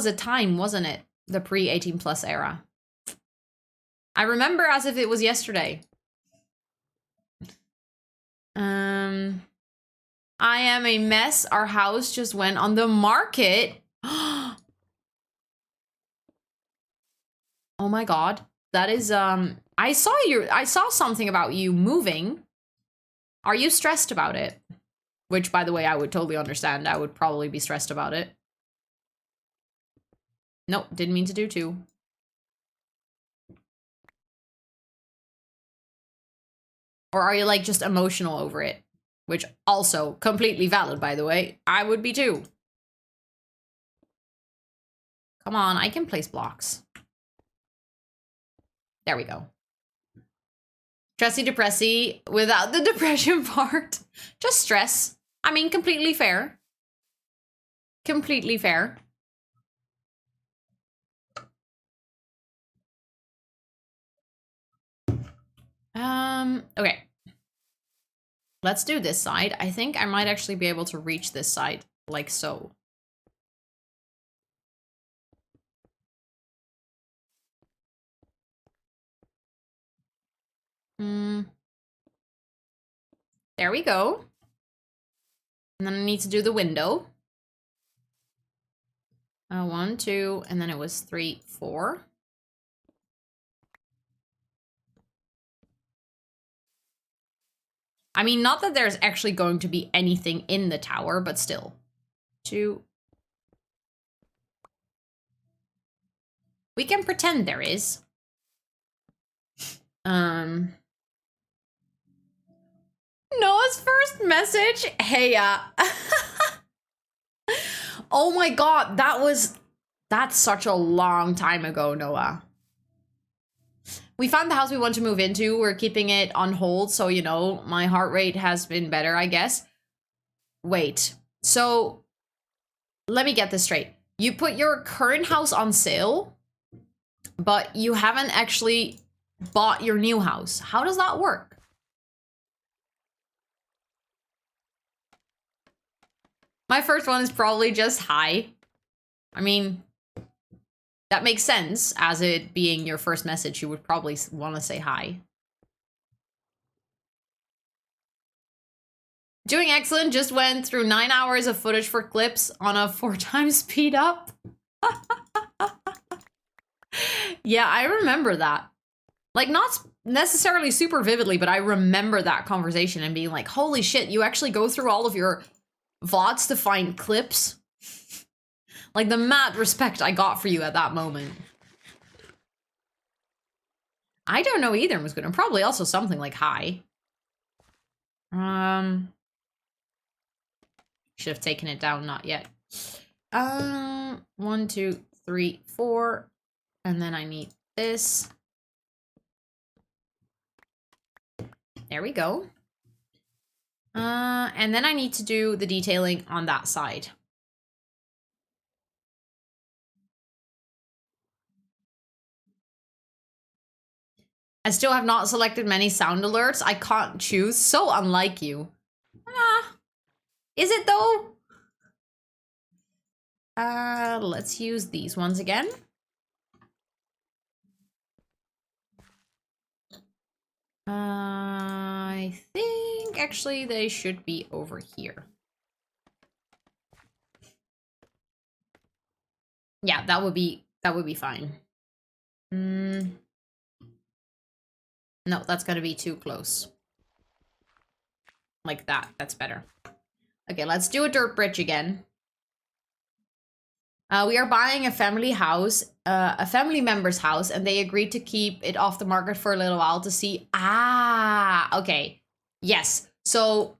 Speaker 1: a time, wasn't it? The pre-18 plus era. I remember as if it was yesterday. I am a mess. Our house just went on the market. Oh my god. That is I saw something about you moving. Are you stressed about it? Which, by the way, I would totally understand. I would probably be stressed about it. Nope, didn't mean to do two. Or are you like just emotional over it? Which also completely valid, by the way. I would be too. Come on, I can place blocks. There we go. Stressy depressy without the depression part. Just stress. I mean, completely fair. Completely fair. Okay. Let's do this side. I think I might actually be able to reach this side like so. There we go. And then I need to do the window. 1, 2, and then it was 3, 4. I mean, not that there's actually going to be anything in the tower, but still. 2. We can pretend there is. Noah's first message. Hey, oh my god, that's such a long time ago, Noah. we found the house we want to move into. We're keeping it on hold, so, you know, my heart rate has been better, I guess. Wait, so let me get this straight. You put your current house on sale, but you haven't actually bought your new house. How does that work? My first one is probably just hi. I mean, that makes sense, as it being your first message, you would probably want to say hi. Doing excellent, just went through 9 hours of footage for clips on a 4x speed up. Yeah, I remember that. Like, not necessarily super vividly, but I remember that conversation and being like, holy shit, you actually go through all of your VODs to find clips? Like, the mad respect I got for you at that moment. I don't know either, was gonna probably also something like hi. Should have taken it down, not yet. 1, 2, 3, 4. And then I need this. There we go. And then I need to do the detailing on that side. I still have not selected many sound alerts. I can't choose. So unlike you. Is it though? Let's use these ones again. I think actually they should be over here. Yeah, that would be fine. No, that's gonna be too close. Like that, that's better. Okay, let's do a dirt bridge again. We are buying a family house, a family member's house, and they agreed to keep it off the market for a little while to see. Ah, okay. Yes. So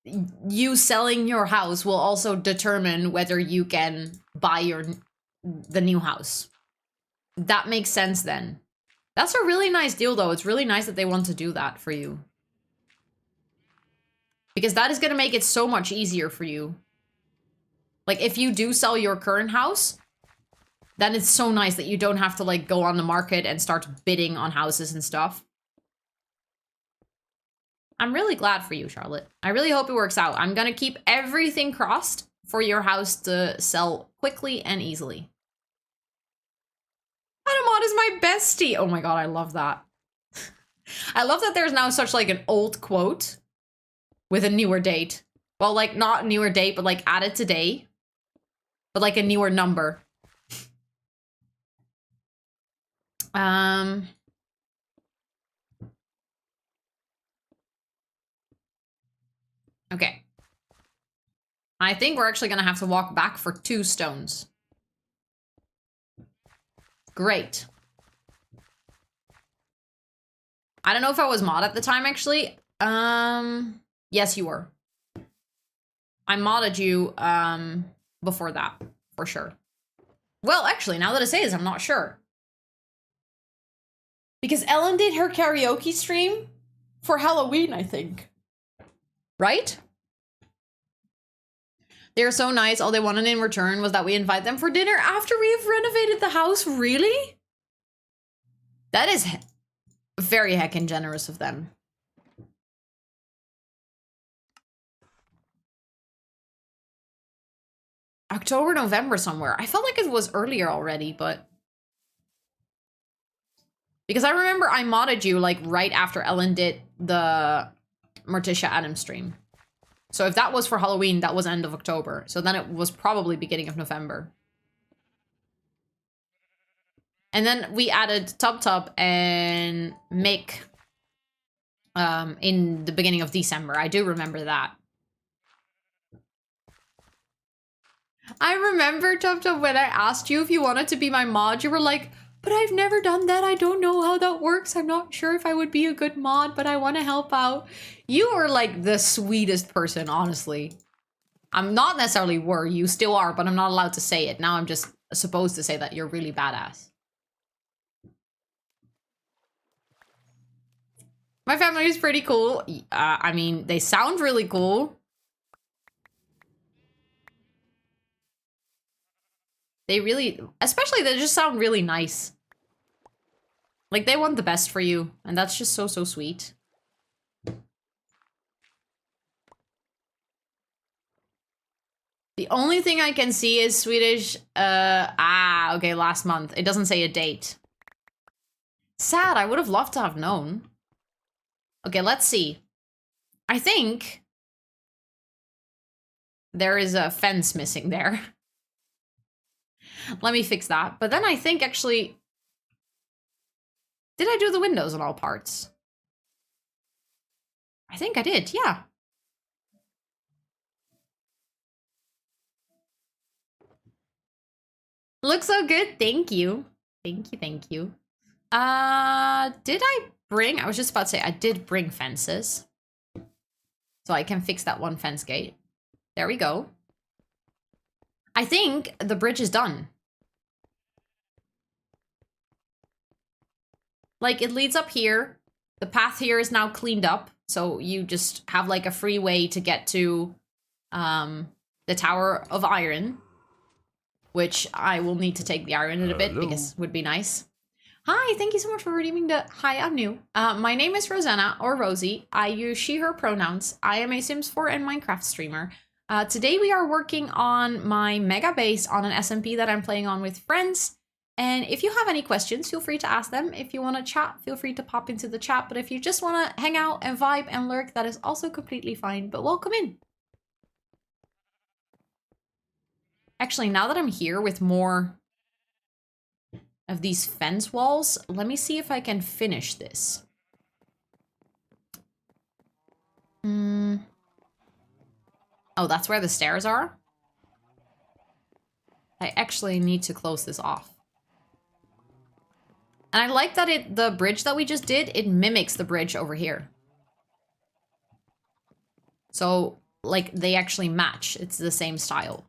Speaker 1: you selling your house will also determine whether you can buy the new house. That makes sense then. That's a really nice deal though. It's really nice that they want to do that for you. Because that is going to make it so much easier for you. Like, if you do sell your current house, then it's so nice that you don't have to, like, go on the market and start bidding on houses and stuff. I'm really glad for you, Charlotte. I really hope it works out. I'm gonna keep everything crossed for your house to sell quickly and easily. Anamod is my bestie! Oh my god, I love that. I love that there's now such, like, an old quote with a newer date. Well, like, not newer date, but, like, added today. But, like, a newer number. Okay. I think we're actually gonna have to walk back for 2 stones. Great. I don't know if I was mod at the time, actually. Yes, you were. I modded you, before that, for sure. Well, actually, now that I say this, I'm not sure. Because Ellen did her karaoke stream for Halloween, I think. Right? They're so nice. All they wanted in return was that we invite them for dinner after we've renovated the house. Really? That is very heckin' generous of them. October, November somewhere. I felt like it was earlier already, but... Because I remember I modded you, like, right after Ellen did the Morticia Adams stream. So if that was for Halloween, that was end of October. So then it was probably beginning of November. And then we added Tub and Mick in the beginning of December. I do remember that. I remember, Tub, when I asked you if you wanted to be my mod, you were like, but I've never done that. I don't know how that works. I'm not sure if I would be a good mod, but I want to help out. You were like the sweetest person, honestly. I'm not necessarily were, you still are, but I'm not allowed to say it. Now I'm just supposed to say that you're really badass. My family is pretty cool. I mean, they sound really cool. They really, especially they just sound really nice. Like they want the best for you, and that's just so, so sweet. The only thing I can see is Swedish, okay, last month. It doesn't say a date. Sad, I would have loved to have known. Okay, let's see. I think there is a fence missing there. Let me fix that. But then I think actually, did I do the windows on all parts? I think I did, yeah. Looks so good. Thank you. Thank you, thank you. Did I bring, I was just about to say, I did bring fences. So I can fix that one fence gate. There we go. I think the bridge is done. Like, it leads up here. The path here is now cleaned up. So you just have, like, a free way to get to the Tower of Iron. Which I will need to take the iron in a bit because it would be nice. Hi, thank you so much for redeeming the... Hi, I'm new. My name is Rosanna, or Rosie. I use she, her pronouns. I am a Sims 4 and Minecraft streamer. Today we are working on my mega base on an SMP that I'm playing on with friends. And if you have any questions, feel free to ask them. If you want to chat, feel free to pop into the chat. But if you just want to hang out and vibe and lurk, that is also completely fine. But welcome in. Actually, now that I'm here with more of these fence walls, let me see if I can finish this. Oh, that's where the stairs are? I actually need to close this off. And I like that the bridge that we just did, it mimics the bridge over here. So, like, they actually match. It's the same style.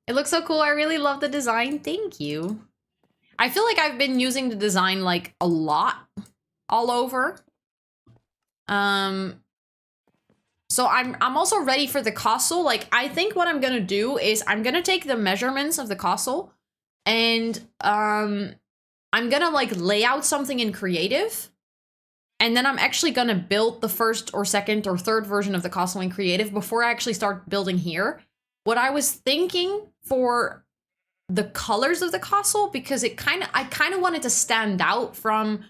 Speaker 1: It looks so cool. I really love the design. Thank you. I feel like I've been using the design like a lot all over. So I'm also ready for the castle. Like, I think what I'm gonna do is I'm gonna take the measurements of the castle and I'm gonna like lay out something in creative. And then I'm actually gonna build the first or second or third version of the castle in creative before I actually start building here. What I was thinking for the colors of the castle, because I kind of wanted to stand out from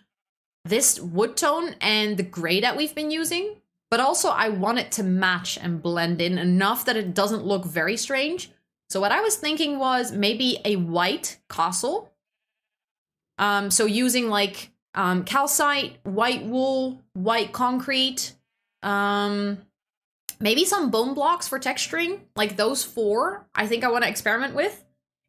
Speaker 1: this wood tone and the gray that we've been using, but also I want it to match and blend in enough that it doesn't look very strange. So what I was thinking was maybe a white castle. So using like calcite, white wool, white concrete, maybe some bone blocks for texturing, like those 4, I think I want to experiment with.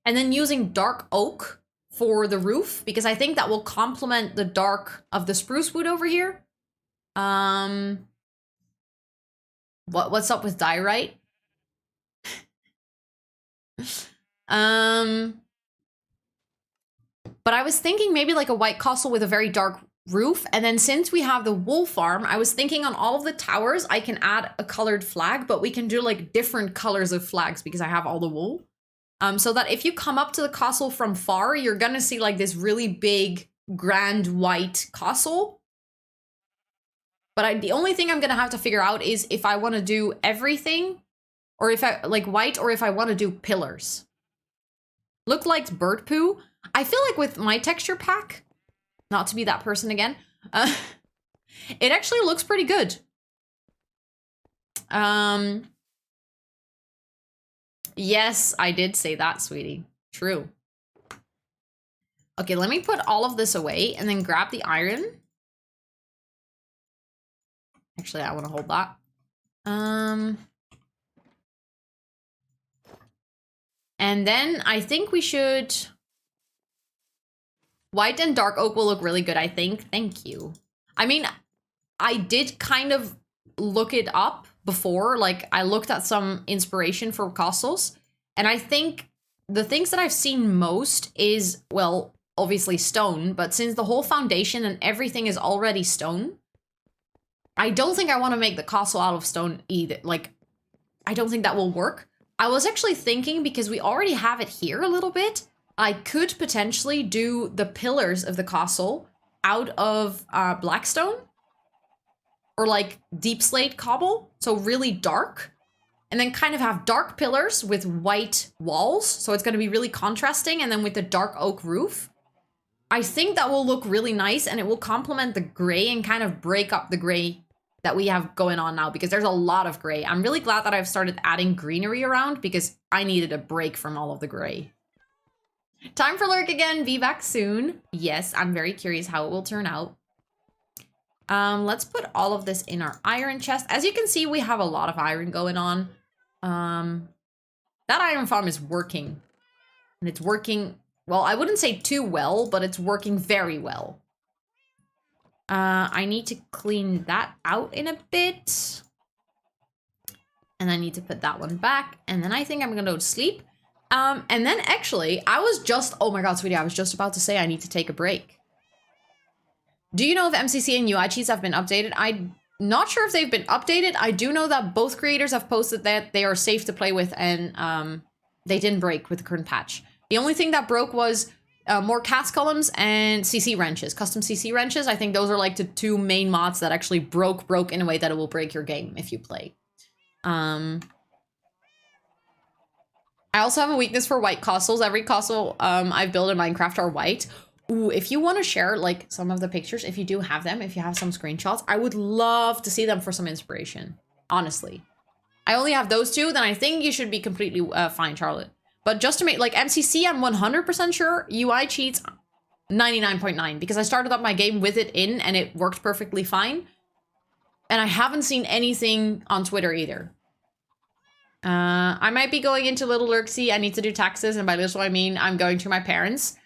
Speaker 1: And then using dark oak for the roof, because I think that will complement the dark of the spruce wood over here. What's up with diorite? But I was thinking maybe like a white castle with a very dark roof, and then since we have the wool farm, I was thinking on all of the towers I can add a colored flag, but we can do like different colors of flags because I have all the wool. So that if you come up to the castle from far, you're gonna see like this really big, grand white castle. But the only thing I'm gonna have to figure out is if I want to do everything, or if I like white, or if I want to do pillars. Look like bird poo. I feel like with my texture pack, not to be that person again, it actually looks pretty good. Yes, I did say that, sweetie. True. Okay, let me put all of this away and then grab the iron. Actually, I want to hold that. And then I think we should... White and dark oak will look really good, I think. Thank you. I mean, I did kind of look it up before. Like, I looked at some inspiration for castles. And I think the things that I've seen most is, well, obviously stone, but since the whole foundation and everything is already stone, I don't think I want to make the castle out of stone either. Like, I don't think that will work. I was actually thinking, because we already have it here a little bit, I could potentially do the pillars of the castle out of blackstone or like deep slate cobble, so really dark, and then kind of have dark pillars with white walls, so it's going to be really contrasting, and then with the dark oak roof. I think that will look really nice, and it will complement the gray and kind of break up the gray that we have going on now, because there's a lot of gray. I'm really glad that I've started adding greenery around, because I needed a break from all of the gray. Time for lurk again. Be back soon. Yes, I'm very curious how it will turn out. Let's put all of this in our iron chest. As you can see, we have a lot of iron going on. That iron farm is working. And it's working, well, I wouldn't say too well, but it's working very well. I need to clean that out in a bit. And I need to put that one back. And then I think I'm gonna go to sleep. And then actually, I was just, oh my god, sweetie, I was just about to say I need to take a break. Do you know if MCC and UI cheats have been updated? I'm not sure if they've been updated. I do know that both creators have posted that they are safe to play with, and they didn't break with the current patch. The only thing that broke was more cast columns and CC wrenches, custom CC wrenches. I think those are like the two main mods that actually broke in a way that it will break your game if you play. I also have a weakness for white castles. Every castle I've built in Minecraft are white. Ooh, if you want to share like some of the pictures, if you do have them, if you have some screenshots, I would love to see them for some inspiration. Honestly. I only have those two, then I think you should be completely fine, Charlotte. But just to make, like, MCC, I'm 100% sure. UI cheats, 99.9, because I started up my game with it in, and it worked perfectly fine. And I haven't seen anything on Twitter either. I might be going into Little Lurksy. I need to do taxes, and by little I mean I'm going to my parents.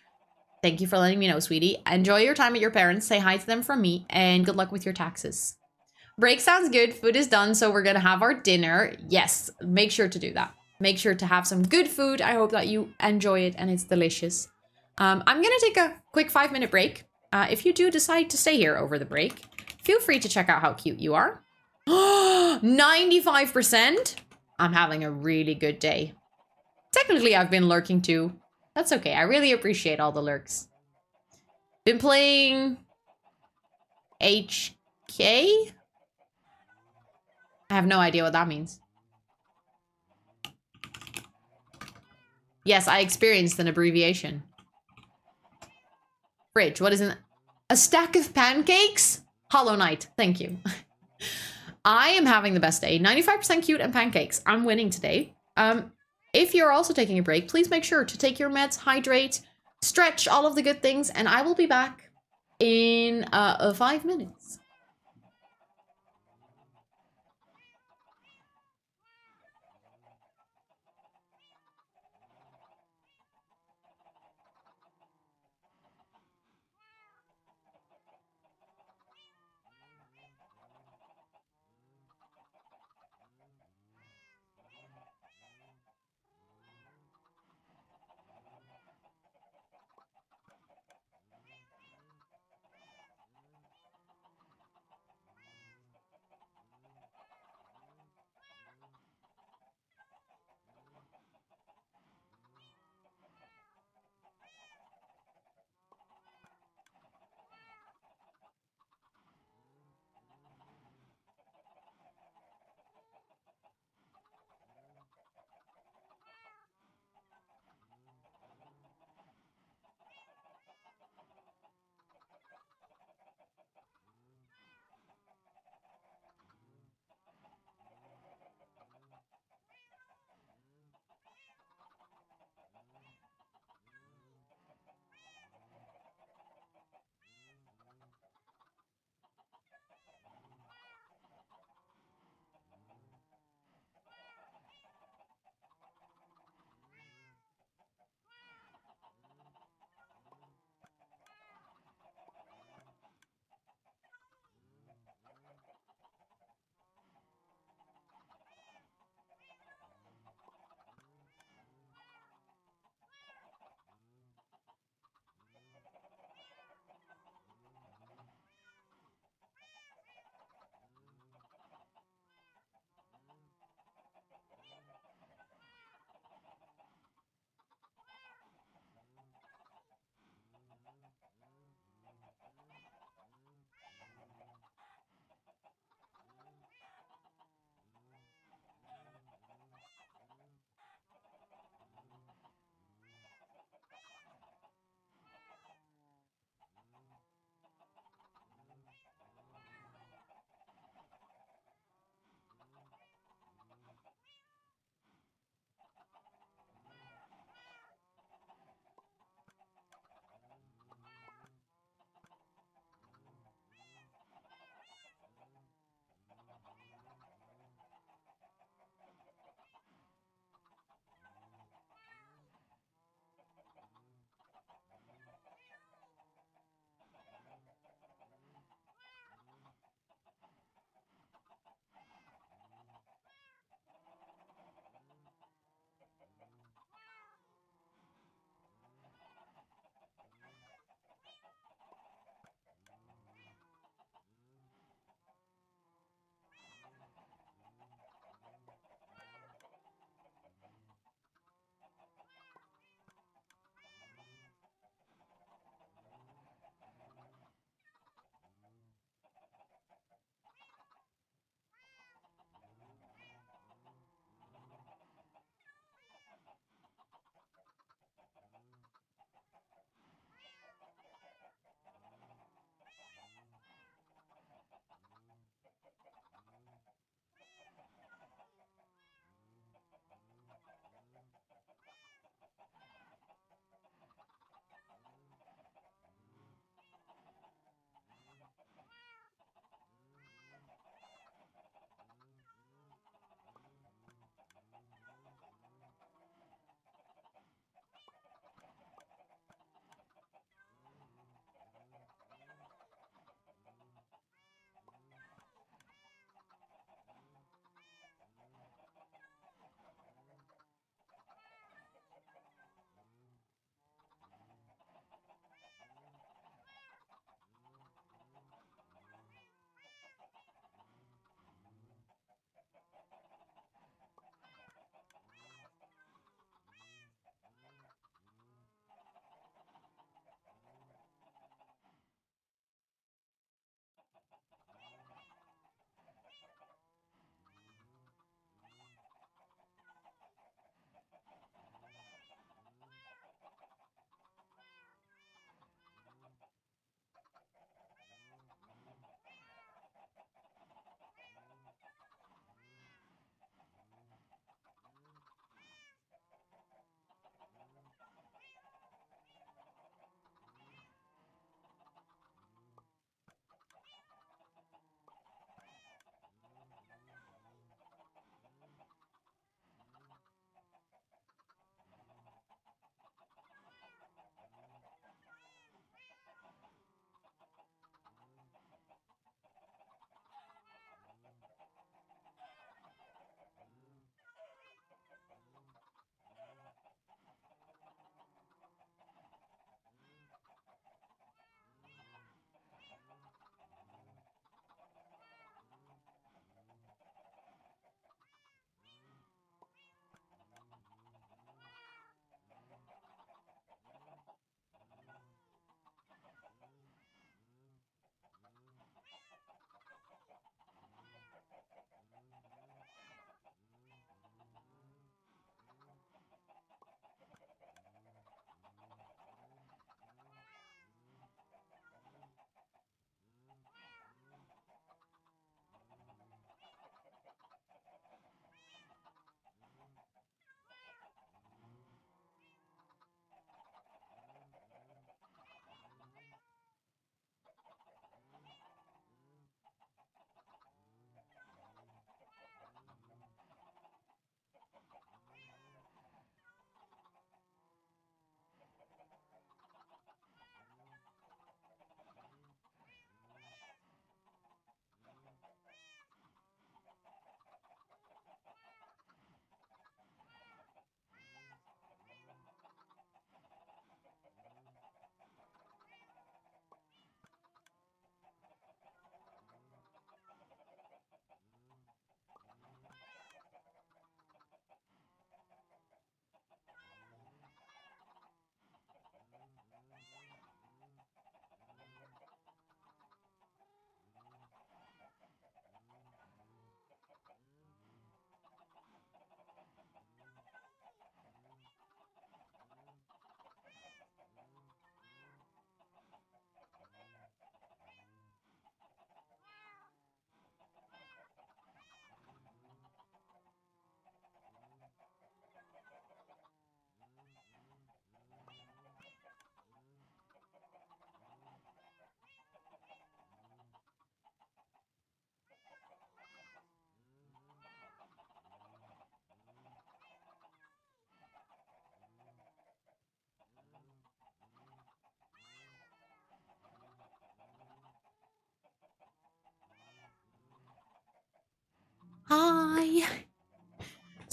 Speaker 1: Thank you for letting me know, sweetie. Enjoy your time at your parents. Say hi to them from me, and good luck with your taxes. Break sounds good. Food is done, so we're gonna have our dinner. Yes, make sure to do that. Make sure to have some good food. I hope that you enjoy it and it's delicious. I'm gonna take a quick 5-minute break. If you do decide to stay here over the break, feel free to check out how cute you are. 95%? I'm having a really good day. Technically, I've been lurking too. That's okay. I really appreciate all the lurks. Been playing HK? I have no idea what that means. Yes, I experienced an abbreviation. Fridge, what is a stack of pancakes? Hollow Knight, thank you. I am having the best day. 95% cute and pancakes. I'm winning today. If you're also taking a break, please make sure to take your meds, hydrate, stretch, all of the good things, and I will be back in 5 minutes.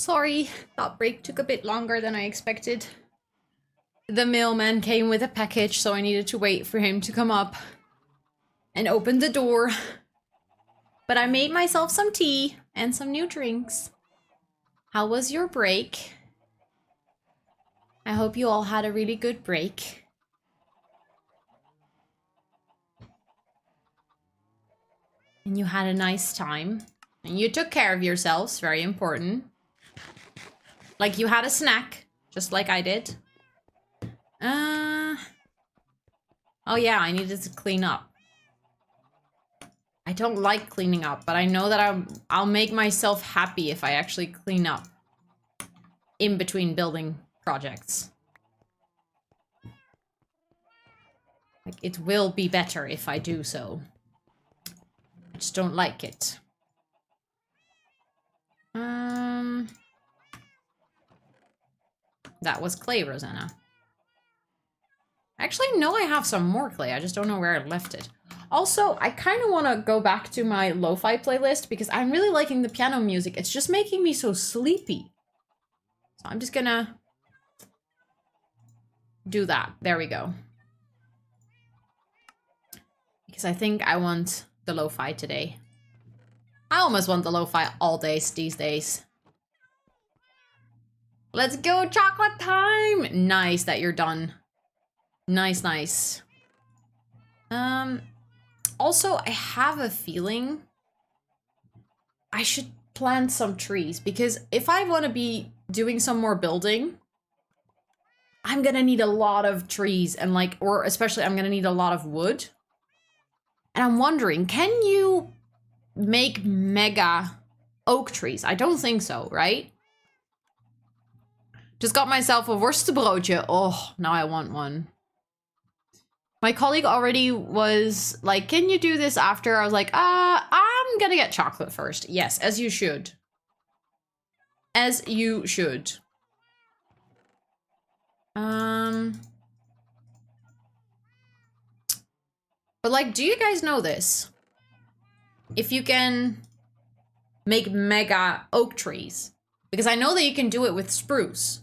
Speaker 1: Sorry, that break took a bit longer than I expected. The mailman came with a package, so I needed to wait for him to come up and open the door. But I made myself some tea and some new drinks. How was your break? I hope you all had a really good break. And you had a nice time. And you took care of yourselves, very important. Like you had a snack, just like I did. Oh yeah, I needed to clean up. I don't like cleaning up, but I know that I'll make myself happy if I actually clean up in between building projects. Like, it will be better if I do so. I just don't like it. That was clay, Rosanna. Actually, no, I have some more clay. I just don't know where I left it. Also, I kind of want to go back to my lo-fi playlist because I'm really liking the piano music. It's just making me so sleepy. So I'm just gonna do that. There we go. Because I think I want the lo-fi today. I almost want the lo-fi all days these days. Let's go, chocolate time! Nice that you're done. Nice, nice. Also, I have a feeling I should plant some trees because if I want to be doing some more building, I'm gonna need a lot of trees and like, or especially I'm gonna need a lot of wood. And I'm wondering, can you make mega oak trees? I don't think so, right? Just got myself a worstenbroodje. Oh, now I want one. My colleague already was like, can you do this after? I was like, I'm gonna get chocolate first. Yes, as you should. As you should. But like, do you guys know this? If you can make mega oak trees. Because I know that you can do it with spruce.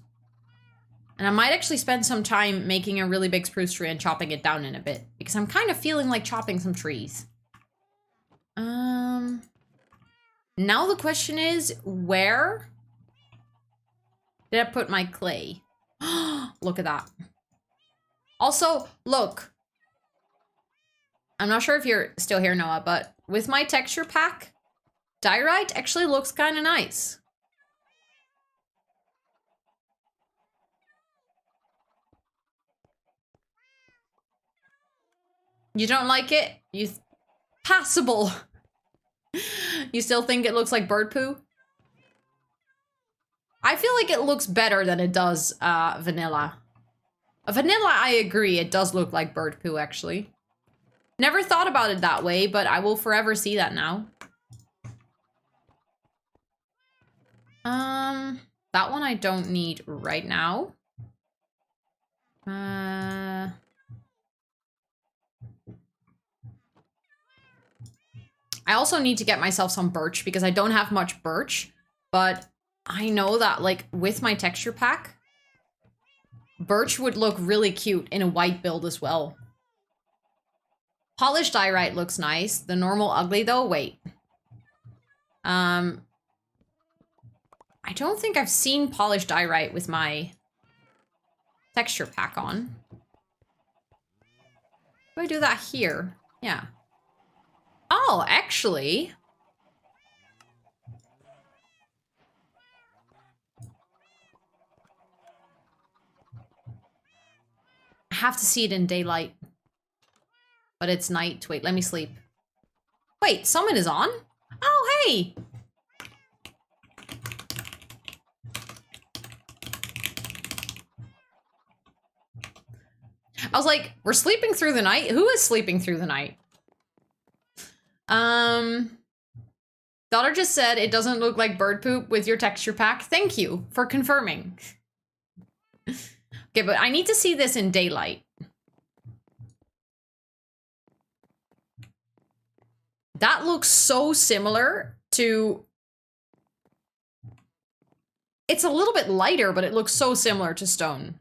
Speaker 1: And I might actually spend some time making a really big spruce tree and chopping it down in a bit. Because I'm kind of feeling like chopping some trees. Now the question is, where did I put my clay? Look at that. Also, look. I'm not sure if you're still here, Noah, but with my texture pack, diorite actually looks kind of nice. You don't like it? Passable. You still think it looks like bird poo? I feel like it looks better than it does vanilla. Vanilla, I agree. It does look like bird poo, actually. Never thought about it that way, but I will forever see that now. That one I don't need right now. I also need to get myself some birch because I don't have much birch, but I know that like with my texture pack, birch would look really cute in a white build as well. Polished diorite looks nice. The normal ugly though, wait. I don't think I've seen polished diorite with my texture pack on. Do I do that here? Yeah. Oh, actually. I have to see it in daylight. But it's night. Wait, let me sleep. Wait, summon is on? Oh, hey! I was like, we're sleeping through the night? Who is sleeping through the night? Daughter just said it doesn't look like bird poop with your texture pack. Thank you for confirming. Okay, but I need to see this in daylight. That looks so similar to it's a little bit lighter, but it looks so similar to stone.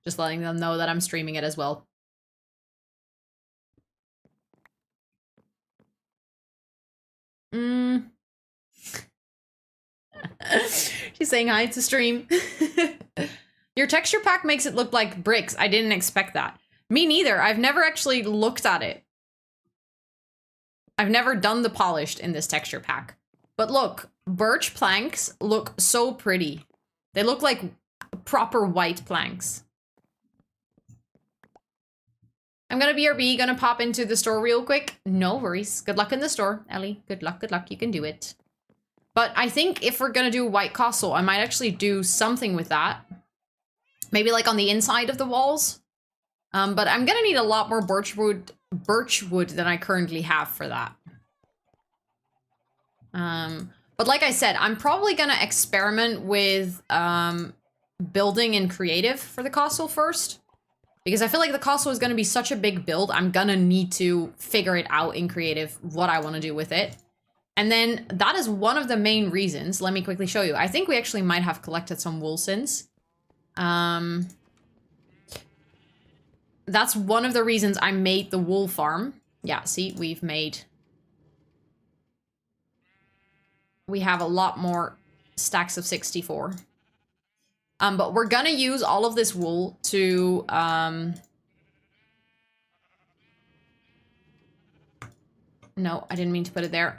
Speaker 1: Just letting them know that I'm streaming it as well. She's saying hi to stream. Your texture pack makes it look like bricks. I didn't expect that. Me neither. I've never actually looked at it. I've never done the polished in this texture pack. But look, birch planks look so pretty. They look like proper white planks. I'm gonna BRB, gonna pop into the store real quick. No worries. Good luck in the store, Ellie. Good luck, you can do it. But I think if we're gonna do white castle, I might actually do something with that. Maybe like on the inside of the walls. But I'm gonna need a lot more birch wood than I currently have for that. But like I said, I'm probably gonna experiment with building in creative for the castle first. Because I feel like the castle is going to be such a big build, I'm going to need to figure it out in creative, what I want to do with it. And then that is one of the main reasons. Let me quickly show you. I think we actually might have collected some wool since. That's one of the reasons I made the wool farm. Yeah, see, we have a lot more stacks of 64. But we're gonna use all of this wool to, no, I didn't mean to put it there.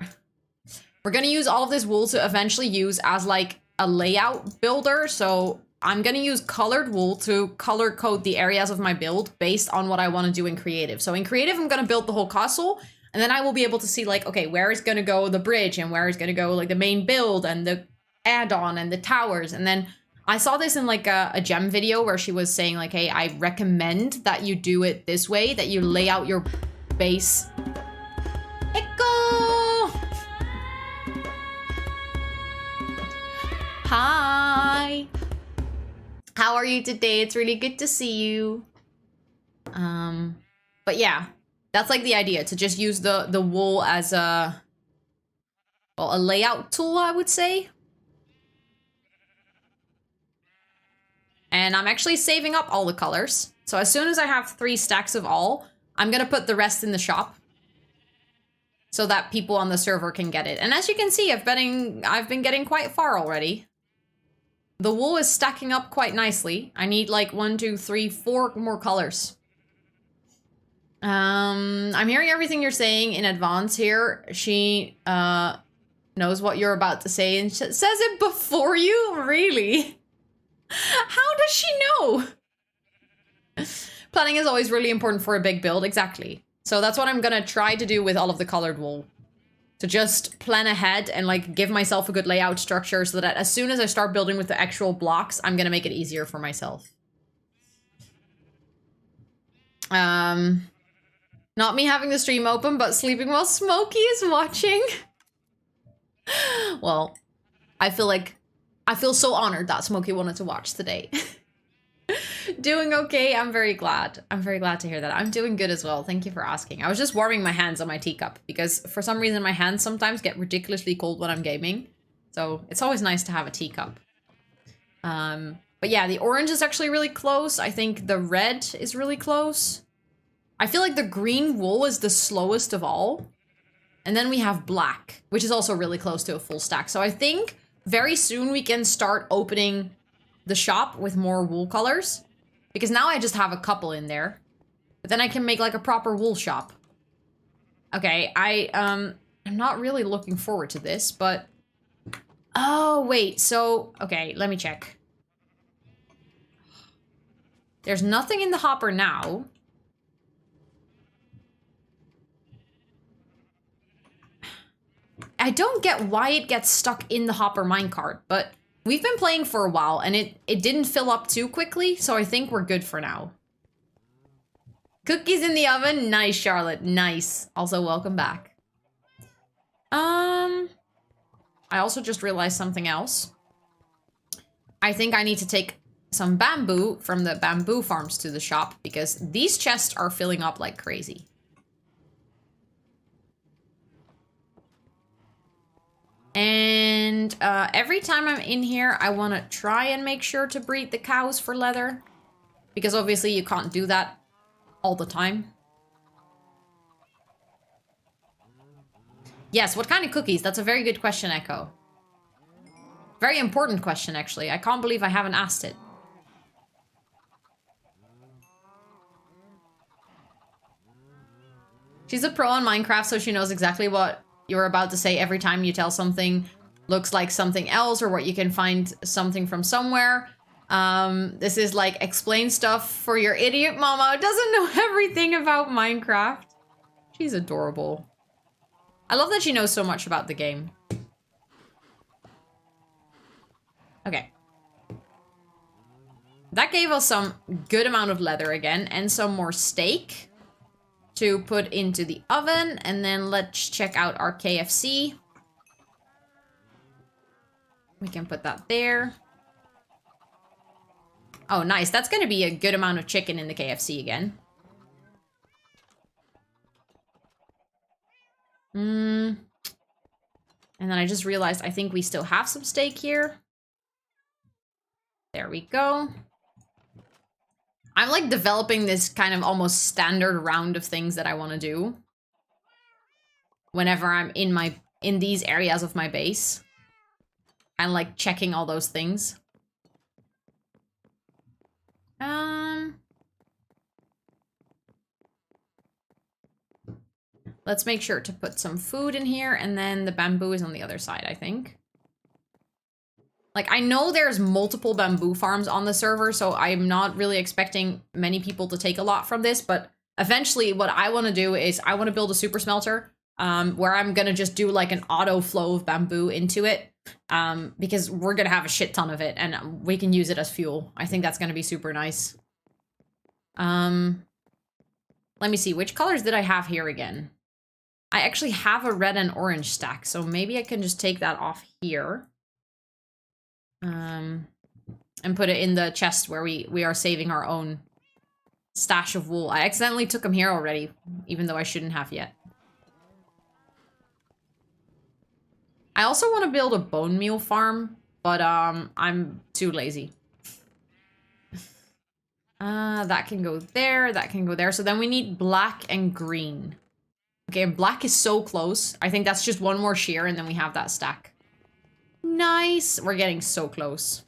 Speaker 1: We're gonna use all of this wool to eventually use as like a layout builder. So I'm gonna use colored wool to color code the areas of my build based on what I want to do in creative. So in creative, I'm gonna build the whole castle, and then I will be able to see like, okay, where is gonna go the bridge, and where is gonna go like the main build and the add-on and the towers. And then I saw this in like a gem video where she was saying like, hey, I recommend that you do it this way, that you lay out your base. Echo! Hi! How are you today? It's really good to see you. But yeah, that's like the idea, to just use the wool as a layout tool, I would say. And I'm actually saving up all the colors. So as soon as I have 3 stacks of all, I'm gonna put the rest in the shop so that people on the server can get it. And as you can see, I've been getting quite far already. The wool is stacking up quite nicely. I need like 1, 2, 3, 4 more colors. I'm hearing everything you're saying in advance here. She knows what you're about to say and says it before you? Really? How does she know? Planning is always really important for a big build, exactly. So that's what I'm gonna try to do with all of the colored wool. To just plan ahead and like give myself a good layout structure so that as soon as I start building with the actual blocks, I'm gonna make it easier for myself. Not me having the stream open, but sleeping while Smokey is watching. Well, I feel so honored that Smokey wanted to watch today. Doing okay. I'm very glad. I'm very glad to hear that. I'm doing good as well. Thank you for asking. I was just warming my hands on my teacup because for some reason my hands sometimes get ridiculously cold when I'm gaming. So it's always nice to have a teacup. But yeah, the orange is actually really close. I think the red is really close. I feel like the green wool is the slowest of all. And then we have black, which is also really close to a full stack. So I think very soon we can start opening the shop with more wool colors. Because now I just have a couple in there. But then I can make like a proper wool shop. Okay, I'm not really looking forward to this, but... Oh, wait, so... Okay, let me check. There's nothing in the hopper now. I don't get why it gets stuck in the hopper minecart, but we've been playing for a while and it didn't fill up too quickly, so I think we're good for now. Cookies in the oven. Nice, Charlotte. Nice. Also, welcome back. I also just realized something else. I think I need to take some bamboo from the bamboo farms to the shop because these chests are filling up like crazy. And every time I'm in here, I want to try and make sure to breed the cows for leather. Because obviously you can't do that all the time. Yes, what kind of cookies? That's a very good question, Echo. Very important question, actually. I can't believe I haven't asked it. She's a pro on Minecraft, so she knows exactly what you're about to say every time you tell something looks like something else or what you can find something from somewhere. This is like explain stuff for your idiot mama who doesn't know everything about Minecraft. She's adorable. I love that she knows so much about the game. Okay. That gave us some good amount of leather again and some more steak to put into the oven. And then let's check out our KFC. We can put that there. Oh, nice. That's going to be a good amount of chicken in the KFC again. And then I just realized I think we still have some steak here. There we go. I'm like developing this kind of almost standard round of things that I want to do whenever I'm in these areas of my base. And like checking all those things. Let's make sure to put some food in here, and then the bamboo is on the other side, I think. Like, I know there's multiple bamboo farms on the server, so I'm not really expecting many people to take a lot from this, but eventually what I want to do is I want to build a super smelter, where I'm going to just do like an auto flow of bamboo into it, because we're going to have a shit ton of it, and we can use it as fuel. I think that's going to be super nice. Let me see, which colors did I have here again? I actually have a red and orange stack, so maybe I can just take that off here. And put it in the chest where we are saving our own stash of wool. I accidentally took them here already, even though I shouldn't have yet. I also want to build a bone meal farm, but I'm too lazy. That can go there, that can go there. So then we need black and green. Okay, and black is so close. I think that's just one more shear and then we have that stack. Nice. We're getting so close.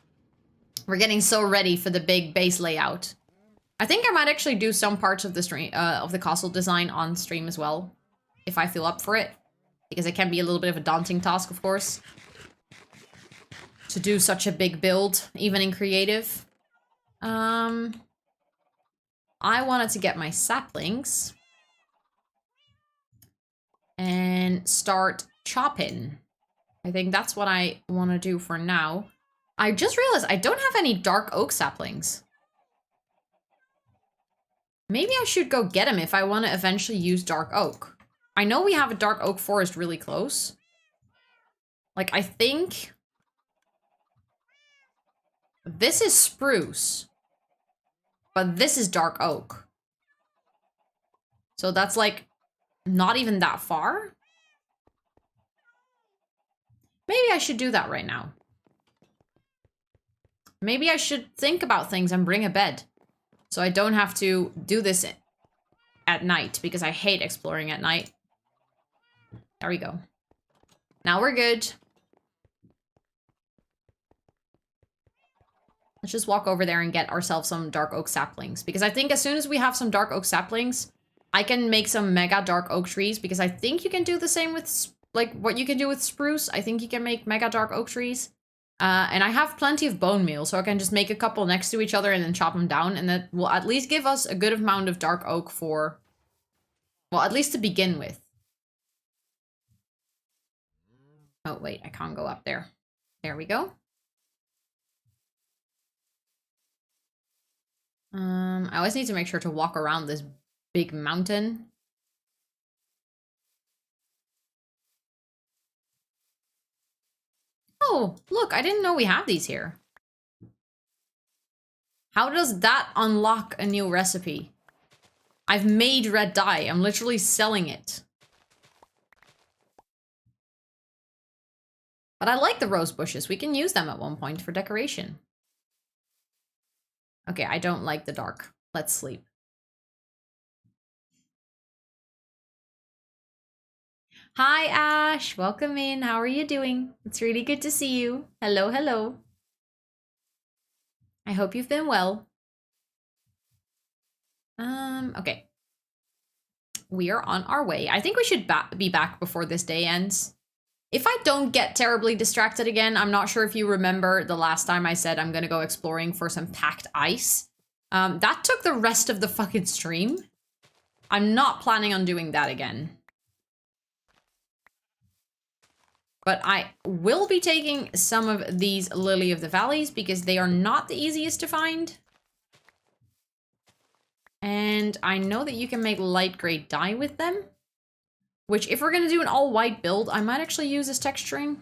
Speaker 1: We're getting so ready for the big base layout. I think I might actually do some parts of the stream, of the castle design on stream as well, if I feel up for it. Because it can be a little bit of a daunting task, of course, to do such a big build, even in creative. I wanted to get my saplings and start chopping. I think that's what I want to do for now. I just realized I don't have any dark oak saplings. Maybe I should go get them if I want to eventually use dark oak. I know we have a dark oak forest really close. Like, I think this is spruce, but this is dark oak. So that's like not even that far. Maybe I should do that right now. Maybe I should think about things and bring a bed. So I don't have to do this at night, because I hate exploring at night. There we go. Now we're good. Let's just walk over there and get ourselves some dark oak saplings. Because I think as soon as we have some dark oak saplings, I can make some mega dark oak trees. Because I think you can do the same with, like, what you can do with spruce. I think you can make mega dark oak trees. And I have plenty of bone meal, so I can just make a couple next to each other and then chop them down. And that will at least give us a good amount of dark oak for, well, at least to begin with. Oh, wait, I can't go up there. There we go. I always need to make sure to walk around this big mountain. Oh, look, I didn't know we have these here. How does that unlock a new recipe? I've made red dye. I'm literally selling it. But I like the rose bushes. We can use them at one point for decoration. Okay, I don't like the dark. Let's sleep. Hi, Ash. Welcome in. How are you doing? It's really good to see you. Hello, hello. I hope you've been well. Okay. We are on our way. I think we should be back before this day ends. If I don't get terribly distracted again, I'm not sure if you remember the last time I said I'm gonna go exploring for some packed ice. That took the rest of the fucking stream. I'm not planning on doing that again. But I will be taking some of these Lily of the Valleys because they are not the easiest to find. And I know that you can make light gray dye with them. Which, if we're going to do an all-white build, I might actually use as texturing.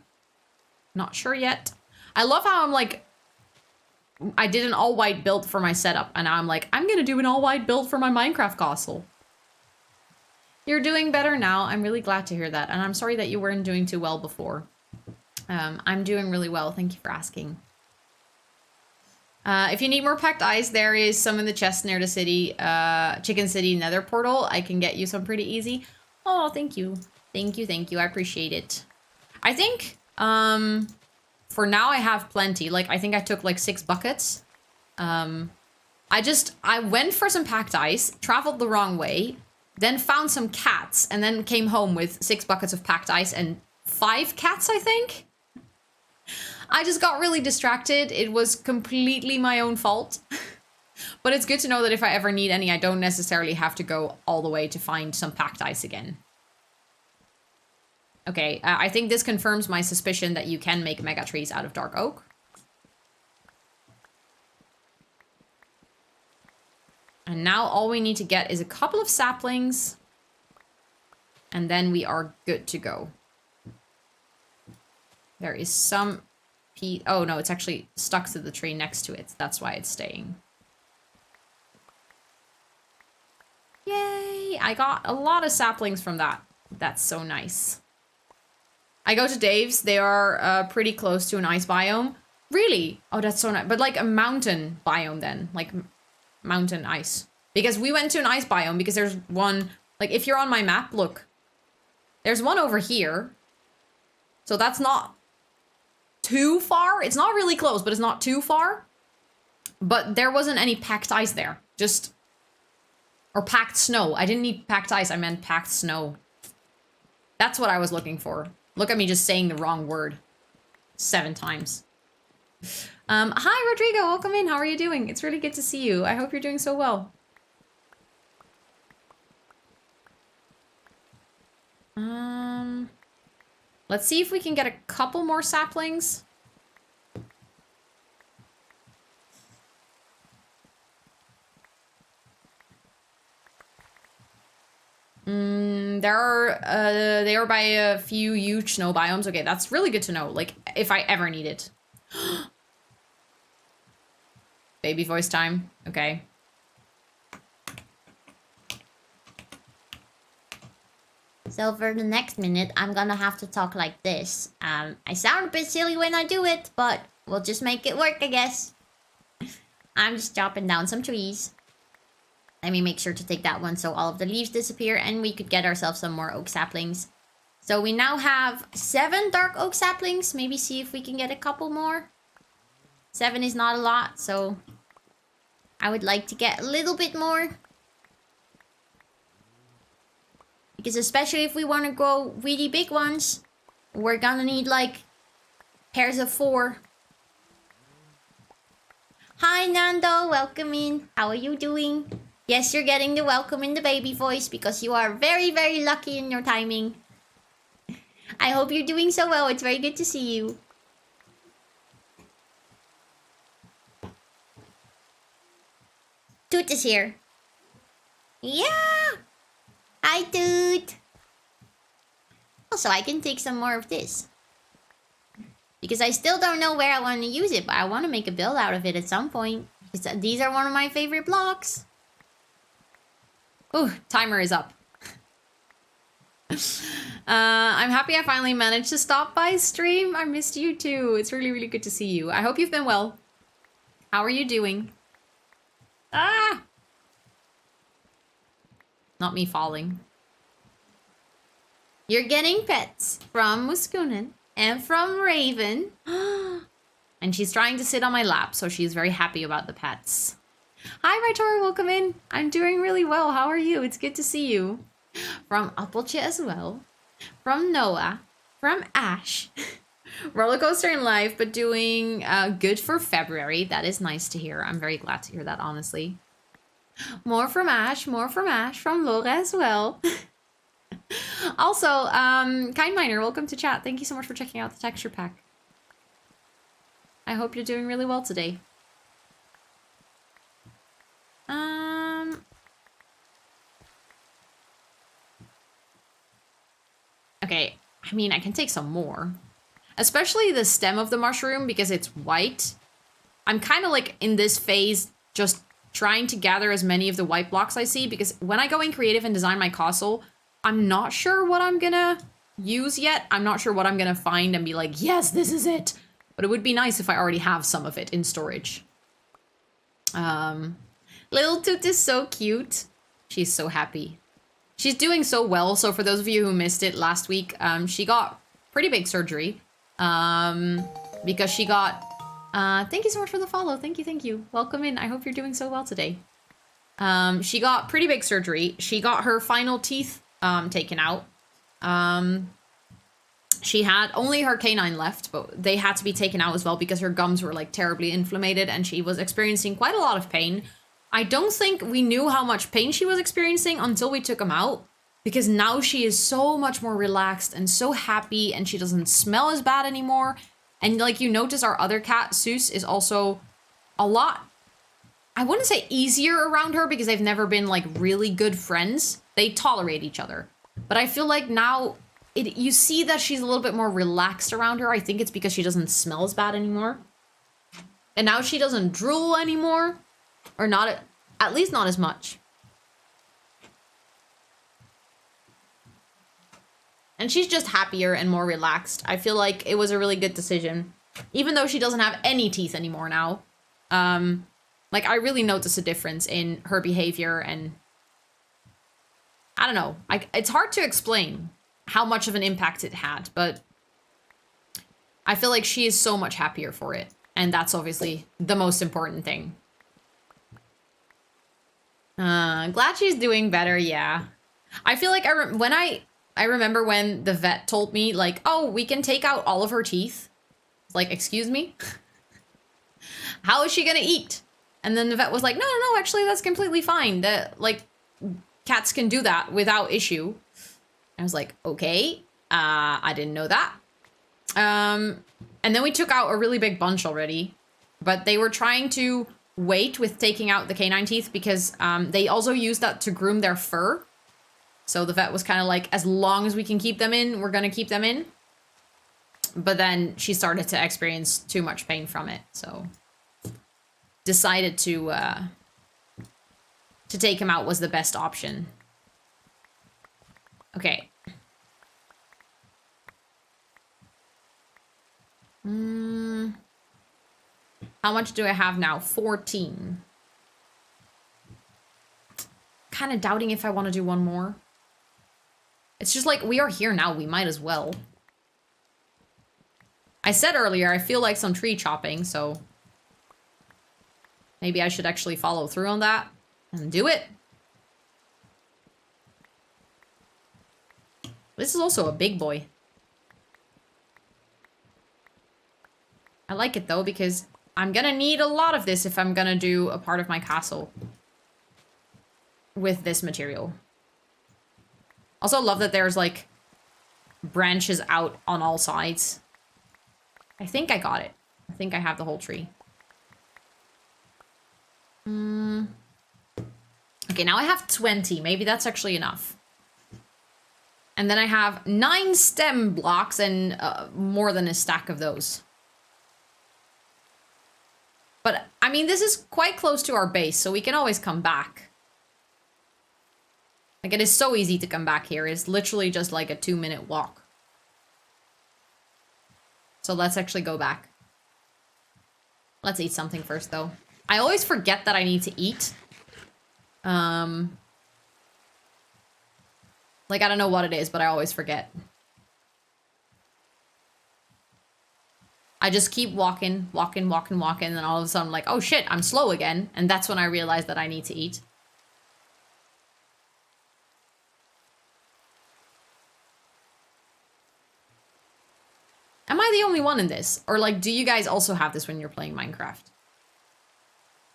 Speaker 1: Not sure yet. I love how I'm like... I did an all-white build for my setup, and now I'm like, I'm going to do an all-white build for my Minecraft castle. You're doing better now. I'm really glad to hear that, and I'm sorry that you weren't doing too well before. I'm doing really well. Thank you for asking. If you need more packed ice, there is some in the chest near the city, Chicken City Nether portal. I can get you some pretty easy. Oh, thank you. Thank you, thank you. I appreciate it. I think, for now I have plenty. Like, I think I took like 6 buckets. I went for some packed ice, traveled the wrong way, then found some cats, and then came home with 6 buckets of packed ice and 5 cats, I think? I just got really distracted. It was completely my own fault. But it's good to know that if I ever need any, I don't necessarily have to go all the way to find some packed ice again. Okay, I think this confirms my suspicion that you can make mega trees out of dark oak. And now all we need to get is a couple of saplings. And then we are good to go. There is some... Oh no, it's actually stuck to the tree next to it. That's why it's staying. Yay! I got a lot of saplings from that. That's so nice. I go to Dave's. They are pretty close to an ice biome. Really? Oh, that's so nice. But like a mountain biome then. Like mountain ice. Because we went to an ice biome because there's one... Like if you're on my map, look. There's one over here. So that's not too far. It's not really close, but it's not too far. But there wasn't any packed ice there. Just... Or packed snow. I didn't need packed ice. I meant packed snow. That's what I was looking for. Look at me just saying the wrong word 7 times. Hi, Rodrigo. Welcome in. How are you doing? It's really good to see you. I hope you're doing so well. Let's see if we can get a couple more saplings. They are by a few huge snow biomes. Okay, that's really good to know. Like, if I ever need it. Baby voice time. Okay.
Speaker 4: So for the next minute, I'm gonna have to talk like this. I sound a bit silly when I do it, but we'll just make it work, I guess. I'm just chopping down some trees. Let me make sure to take that one so all of the leaves disappear and we could get ourselves some more oak saplings. So we now have 7 dark oak saplings. Maybe see if we can get a couple more. 7 is not a lot, so I would like to get a little bit more. Because especially if we want to grow really big ones, we're gonna need like pairs of 4. Hi Nando, welcome in. How are you doing? Yes, you're getting the welcome in the baby voice because you are very, very lucky in your timing. I hope you're doing so well. It's very good to see you. Toot is here. Yeah! Hi, Toot! Also, I can take some more of this. Because I still don't know where I want to use it, but I want to make a build out of it at some point.
Speaker 1: She said, these are one of my favorite blocks. Ooh, timer is up. I'm happy I finally managed to stop by stream. I missed you too. It's really, really good to see you. I hope you've been well. How are you doing? Ah! Not me falling. You're getting pets from Muskunen and from Raven. And she's trying to sit on my lap, so she's very happy about the pets. Hi, Raitora, welcome in. I'm doing really well. How are you? It's good to see you. From Appleche as well. From Noah. From Ash. Roller coaster in life, but doing good for February. That is nice to hear. I'm very glad to hear that, honestly. More from Ash, from Laura as well. Also, Kind Miner, welcome to chat. Thank you so much for checking out the texture pack. I hope you're doing really well today. Okay, I mean, I can take some more. Especially the stem of the mushroom, because it's white. I'm kind of like in this phase, just trying to gather as many of the white blocks I see, because when I go in creative and design my castle, I'm not sure what I'm gonna use yet. I'm not sure what I'm gonna find and be like, yes, this is it. But it would be nice if I already have some of it in storage. Little Toot is so cute. She's so happy. She's doing so well. So for those of you who missed it last week, she got pretty big surgery. Because she got... thank you so much for the follow. Thank you. Welcome in. I hope you're doing so well today. She got pretty big surgery. She got her final teeth taken out. She had only her canine left, but they had to be taken out as well because her gums were like terribly inflamed and she was experiencing quite a lot of pain. I don't think we knew how much pain she was experiencing until we took them out, because now she is so much more relaxed and so happy and she doesn't smell as bad anymore. And like you notice, our other cat, Seuss, is also a lot, I wouldn't say easier around her because they've never been like really good friends. They tolerate each other. But I feel like now you see that she's a little bit more relaxed around her. I think it's because she doesn't smell as bad anymore. And now she doesn't drool anymore. Or not, at least not as much. And she's just happier and more relaxed. I feel like it was a really good decision. Even though she doesn't have any teeth anymore now. Like, I really notice a difference in her behavior and... I don't know. It's hard to explain how much of an impact it had, but... I feel like she is so much happier for it. And that's obviously the most important thing. Glad she's doing better, yeah. I feel like I remember when the vet told me, like, oh, we can take out all of her teeth. Like, excuse me? How is she gonna eat? And then the vet was like, no, actually, that's completely fine. Like, cats can do that without issue. I was like, okay, I didn't know that. And then we took out a really big bunch already. But they were trying to wait with taking out the canine teeth because they also use that to groom their fur. So the vet was kind of like, as long as we can keep them in, we're going to keep them in. But then she started to experience too much pain from it. So decided to take him out was the best option. Okay. How much do I have now? 14. Kind of doubting if I want to do one more. It's just like, we are here now. We might as well. I said earlier, I feel like some tree chopping, so... maybe I should actually follow through on that and do it. This is also a big boy. I like it though, because I'm gonna need a lot of this if I'm gonna do a part of my castle with this material. Also love that there's like branches out on all sides. I think I got it. I think I have the whole tree. Okay, now I have 20. Maybe that's actually enough. And then I have 9 stem blocks and more than a stack of those. But I mean, this is quite close to our base, so we can always come back. Like, it is so easy to come back here. It's literally just like a 2-minute walk. So let's actually go back. Let's eat something first, though. I always forget that I need to eat. Like, I don't know what it is, but I always forget. I just keep walking, and then all of a sudden I'm like, oh shit, I'm slow again. And that's when I realize that I need to eat. Am I the only one in this? Or like, do you guys also have this when you're playing Minecraft?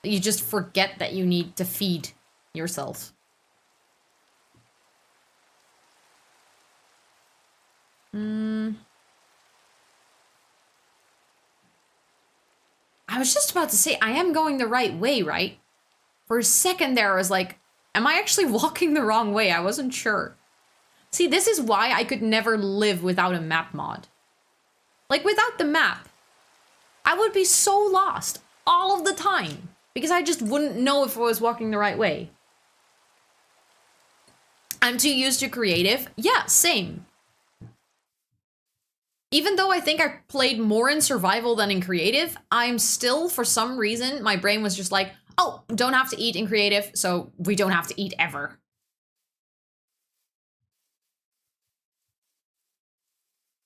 Speaker 1: You just forget that you need to feed yourself. I was just about to say, I am going the right way, right? For a second there, I was like, am I actually walking the wrong way? I wasn't sure. See, this is why I could never live without a map mod. Like, without the map, I would be so lost all of the time. Because I just wouldn't know if I was walking the right way. I'm too used to creative. Yeah, same. Even though I think I played more in survival than in creative, I'm still, for some reason, my brain was just like, oh, don't have to eat in creative, so we don't have to eat ever.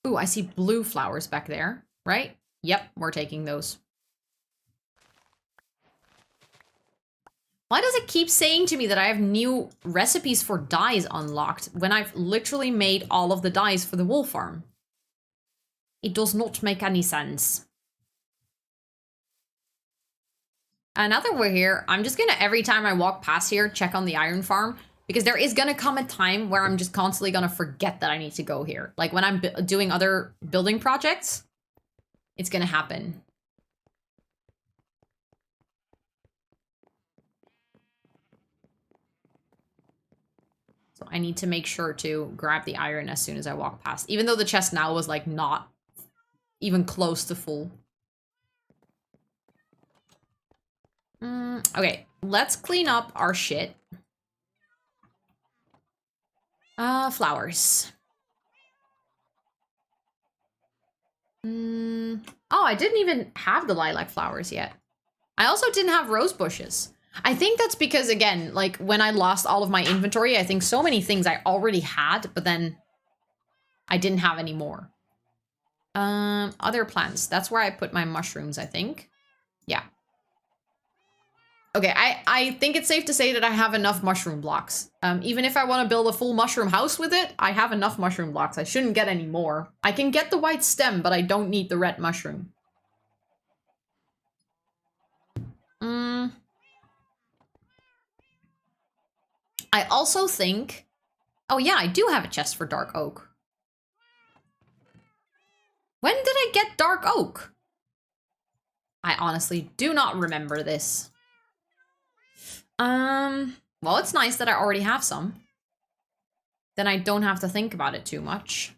Speaker 1: Ooh, I see blue flowers back there, right? Yep, we're taking those. Why does it keep saying to me that I have new recipes for dyes unlocked when I've literally made all of the dyes for the wool farm? It does not make any sense. And now that we're here, I'm just gonna, every time I walk past here, check on the iron farm. Because there is gonna come a time where I'm just constantly gonna forget that I need to go here. Like when I'm doing other building projects, it's gonna happen. So I need to make sure to grab the iron as soon as I walk past. Even though the chest now was like not even close to full. Okay, let's clean up our shit. Flowers. Oh, I didn't even have the lilac flowers yet. I also didn't have rose bushes. I think that's because, again, like, when I lost all of my inventory, I think so many things I already had, but then I didn't have any more. Other plants. That's where I put my mushrooms, I think. Yeah. Okay, I think it's safe to say that I have enough mushroom blocks. Even if I want to build a full mushroom house with it, I have enough mushroom blocks. I shouldn't get any more. I can get the white stem, but I don't need the red mushroom. I also think... Oh yeah, I do have a chest for dark oak. When did I get dark oak? I honestly do not remember this. Well, it's nice that I already have some. Then I don't have to think about it too much.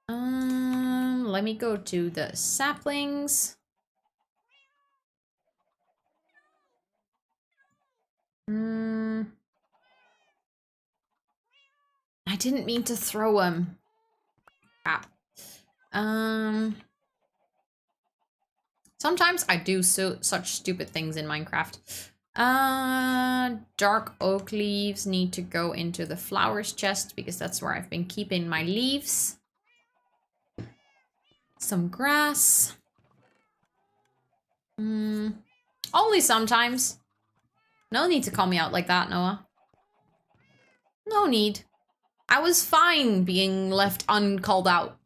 Speaker 1: Let me go to the saplings. I didn't mean to throw them. Crap. Sometimes I do such stupid things in Minecraft. Dark oak leaves need to go into the flowers chest because that's where I've been keeping my leaves. Some grass. Only sometimes. No need to call me out like that, Noah. No need. I was fine being left uncalled out.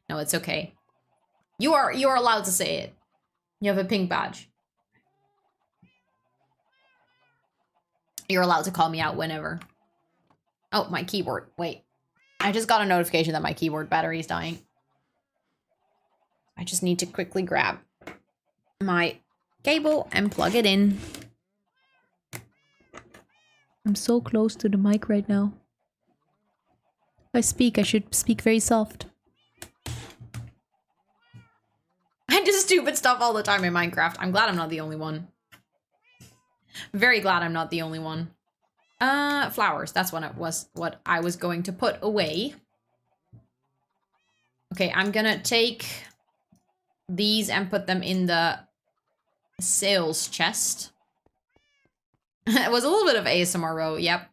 Speaker 1: No, it's okay. You are allowed to say it. You have a pink badge. You're allowed to call me out whenever. Oh, my keyboard. Wait. I just got a notification that my keyboard battery is dying. I just need to quickly grab my cable and plug it in. I'm so close to the mic right now. If I speak, I should speak very soft. stupid stuff all the time in Minecraft. I'm glad I'm not the only one. Very glad I'm not the only one. Flowers. That's what I was going to put away. Okay, I'm gonna take these and put them in the sales chest. It was a little bit of ASMR row, yep.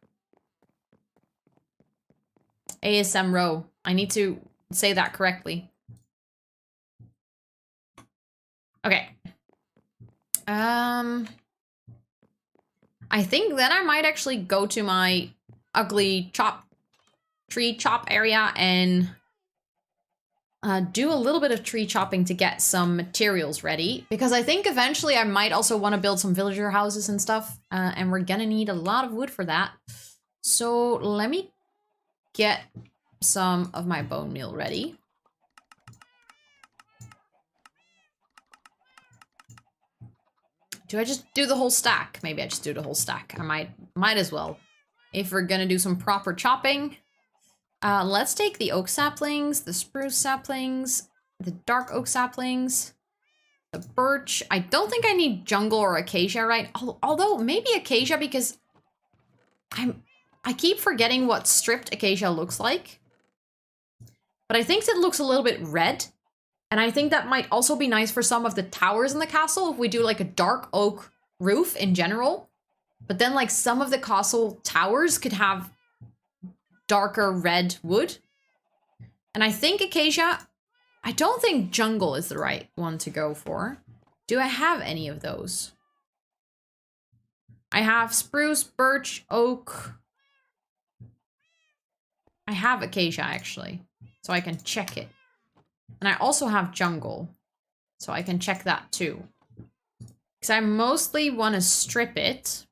Speaker 1: ASM row. I need to say that correctly. Okay. I think then I might actually go to my ugly tree chop area and do a little bit of tree chopping to get some materials ready, because I think eventually I might also want to build some villager houses and stuff, and we're gonna need a lot of wood for that. So let me get some of my bone meal ready. Do I just do the whole stack? Maybe I just do the whole stack. I might as well. If we're gonna do some proper chopping. Let's take the oak saplings, the spruce saplings, the dark oak saplings, the birch. I don't think I need jungle or acacia, right? Although maybe acacia, because I keep forgetting what stripped acacia looks like. But I think it looks a little bit red. And I think that might also be nice for some of the towers in the castle if we do like a dark oak roof in general. But then like some of the castle towers could have darker red wood. And I think acacia, I don't think jungle is the right one to go for. Do I have any of those? I have spruce, birch, oak. I have acacia actually, so I can check it. And I also have jungle, so I can check that too. Because I mostly want to strip it.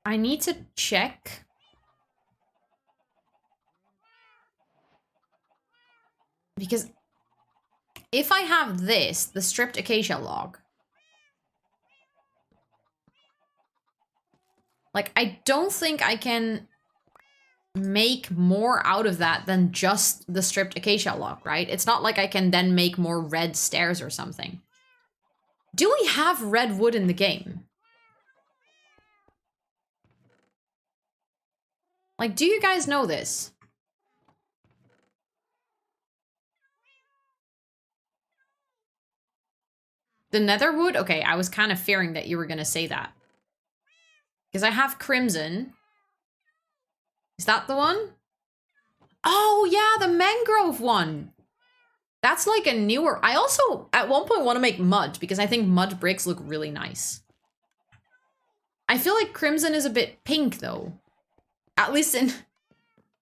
Speaker 1: I need to check. Because if I have this, the stripped acacia log, like, I don't think I can make more out of that than just the stripped acacia log, right? It's not like I can then make more red stairs or something. Do we have red wood in the game? Like, do you guys know this? The nether wood? Okay, I was kind of fearing that you were gonna say that. Because I have crimson. Is that the one? Oh, yeah, the mangrove one. That's like a newer... I also, at one point, want to make mud, because I think mud bricks look really nice. I feel like crimson is a bit pink, though. At least in...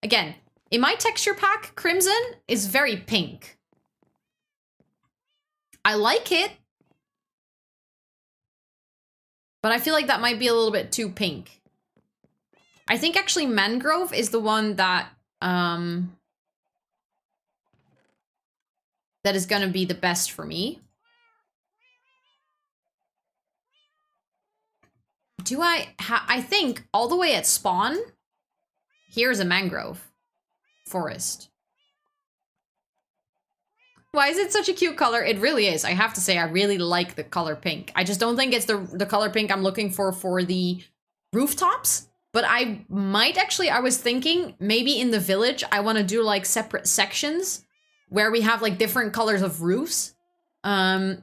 Speaker 1: Again, in my texture pack, crimson is very pink. I like it. But I feel like that might be a little bit too pink. I think actually mangrove is the one that that is gonna be the best for me. Do I think all the way at spawn, here's a mangrove forest. Why is it such a cute color? It really is. I have to say, I really like the color pink. I just don't think it's the color pink I'm looking for the rooftops. But I might actually, I was thinking maybe in the village, I want to do like separate sections where we have like different colors of roofs. So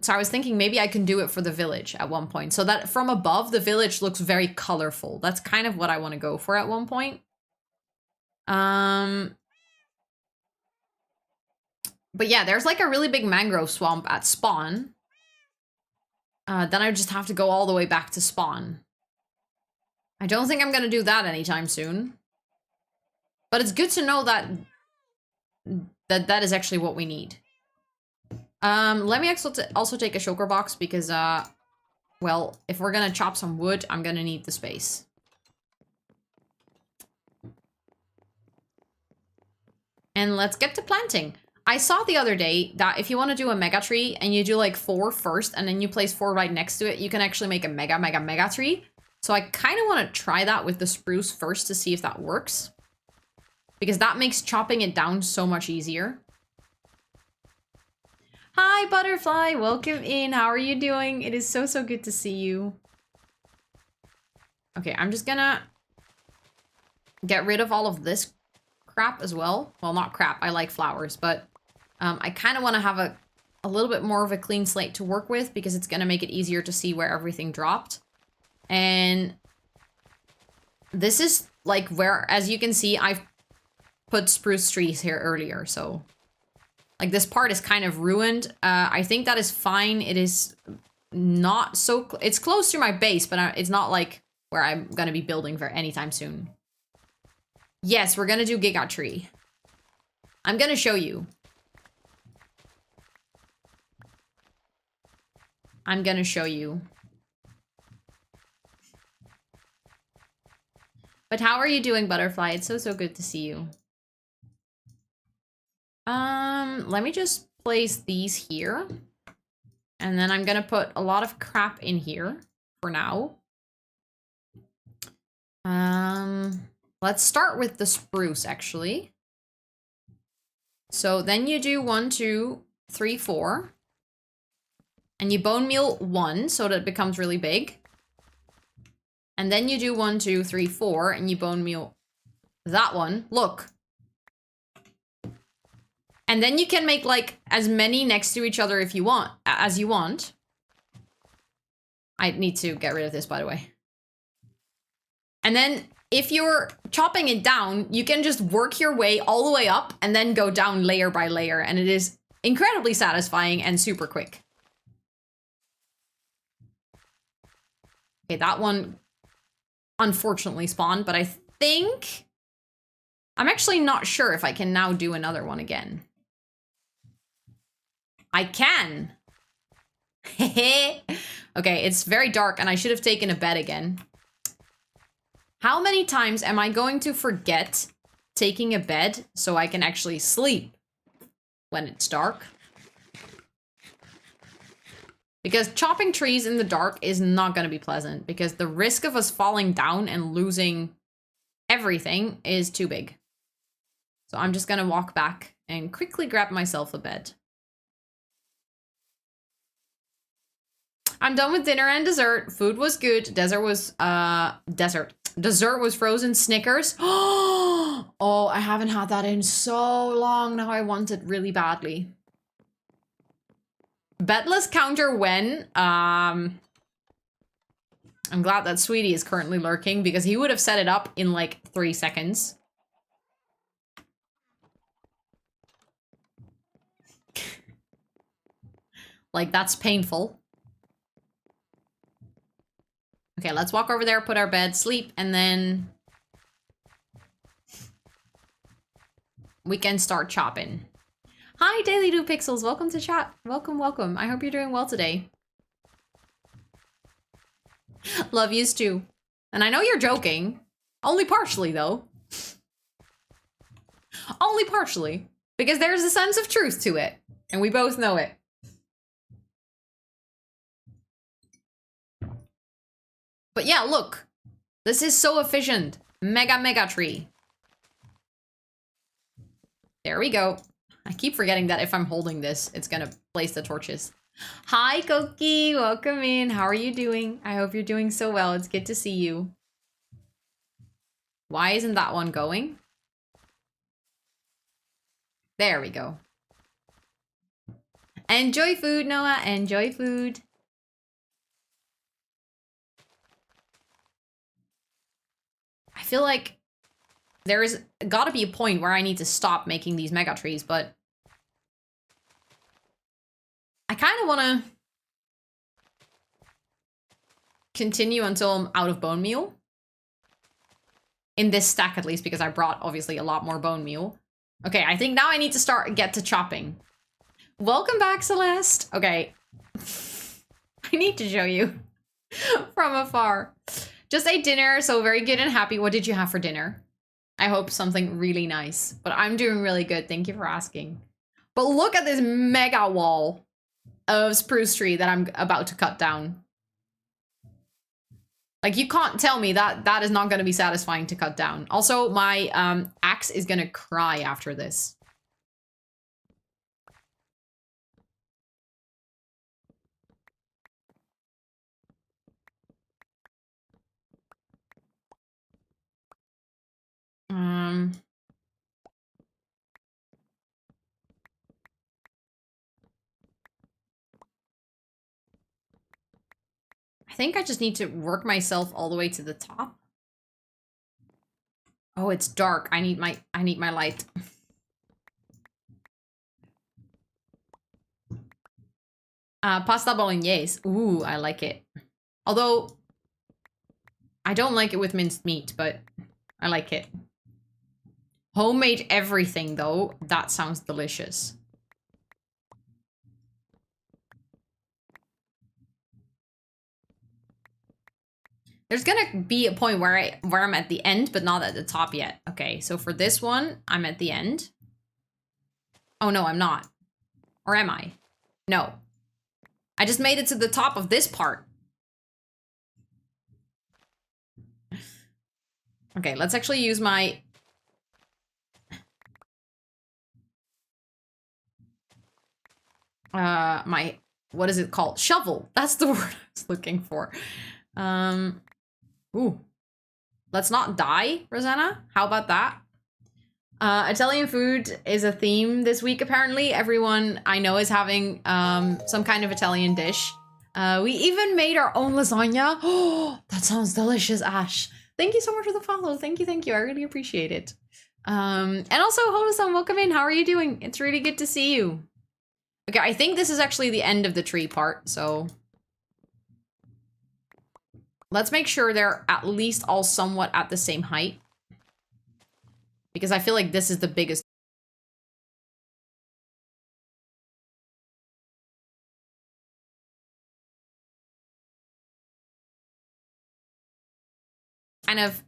Speaker 1: I was thinking maybe I can do it for the village at one point. So that from above, the village looks very colorful. That's kind of what I want to go for at one point. But yeah, there's like a really big mangrove swamp at spawn. Then I just have to go all the way back to spawn. I don't think I'm gonna do that anytime soon. But it's good to know that that is actually what we need. Let me also take a shulker box because, well, if we're gonna chop some wood, I'm gonna need the space. And let's get to planting. I saw the other day that if you want to do a mega tree and you do like 4 first and then you place 4 right next to it, you can actually make a mega tree. So I kind of want to try that with the spruce first to see if that works. Because that makes chopping it down so much easier. Hi, Butterfly. Welcome in. How are you doing? It is so good to see you. Okay, I'm just gonna get rid of all of this crap as well. Well, not crap. I like flowers, but I kind of want to have a little bit more of a clean slate to work with because it's going to make it easier to see where everything dropped. And this is like where, as you can see, I've put spruce trees here earlier. So like this part is kind of ruined. I think that is fine. It is not so, it's close to my base, but it's not like where I'm going to be building for anytime soon. Yes, we're going to do Giga Tree. I'm going to show you. I'm gonna show you. But how are you doing, Butterfly? It's so good to see you. Let me just place these here. And then I'm gonna put a lot of crap in here for now. Let's start with the spruce, actually. So then you do 1, 2, 3, 4. And you bone meal 1 so that it becomes really big. And then you do 1, 2, 3, 4 and you bone meal that one. Look. And then you can make like as many next to each other if you want, as you want. I need to get rid of this, by the way. And then if you're chopping it down, you can just work your way all the way up and then go down layer by layer. And it is incredibly satisfying and super quick. Okay, that one unfortunately spawned, but I think... I'm actually not sure if I can now do another one again. I can! Okay, it's very dark and I should have taken a bed again. How many times am I going to forget taking a bed so I can actually sleep when it's dark? Because chopping trees in the dark is not going to be pleasant because the risk of us falling down and losing everything is too big. So I'm just going to walk back and quickly grab myself a bed. I'm done with dinner and dessert. Food was good. Dessert was frozen Snickers. Oh, I haven't had that in so long. Now I want it really badly. Bedless counter when, I'm glad that Sweetie is currently lurking because he would have set it up in like 3 seconds. Like, that's painful. Okay, let's walk over there, put our bed, sleep, and then we can start chopping. Hi, Daily Do Pixels. Welcome to chat. Welcome, welcome. I hope you're doing well today. Love yous too. And I know you're joking. Only partially, though. Only partially. Because there's a sense of truth to it. And we both know it. But yeah, look. This is so efficient. Mega tree. There we go. I keep forgetting that if I'm holding this, it's gonna place the torches. Hi, Koki. Welcome in. How are you doing? I hope you're doing so well. It's good to see you. Why isn't that one going? There we go. Enjoy food, Noah. Enjoy food. I feel like there is gotta be a point where I need to stop making these mega trees, but I kind of want to continue until I'm out of bone meal. In this stack, at least, because I brought, obviously, a lot more bone meal. Okay, I think now I need to get to chopping. Welcome back, Celeste. Okay. I need to show you from afar. Just ate dinner, so very good and happy. What did you have for dinner? I hope something really nice. But I'm doing really good. Thank you for asking. But look at this mega wall of spruce tree that I'm about to cut down. Like, you can't tell me that that is not going to be satisfying to cut down. Also, my axe is going to cry after this. I think I just need to work myself all the way to the top. Oh, it's dark. I need my light. Pasta bolognese. Ooh, I like it. Although, I don't like it with minced meat, but I like it. Homemade everything, though. That sounds delicious. There's gonna be a point where I'm at the end, but not at the top yet. Okay, so for this one, I'm at the end. Oh no, I'm not. Or am I? No. I just made it to the top of this part. Okay, let's actually use my... what is it called? Shovel. That's the word I was looking for. Ooh. Let's not die, Rosanna. How about that? Italian food is a theme this week, apparently. Everyone I know is having some kind of Italian dish. We even made our own lasagna. Oh, that sounds delicious, Ash. Thank you so much for the follow. Thank you, thank you. I really appreciate it. And also, Hodo-san, welcome in. How are you doing? It's really good to see you. Okay, I think this is actually the end of the tree part, so... Let's make sure they're at least all somewhat at the same height. Because I feel like this is the biggest. Kind of,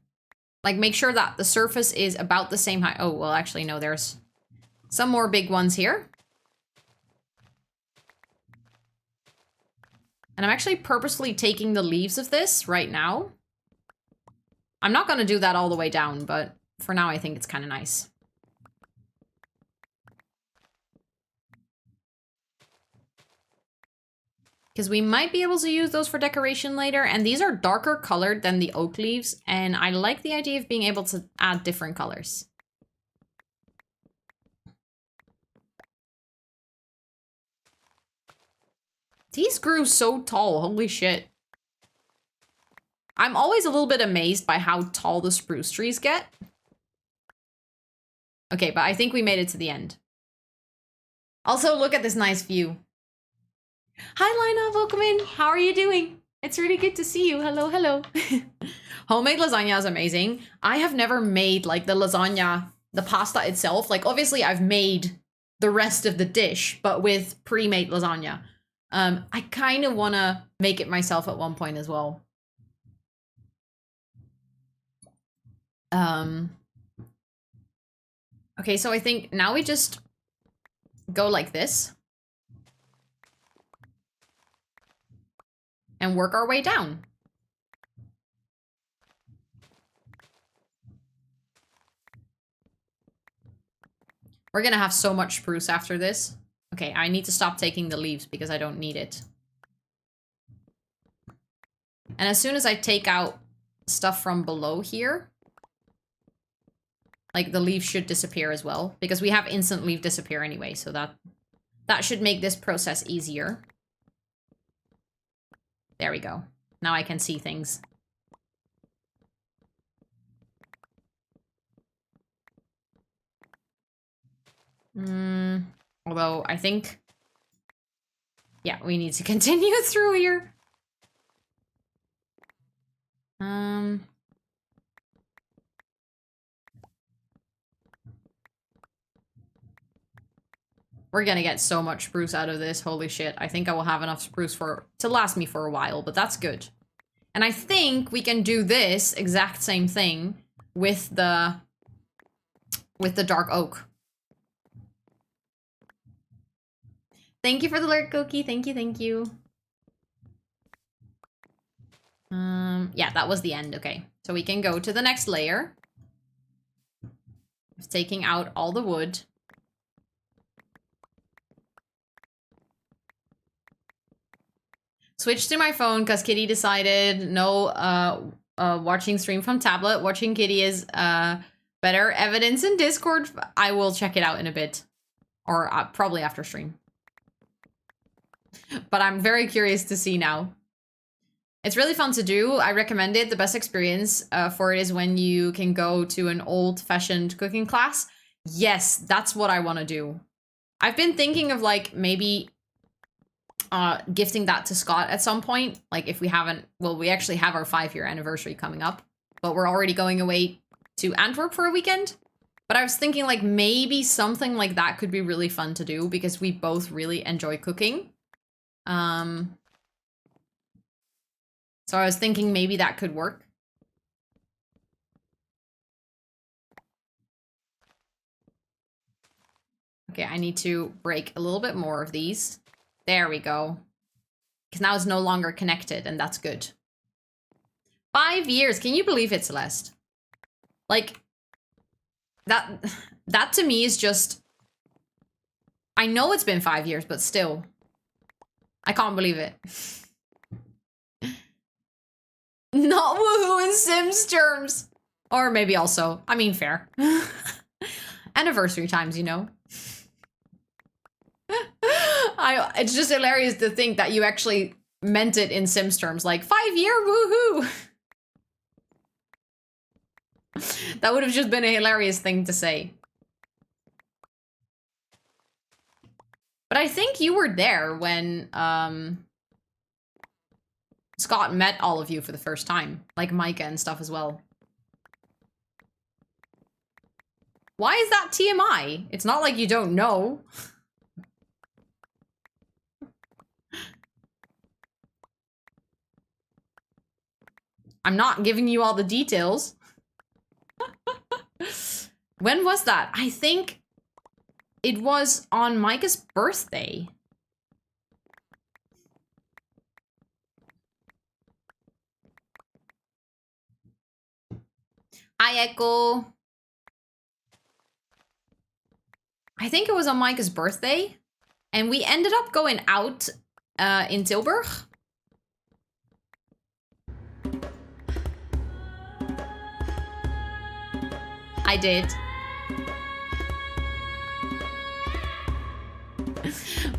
Speaker 1: like, make sure that the surface is about the same height. Oh, well, actually, no, there's some more big ones here. And I'm actually purposely taking the leaves of this right now. I'm not going to do that all the way down, but for now I think it's kind of nice. Because we might be able to use those for decoration later, and these are darker colored than the oak leaves, and I like the idea of being able to add different colors. These grew so tall, holy shit. I'm always a little bit amazed by how tall the spruce trees get. Okay, but I think we made it to the end. Also, look at this nice view. Hi, Lina, welcome in. How are you doing? It's really good to see you. Hello, hello. Homemade lasagna is amazing. I have never made, like, the lasagna, the pasta itself. Like, obviously, I've made the rest of the dish, but with pre-made lasagna. I kind of want to make it myself at one point as well. Okay, so I think now we just go like this. And work our way down. We're gonna have so much spruce after this. Okay, I need to stop taking the leaves because I don't need it. And as soon as I take out stuff from below here, like, the leaves should disappear as well, because we have instant leaf disappear anyway, so that should make this process easier. There we go. Now I can see things. Although, I think... Yeah, we need to continue through here. We're gonna get so much spruce out of this, holy shit. I think I will have enough spruce to last me for a while, but that's good. And I think we can do this exact same thing with the dark oak. Thank you for the lurk, Cookie. Thank you, thank you. Yeah, that was the end. Okay, so we can go to the next layer. Taking out all the wood. Switched to my phone because Kitty decided no watching stream from tablet. Watching Kitty is better. Evidence in Discord. I will check it out in a bit. Or probably after stream. But I'm very curious to see now. It's really fun to do. I recommend it. The best experience for it is when you can go to an old-fashioned cooking class. Yes, that's what I want to do. I've been thinking of like maybe gifting that to Scott at some point. Like if we haven't, well, we actually have our 5-year anniversary coming up, but we're already going away to Antwerp for a weekend. But I was thinking like maybe something like that could be really fun to do because we both really enjoy cooking. So I was thinking maybe that could work. Okay, I need to break a little bit more of these. There we go. Because now it's no longer connected, and that's good. 5 years. Can you believe it, Celeste? Like, that to me is just... I know it's been 5 years, but still. I can't believe it. Not woohoo in Sims terms. Or maybe also, I mean, fair. Anniversary times, you know. It's just hilarious to think that you actually meant it in Sims terms, like 5-year woohoo. That would have just been a hilarious thing to say. But I think you were there when Scott met all of you for the first time, like Micah and stuff as well. Why is that TMI? It's not like you don't know. I'm not giving you all the details. When was that? I think it was on Micah's birthday. Hi, Echo. I think it was on Micah's birthday. And we ended up going out in Tilburg. I did.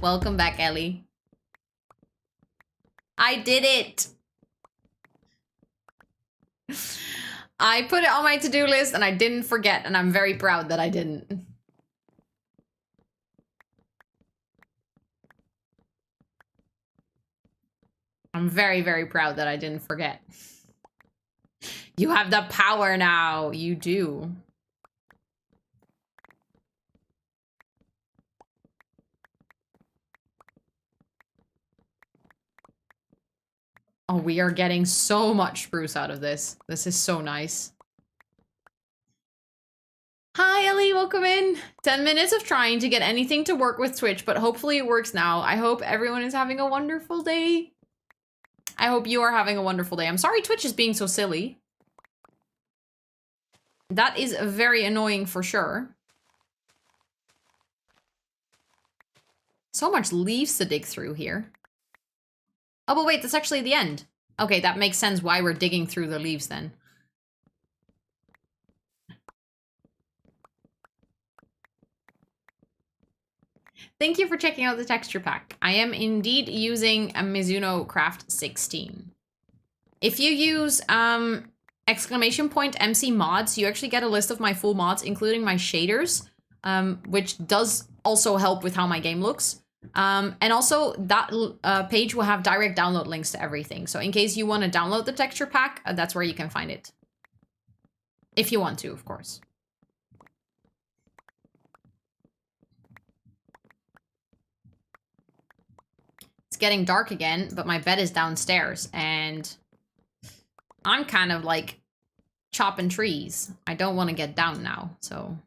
Speaker 1: Welcome back, Ellie. I did it. I put it on my to-do list and I didn't forget, and I'm very proud that I didn't. I'm very, very proud that I didn't forget. You have the power now. You do. Oh, we are getting so much spruce out of this. This is so nice. Hi, Ellie. Welcome in. 10 minutes of trying to get anything to work with Twitch, but hopefully it works now. I hope everyone is having a wonderful day. I hope you are having a wonderful day. I'm sorry Twitch is being so silly. That is very annoying for sure. So much leaves to dig through here. Oh, but wait, that's actually the end. Okay, that makes sense why we're digging through the leaves then. Thank you for checking out the texture pack. I am indeed using a Mizuno Craft 16. If you use !MC mods, you actually get a list of my full mods, including my shaders, which does also help with how my game looks. And also that page will have direct download links to everything. So in case you want to download the texture pack, that's where you can find it. If you want to, of course. It's getting dark again, but my bed is downstairs and I'm kind of like chopping trees. I don't want to get down now, so...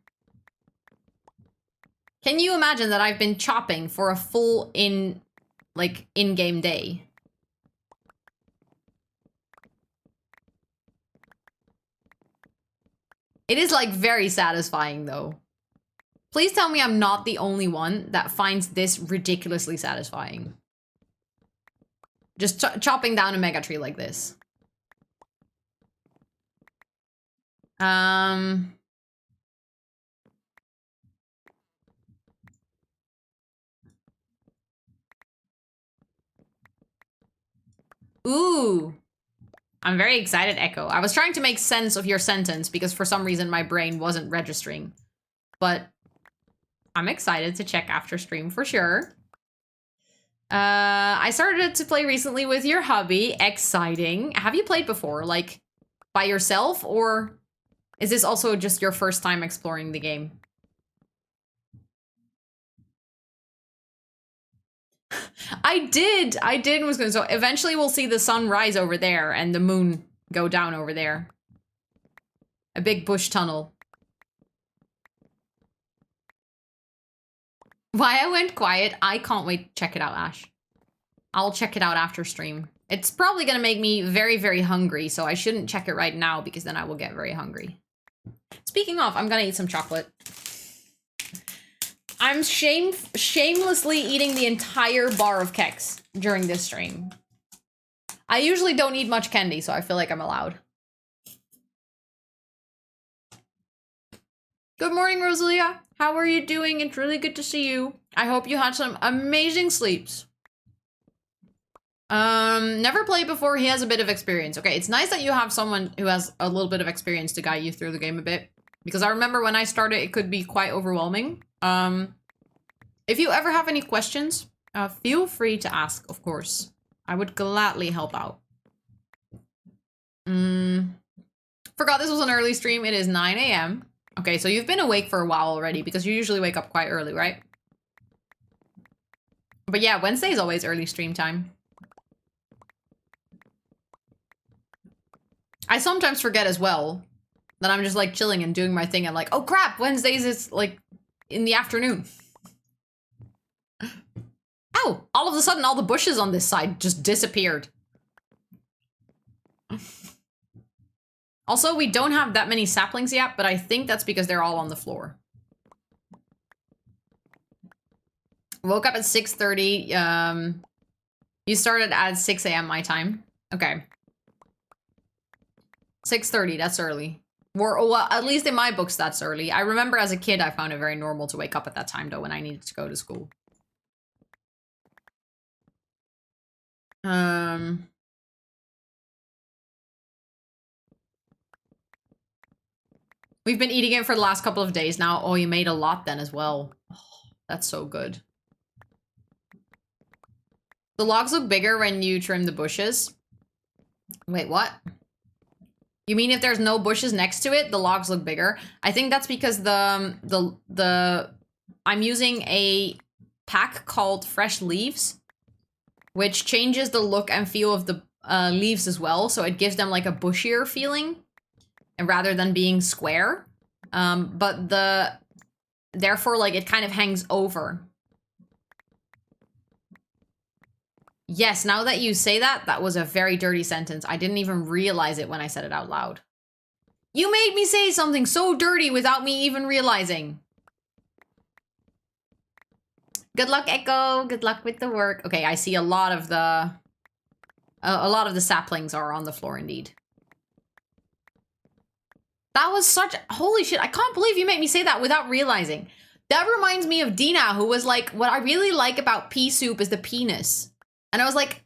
Speaker 1: Can you imagine that I've been chopping for a full in-game day? It is like very satisfying though. Please tell me I'm not the only one that finds this ridiculously satisfying. Just chopping down a mega tree like this. Ooh. I'm very excited, Echo. I was trying to make sense of your sentence because for some reason my brain wasn't registering. But I'm excited to check after stream for sure. I started to play recently with your hubby. Exciting. Have you played before? Like, by yourself? Or is this also just your first time exploring the game? I did was gonna, so eventually we'll see the sun rise over there and the moon go down over there. A big bush tunnel. Why I went quiet, I can't wait to check it out, Ash. I'll check it out after stream. It's probably gonna make me very, very hungry, so I shouldn't check it right now because then I will get very hungry. Speaking of, I'm gonna eat some chocolate. I'm shamelessly eating the entire bar of Keks during this stream. I usually don't eat much candy, so I feel like I'm allowed. Good morning, Rosalia. How are you doing? It's really good to see you. I hope you had some amazing sleeps. Never played before. He has a bit of experience. Okay, it's nice that you have someone who has a little bit of experience to guide you through the game a bit. Because I remember when I started, it could be quite overwhelming. If you ever have any questions, feel free to ask, of course. I would gladly help out. Forgot this was an early stream. It is 9 AM. Okay, so you've been awake for a while already because you usually wake up quite early, right? But yeah, Wednesday is always early stream time. I sometimes forget as well that I'm just like chilling and doing my thing. I'm like, oh crap, Wednesdays is like in the afternoon. Ow! All of a sudden, all the bushes on this side just disappeared. Also, we don't have that many saplings yet, but I think that's because they're all on the floor. Woke up at 6:30. You started at 6 AM my time. Okay. 6:30, that's early. Well, at least in my books, that's early. I remember as a kid, I found it very normal to wake up at that time, though, when I needed to go to school. We've been eating it for the last couple of days now. Oh, you made a lot then as well. Oh, that's so good. The logs look bigger when you trim the bushes. Wait, what? You mean if there's no bushes next to it, the logs look bigger? I think that's because I'm using a pack called Fresh Leaves, which changes the look and feel of the leaves as well. So it gives them like a bushier feeling and rather than being square. But therefore like it kind of hangs over. Yes, now that you say that, that was a very dirty sentence. I didn't even realize it when I said it out loud. You made me say something so dirty without me even realizing. Good luck, Echo. Good luck with the work. Okay, I see a lot of the saplings are on the floor indeed. That was such, holy shit, I can't believe you made me say that without realizing. That reminds me of Dina, who was like, what I really like about pea soup is the penis. And I was like,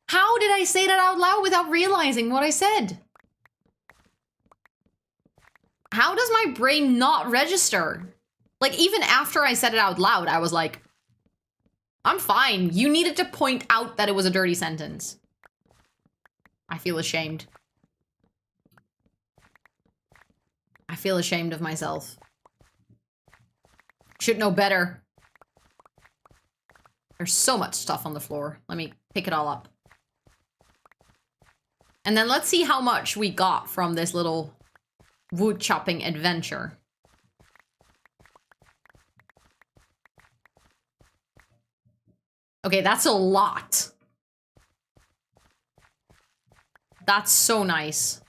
Speaker 1: how did I say that out loud without realizing what I said? How does my brain not register? Like, even after I said it out loud, I was like, I'm fine. You needed to point out that it was a dirty sentence. I feel ashamed. I feel ashamed of myself. Should know better. There's so much stuff on the floor. Let me pick it all up. And then let's see how much we got from this little wood chopping adventure. Okay, that's a lot. That's so nice.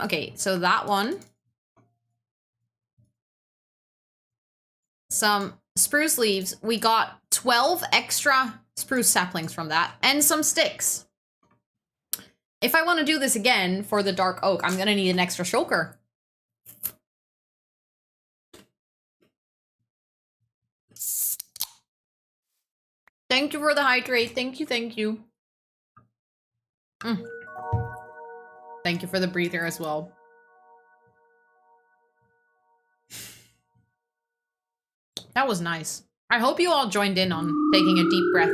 Speaker 1: Okay, so that one. Some spruce leaves. We got 12 extra spruce saplings from that, and some sticks. If I want to do this again for the dark oak, I'm gonna need an extra shulker. Thank you for the hydrate. Thank you, thank you. Thank you for the breather as well. That was nice. I hope you all joined in on taking a deep breath.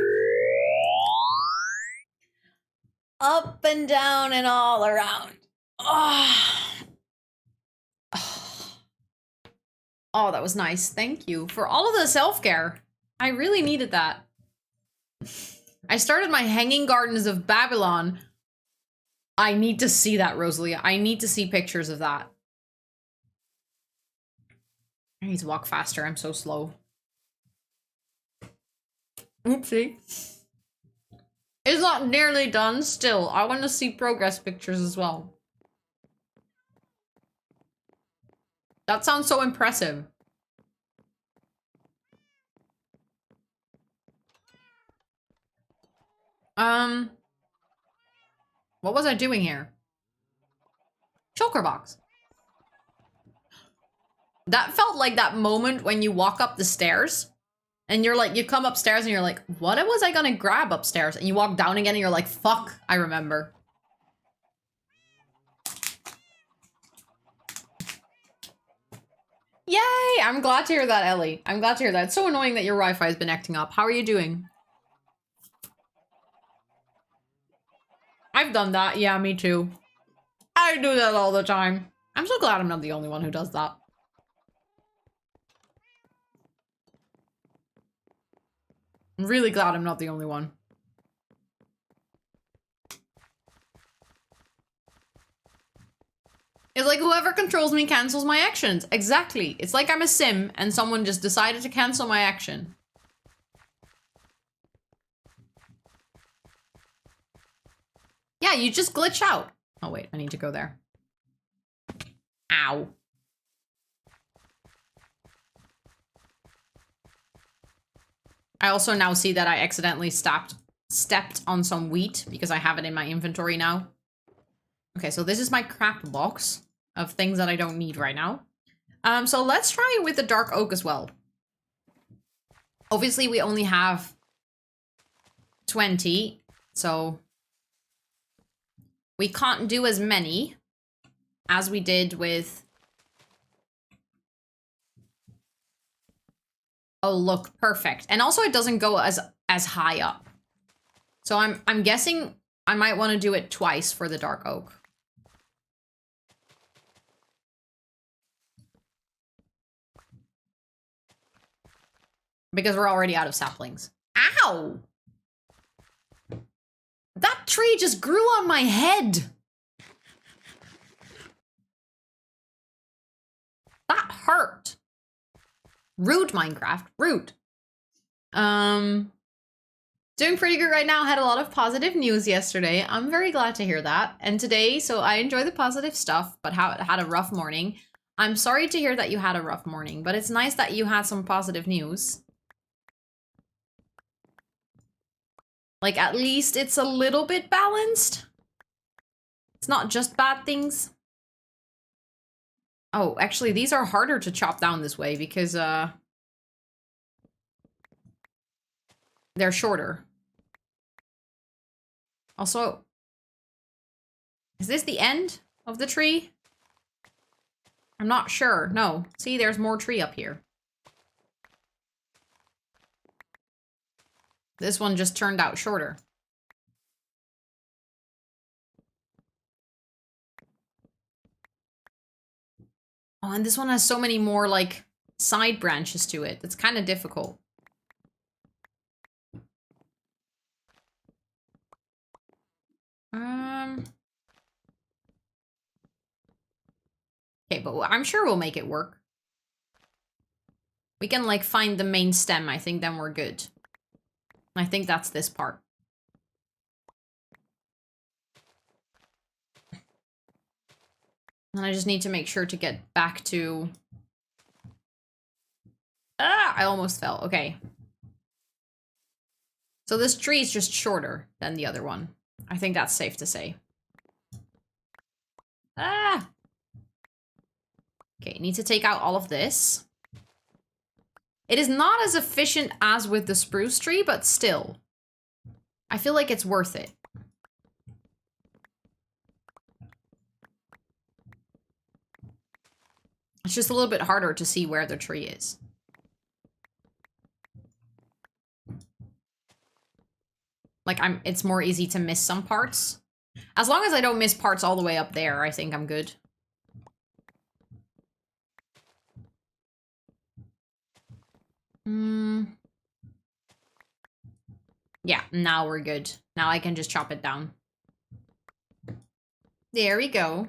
Speaker 1: Up and down and all around. Oh, oh that was nice. Thank you for all of the self-care. I really needed that. I started my Hanging Gardens of Babylon. I need to see that, Rosalia. I need to see pictures of that. I need to walk faster. I'm so slow. Oopsie. It's not nearly done still. I want to see progress pictures as well. That sounds so impressive. What was I doing here? Shulker box. That felt like that moment when you walk up the stairs and you're like, you come upstairs and you're like, what was I gonna grab upstairs? And you walk down again and you're like, fuck, I remember. Yay! I'm glad to hear that, Ellie. I'm glad to hear that. It's so annoying that your Wi-Fi has been acting up. How are you doing? I've done that. Yeah, me too. I do that all the time. I'm so glad I'm not the only one who does that. I'm really glad I'm not the only one. It's like whoever controls me cancels my actions. Exactly. It's like I'm a sim and someone just decided to cancel my action. Yeah, you just glitch out. Oh wait, I need to go there. Ow. I also now see that I accidentally stepped on some wheat because I have it in my inventory now. Okay, so this is my crap box of things that I don't need right now. So let's try it with the dark oak as well. Obviously, we only have 20, so we can't do as many as we did with... Oh, look, perfect. And also it doesn't go as high up. So I'm guessing I might want to do it twice for the dark oak. Because we're already out of saplings. Ow! That tree just grew on my head! That hurt. Rude, Minecraft. Rude. Doing pretty good right now. Had a lot of positive news yesterday. I'm very glad to hear that. And today, so I enjoy the positive stuff, but had a rough morning. I'm sorry to hear that you had a rough morning, but it's nice that you had some positive news. Like, at least it's a little bit balanced. It's not just bad things. Oh, actually, these are harder to chop down this way because, they're shorter. Also, is this the end of the tree? I'm not sure. No. See, there's more tree up here. This one just turned out shorter. Oh, and this one has so many more, like, side branches to it. It's kind of difficult. Okay, but I'm sure we'll make it work. We can, like, find the main stem. I think then we're good. I think that's this part. And I just need to make sure to get back to... Ah! I almost fell. Okay. So this tree is just shorter than the other one. I think that's safe to say. Ah! Okay, need to take out all of this. It is not as efficient as with the spruce tree, but still. I feel like it's worth it. It's just a little bit harder to see where the tree is. Like, it's more easy to miss some parts. As long as I don't miss parts all the way up there, I think I'm good. Yeah, now we're good. Now I can just chop it down. There we go.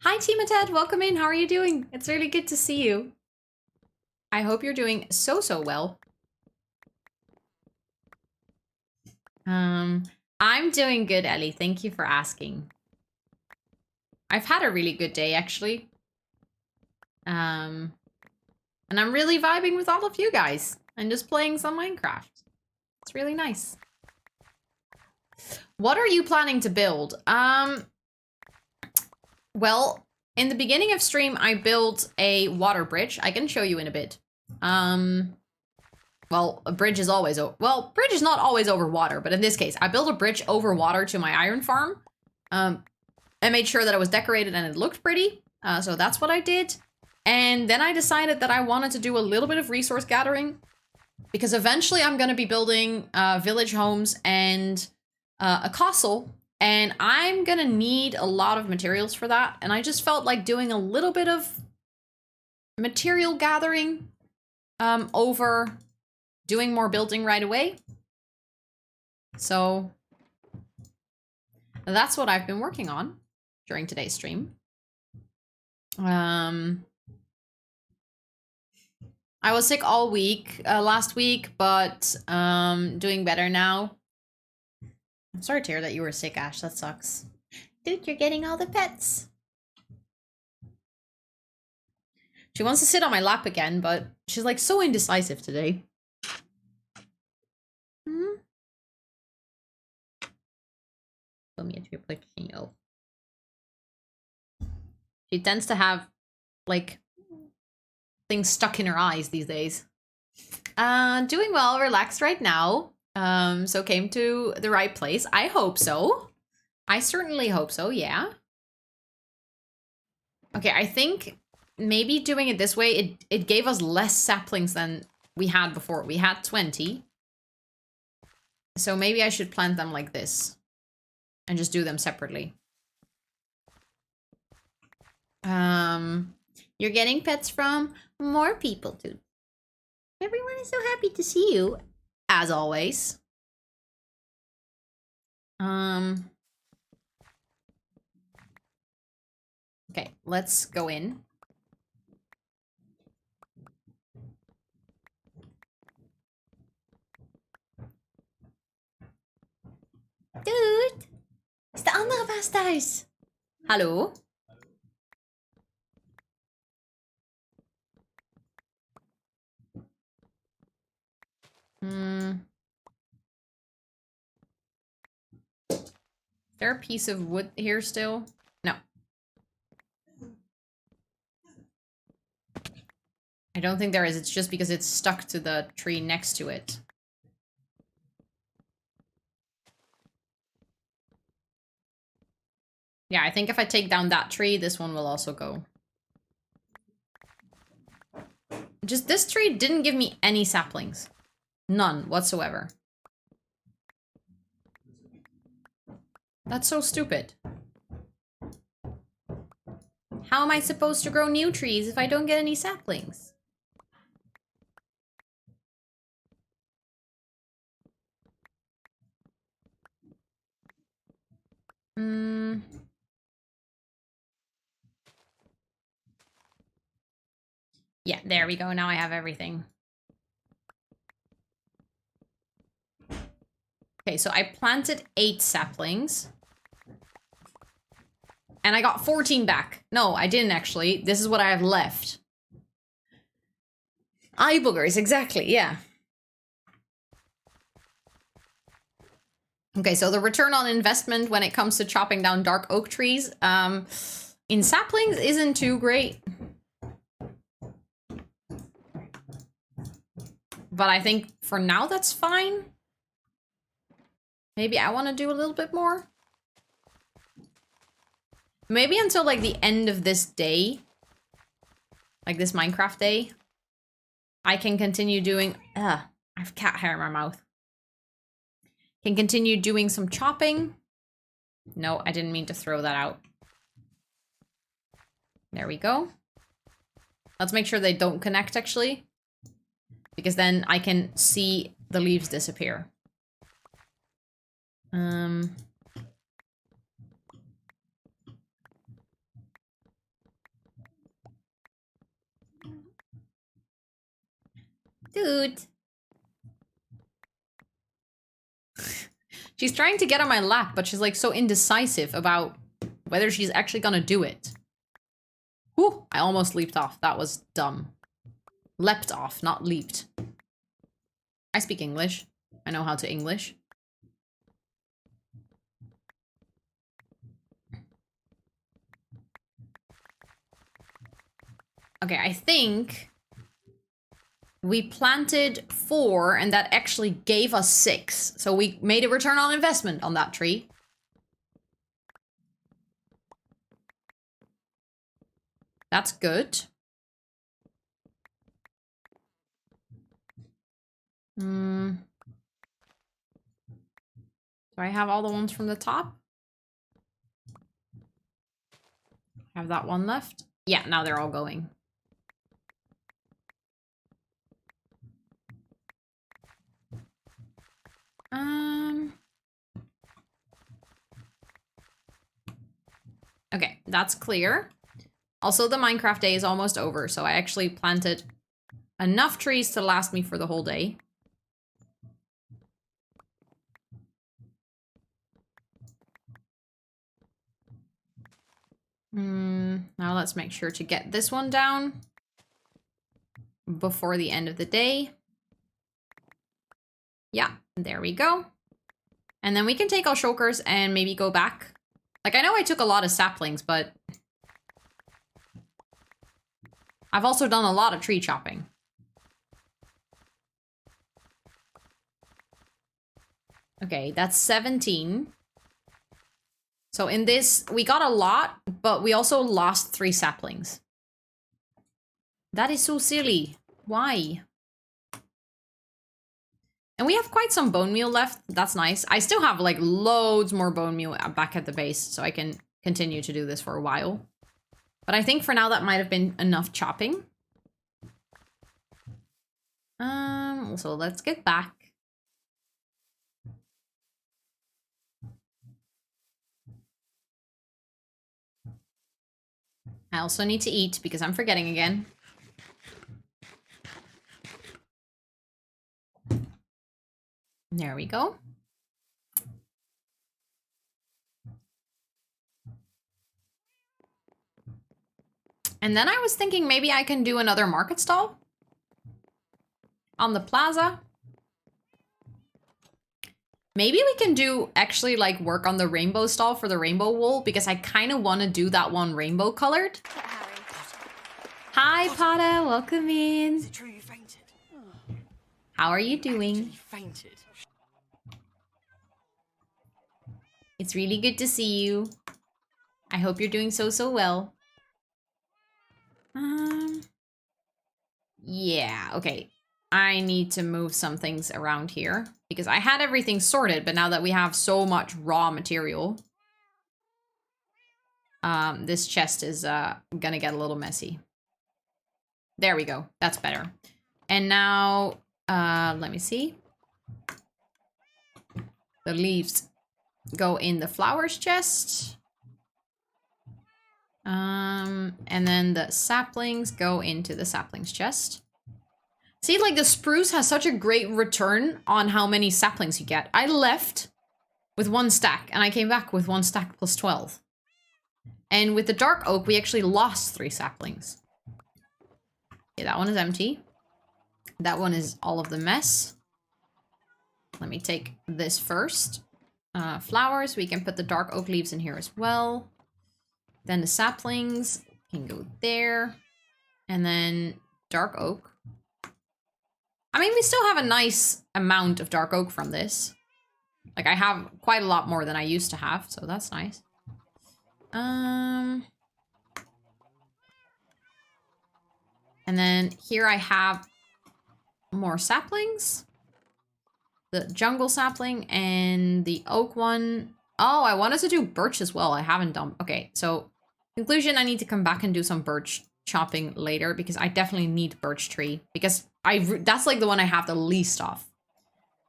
Speaker 1: Hi, Team Ted. Welcome in. How are you doing? It's really good to see you. I hope you're doing so well. I'm doing good, Ellie. Thank you for asking. I've had a really good day, actually. And I'm really vibing with all of you guys and just playing some Minecraft. It's really nice. What are you planning to build? Well, in the beginning of stream, I built a water bridge. I can show you in a bit. Well, a bridge is always well, bridge is not always over water, but in this case, I built a bridge over water to my iron farm. I made sure that it was decorated and it looked pretty. So that's what I did. And then I decided that I wanted to do a little bit of resource gathering because eventually I'm going to be building village homes and a castle. And I'm going to need a lot of materials for that. And I just felt like doing a little bit of material gathering over doing more building right away. So that's what I've been working on during today's stream. I was sick all week last week, but doing better now. I'm sorry to hear that you were sick, Ash. That sucks. Dude, you're getting all the pets. She wants to sit on my lap again, but she's like so indecisive today. Show me a triplication elf. She tends to have like things stuck in her eyes these days. Doing well, relaxed right now. So came to the right place. I hope so. I certainly hope so, yeah. Okay, I think maybe doing it this way, it gave us less saplings than we had before. We had 20. So maybe I should plant them like this. And just do them separately. You're getting pets from more people too. Everyone is so happy to see you, as always. Okay, let's go in. Dude, is de andere baas thuis? Hallo? Is there a piece of wood here still? No. I don't think there is. It's just because it's stuck to the tree next to it. Yeah, I think if I take down that tree, this one will also go. Just this tree didn't give me any saplings. None whatsoever. That's so stupid. How am I supposed to grow new trees if I don't get any saplings? Yeah, there we go. Now I have everything. Okay, so I planted 8 saplings. And I got 14 back. No, I didn't actually. This is what I have left. Eye boogers, exactly, yeah. Okay, so the return on investment when it comes to chopping down dark oak trees in saplings isn't too great. But I think for now that's fine. Maybe I want to do a little bit more. Maybe until like the end of this day. Like this Minecraft day. I can continue doing... I have cat hair in my mouth. Can continue doing some chopping. No, I didn't mean to throw that out. There we go. Let's make sure they don't connect actually. Because then I can see the leaves disappear. Dude. She's trying to get on my lap, but she's like so indecisive about whether she's actually gonna do it. Whew, I almost leaped off. That was dumb. Leapt off, not leaped. I speak English. I know how to English. Okay, I think we planted 4 and that actually gave us 6. So we made a return on investment on that tree. That's good. Do I have all the ones from the top? Have that one left? Yeah, now they're all going. Okay, that's clear. Also, the Minecraft day is almost over, so I actually planted enough trees to last me for the whole day. Now let's make sure to get this one down before the end of the day. Yeah, there we go. And then we can take our shulkers and maybe go back. Like, I know I took a lot of saplings, but I've also done a lot of tree chopping. Okay, that's 17. So in this, we got a lot, but we also lost 3 saplings. That is so silly. Why? And we have quite some bone meal left. That's nice. I still have like loads more bone meal back at the base, so I can continue to do this for a while. But I think for now that might have been enough chopping. So let's get back. I also need to eat because I'm forgetting again. There we go. And then I was thinking maybe I can do another market stall on the plaza. Maybe we can do actually like work on the rainbow stall for the rainbow wool because I kind of want to do that one rainbow colored. Hi, Potter. Welcome in.
Speaker 3: Is it true you fainted?
Speaker 1: How are you doing?
Speaker 3: You fainted.
Speaker 1: It's really good to see you. I hope you're doing so well. Yeah, okay. I need to move some things around here because I had everything sorted, but now that we have so much raw material, this chest is gonna get a little messy. There we go. That's better. And now, let me see. The leaves go in the flowers chest. And then the saplings go into the saplings chest. See, like the spruce has such a great return on how many saplings you get. I left with 1 stack and I came back with 1 stack plus 12. And with the dark oak, we actually lost 3 saplings. Okay, that one is empty. That one is all of the mess. Let me take this first. Flowers, we can put the dark oak leaves in here as well. Then the saplings can go there. And then dark oak. I mean, we still have a nice amount of dark oak from this. Like, I have quite a lot more than I used to have, so that's nice. And then here I have more saplings. The jungle sapling and the oak one. Oh, I wanted to do birch as well. I haven't done. Okay, so conclusion, I need to come back and do some birch chopping later because I definitely need birch tree because that's like the one I have the least of.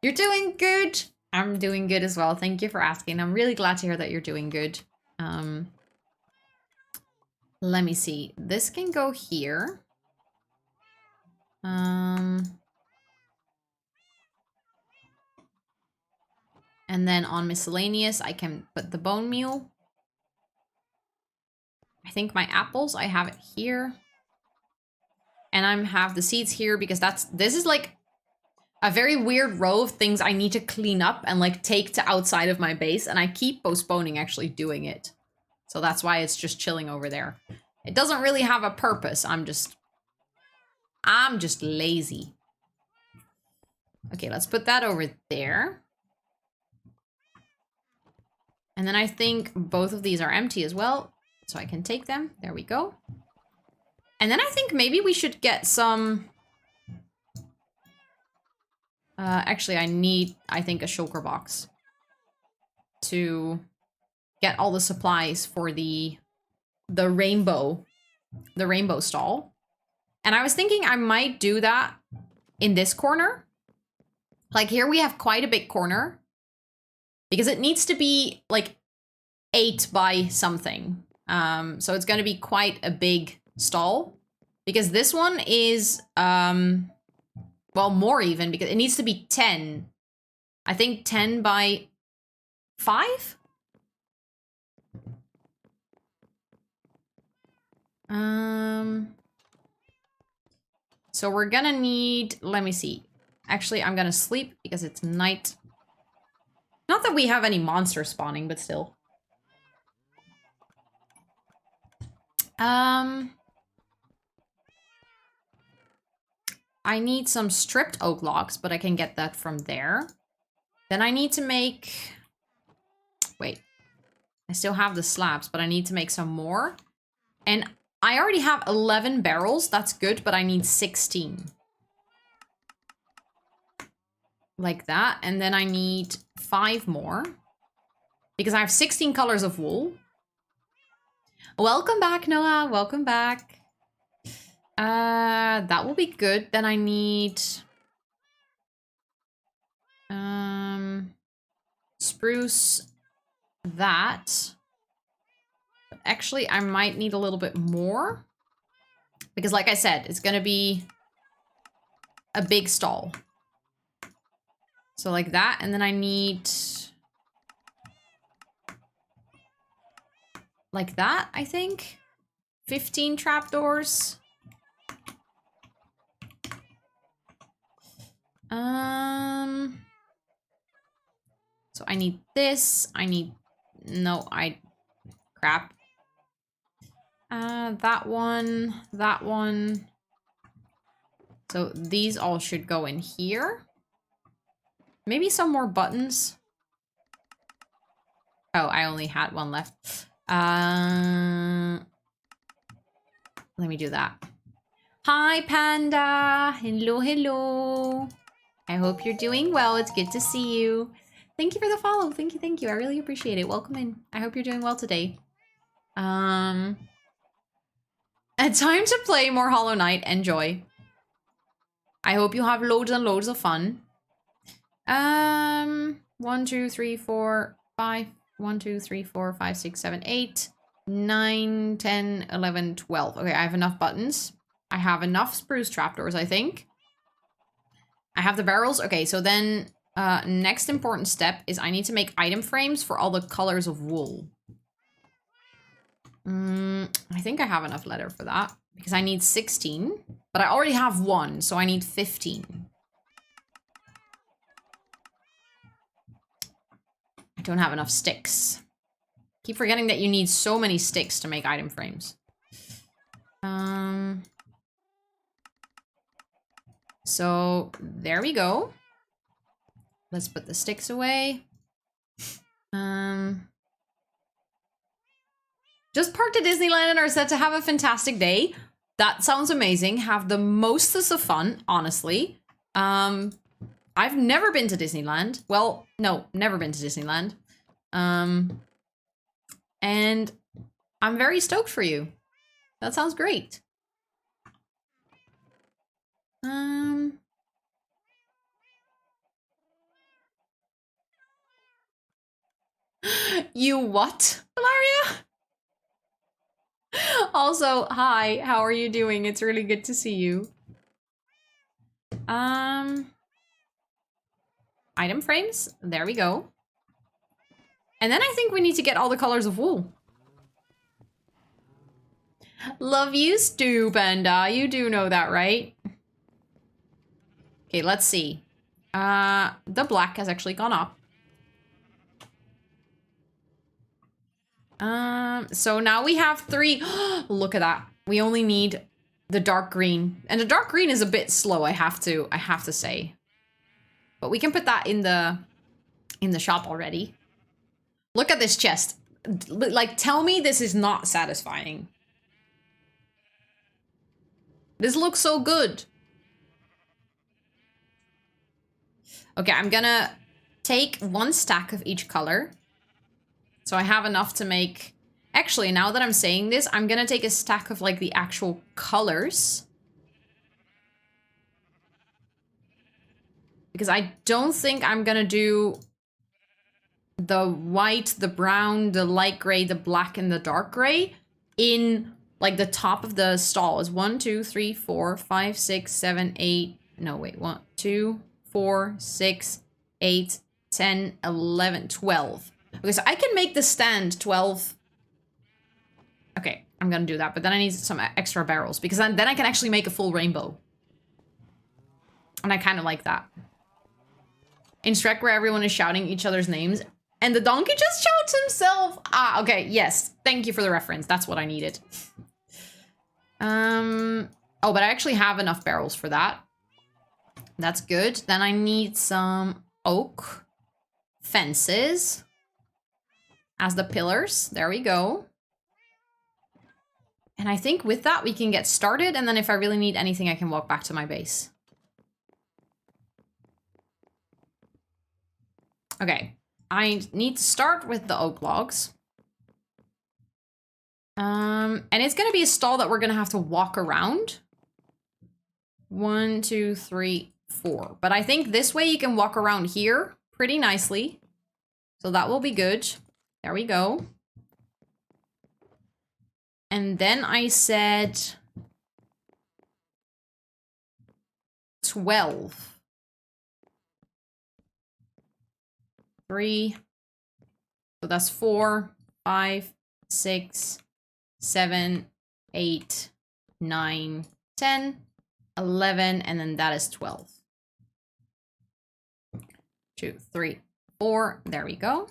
Speaker 1: You're doing good. I'm doing good as well. Thank you for asking. I'm really glad to hear that you're doing good. Let me see. This can go here. And then on miscellaneous, I can put the bone meal. I think my apples, I have it here. And I have the seeds here because this is like a very weird row of things I need to clean up and like take to outside of my base. And I keep postponing actually doing it. So that's why it's just chilling over there. It doesn't really have a purpose. I'm just lazy. Okay, let's put that over there. And then I think both of these are empty as well. So I can take them. There we go. And then I think maybe we should get some... actually, I think, a shulker box. To get all the supplies for the rainbow stall. And I was thinking I might do that in this corner. Like here we have quite a big corner. Because it needs to be like 8 by something. So it's going to be quite a big stall. Because this one is, well, more even. Because it needs to be 10. I think 10 by 5? So we're gonna need, let me see. Actually, I'm gonna sleep because it's night. Not that we have any monster spawning, but still. I need some stripped oak logs, but I can get that from there. Then I need to make... Wait. I still have the slabs, but I need to make some more. And I already have 11 barrels. That's good, but I need 16. Like that. And then I need 5 more. Because I have 16 colors of wool. Welcome back, Noah. Welcome back. That will be good. Then I need... spruce that. But actually, I might need a little bit more. Because like I said, it's going to be a big stall. So like that. And then I need... like that, I think. 15 trapdoors. So I need this. I need... no, crap. That one. That one. So these all should go in here. Maybe some more buttons. Oh, I only had one left. Let me do that. Hi, Panda. Hello, hello. I hope you're doing well. It's good to see you. Thank you for the follow. Thank you, thank you. I really appreciate it. Welcome in. I hope you're doing well today. A time to play more Hollow Knight. Enjoy. I hope you have loads and loads of fun. 1, 2, 3, 4, 5. 1, 2, 3, 4, 5, 6, 7, 8, 9, 10, 11, 12. Okay, I have enough buttons. I have enough spruce trapdoors, I think. I have the barrels. Okay, so then next important step is I need to make item frames for all the colors of wool. I think I have enough leather for that because I need 16, but I already have 1, so I need 15. I don't have enough sticks. Keep forgetting that you need so many sticks to make item frames. So there we go. Let's put the sticks away. Just parked at Disneyland and are set to have a fantastic day. That sounds amazing. Have the mostest of fun, honestly. I've never been to Disneyland. Well, no, never been to Disneyland. And I'm very stoked for you. That sounds great. You what, Valeria? Also, hi, how are you doing? It's really good to see you. Item frames, there we go. And then I think we need to get all the colors of wool. Love you, Stu Panda. You do know that, right? Okay, let's see. The black has actually gone up. So now we have 3. Look at that. We only need the dark green. And the dark green is a bit slow, I have to say. But we can put that in the shop already. Look at this chest. Like, tell me this is not satisfying. This looks so good. Okay, I'm gonna take 1 stack of each color. So I have enough to make... Actually, now that I'm saying this, I'm gonna take a stack of, like, the actual colors. Because I don't think I'm gonna do the white, the brown, the light gray, the black, and the dark gray in, like, the top of the stall. Is 1, 2, 3, 4, 5, 6, 7, 8... No, wait. 1, 2, 4, 6, 8, 10, 11, 12. Okay, so I can make the stand 12. Okay, I'm gonna do that, but then I need some extra barrels because then I can actually make a full rainbow. And I kind of like that. In Shrek where everyone is shouting each other's names and the donkey just shouts himself. Ah, okay, yes. Thank you for the reference. That's what I needed. Oh, but I actually have enough barrels for that. That's good. Then I need some oak fences as the pillars. There we go. And I think with that we can get started. And then if I really need anything, I can walk back to my base. Okay. I need to start with the oak logs. And it's going to be a stall that we're going to have to walk around. 1, 2, 3, 4. But I think this way you can walk around here pretty nicely. So that will be good. There we go. And then I said 12. 3. So that's 4, 5, 6, 7, 8, 9, 10, 11, and then that is 12. 2, 3, 4. There we go.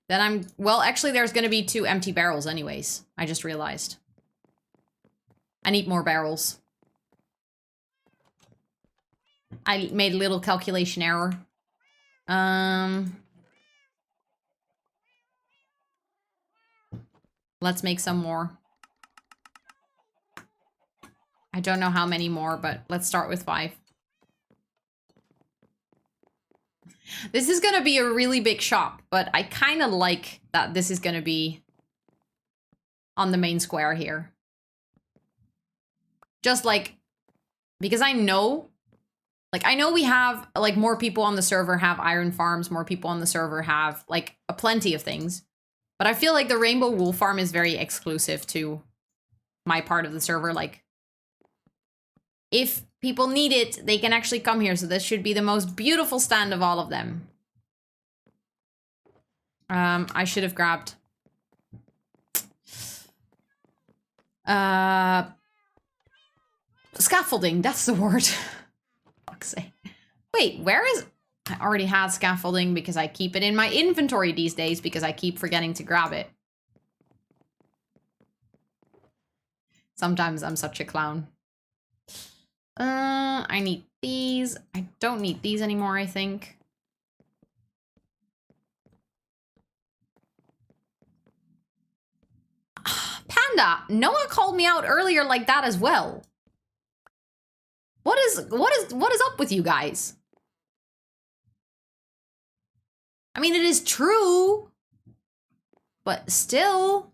Speaker 1: Then well, actually, there's going to be 2 empty barrels anyways. I just realized. I need more barrels. I made a little calculation error. Let's make some more. I don't know how many more, but let's start with 5. This is going to be a really big shop, but I kind of like that this is going to be on the main square here. Just like, because I know, like, I know we have, like, more people on the server have iron farms, more people on the server have, like, a plenty of things. But I feel like the rainbow wool farm is very exclusive to my part of the server. Like, if people need it, they can actually come here. So this should be the most beautiful stand of all of them. I should have grabbed... scaffolding, that's the word. Fuck's sake. Wait, where is... I already had scaffolding because I keep it in my inventory these days because I keep forgetting to grab it. Sometimes I'm such a clown. I need these. I don't need these anymore, I think. Panda, Noah called me out earlier like that as well. What is up with you guys? I mean, it is true, but still.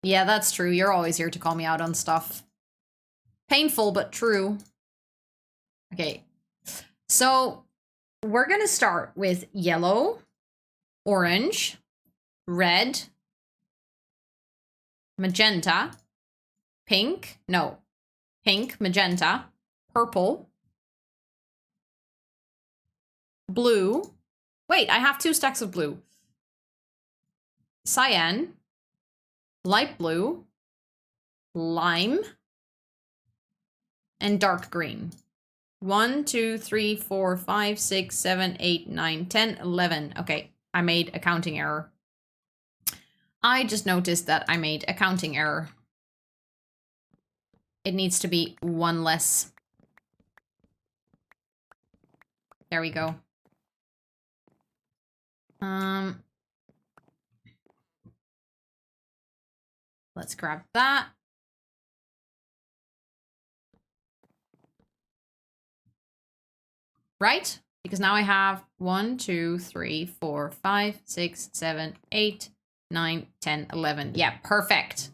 Speaker 1: Yeah, that's true. You're always here to call me out on stuff. Painful, but true. Okay. So, we're gonna start with yellow, orange, red, magenta, pink, magenta, purple, blue. Wait, I have 2 stacks of blue. Cyan, light blue, lime, and dark green. 1, 2, 3, 4, 5, 6, 7, 8, 9, 10, 11. Okay, I made a counting error. I just noticed that I made a counting error. It needs to be 1 less. There we go. Let's grab that. Right? Because now I have 1, 2, 3, 4, 5, 6, 7, 8, 9, 10, 11. Yeah, perfect.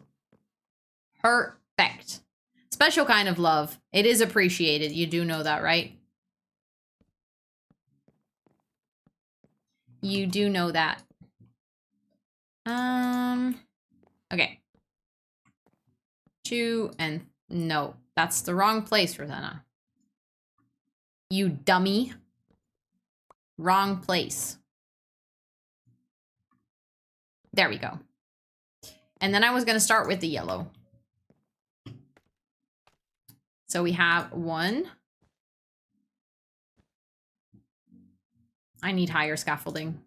Speaker 1: Perfect. Special kind of love. It is appreciated. You do know that, right? You do know that. Okay. 2 and no, that's the wrong place, Rosanna. You dummy. Wrong place. There we go. And then I was going to start with the yellow. So we have 1. I need higher scaffolding.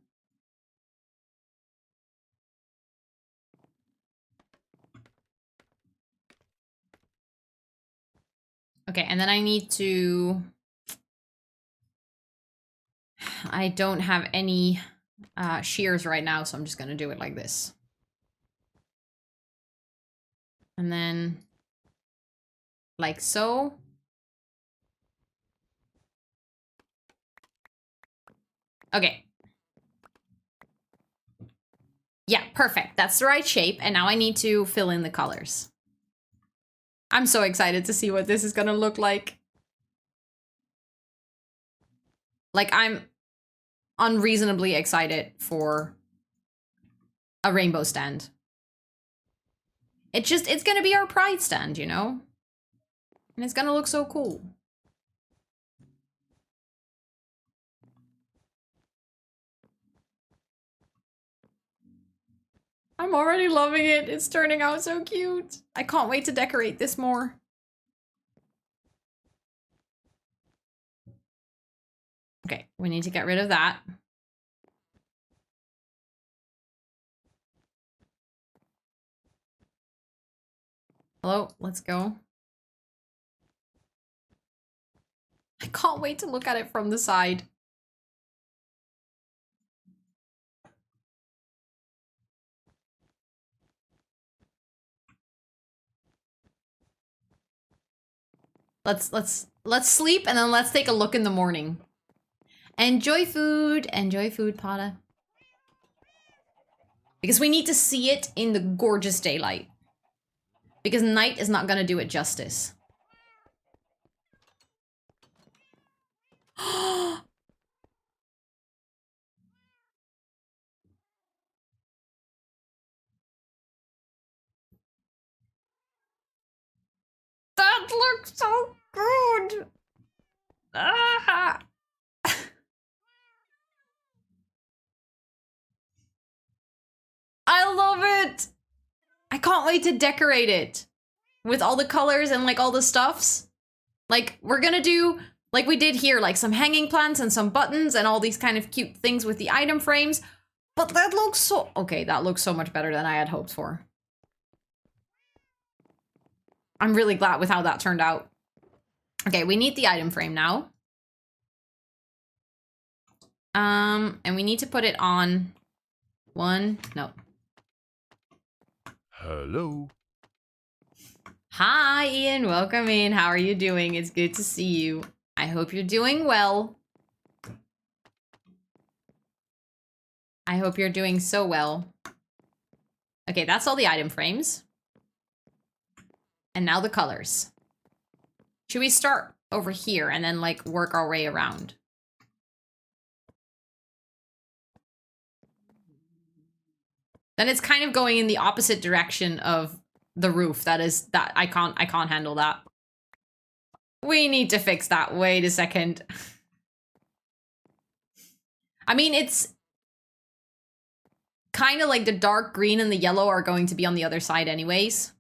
Speaker 1: Okay, and then I need to... I don't have any shears right now, so I'm just going to do it like this. And then like so. Okay. Yeah, perfect. That's the right shape. And now I need to fill in the colors. I'm so excited to see what this is going to look like. Like, I'm unreasonably excited for a rainbow stand. It's going to be our pride stand, you know? And it's going to look so cool. I'm already loving it. It's turning out so cute. I can't wait to decorate this more. Okay, we need to get rid of that. Hello, let's go. I can't wait to look at it from the side. Let's sleep and then let's take a look in the morning. Enjoy food, Pada. Because we need to see it in the gorgeous daylight. Because night is not gonna do it justice. That looks so good. Ah. I love it. I can't wait to decorate it with all the colors and like all the stuffs. Like we're gonna do like we did here, like some hanging plants and some buttons and all these kind of cute things with the item frames. But that looks so... Okay, that looks so much better than I had hoped for. I'm really glad with how that turned out. Okay, we need the item frame now. And we need to put it on one... No.
Speaker 3: Hello.
Speaker 1: Hi, Ian. Welcome in. How are you doing? It's good to see you. I hope you're doing well. I hope you're doing so well. Okay, that's all the item frames. And now the colors. Should we start over here and then like work our way around? Then it's kind of going in the opposite direction of the roof. That I can't handle that. We need to fix that. Wait a second. I mean, it's kind of like the dark green and the yellow are going to be on the other side anyways.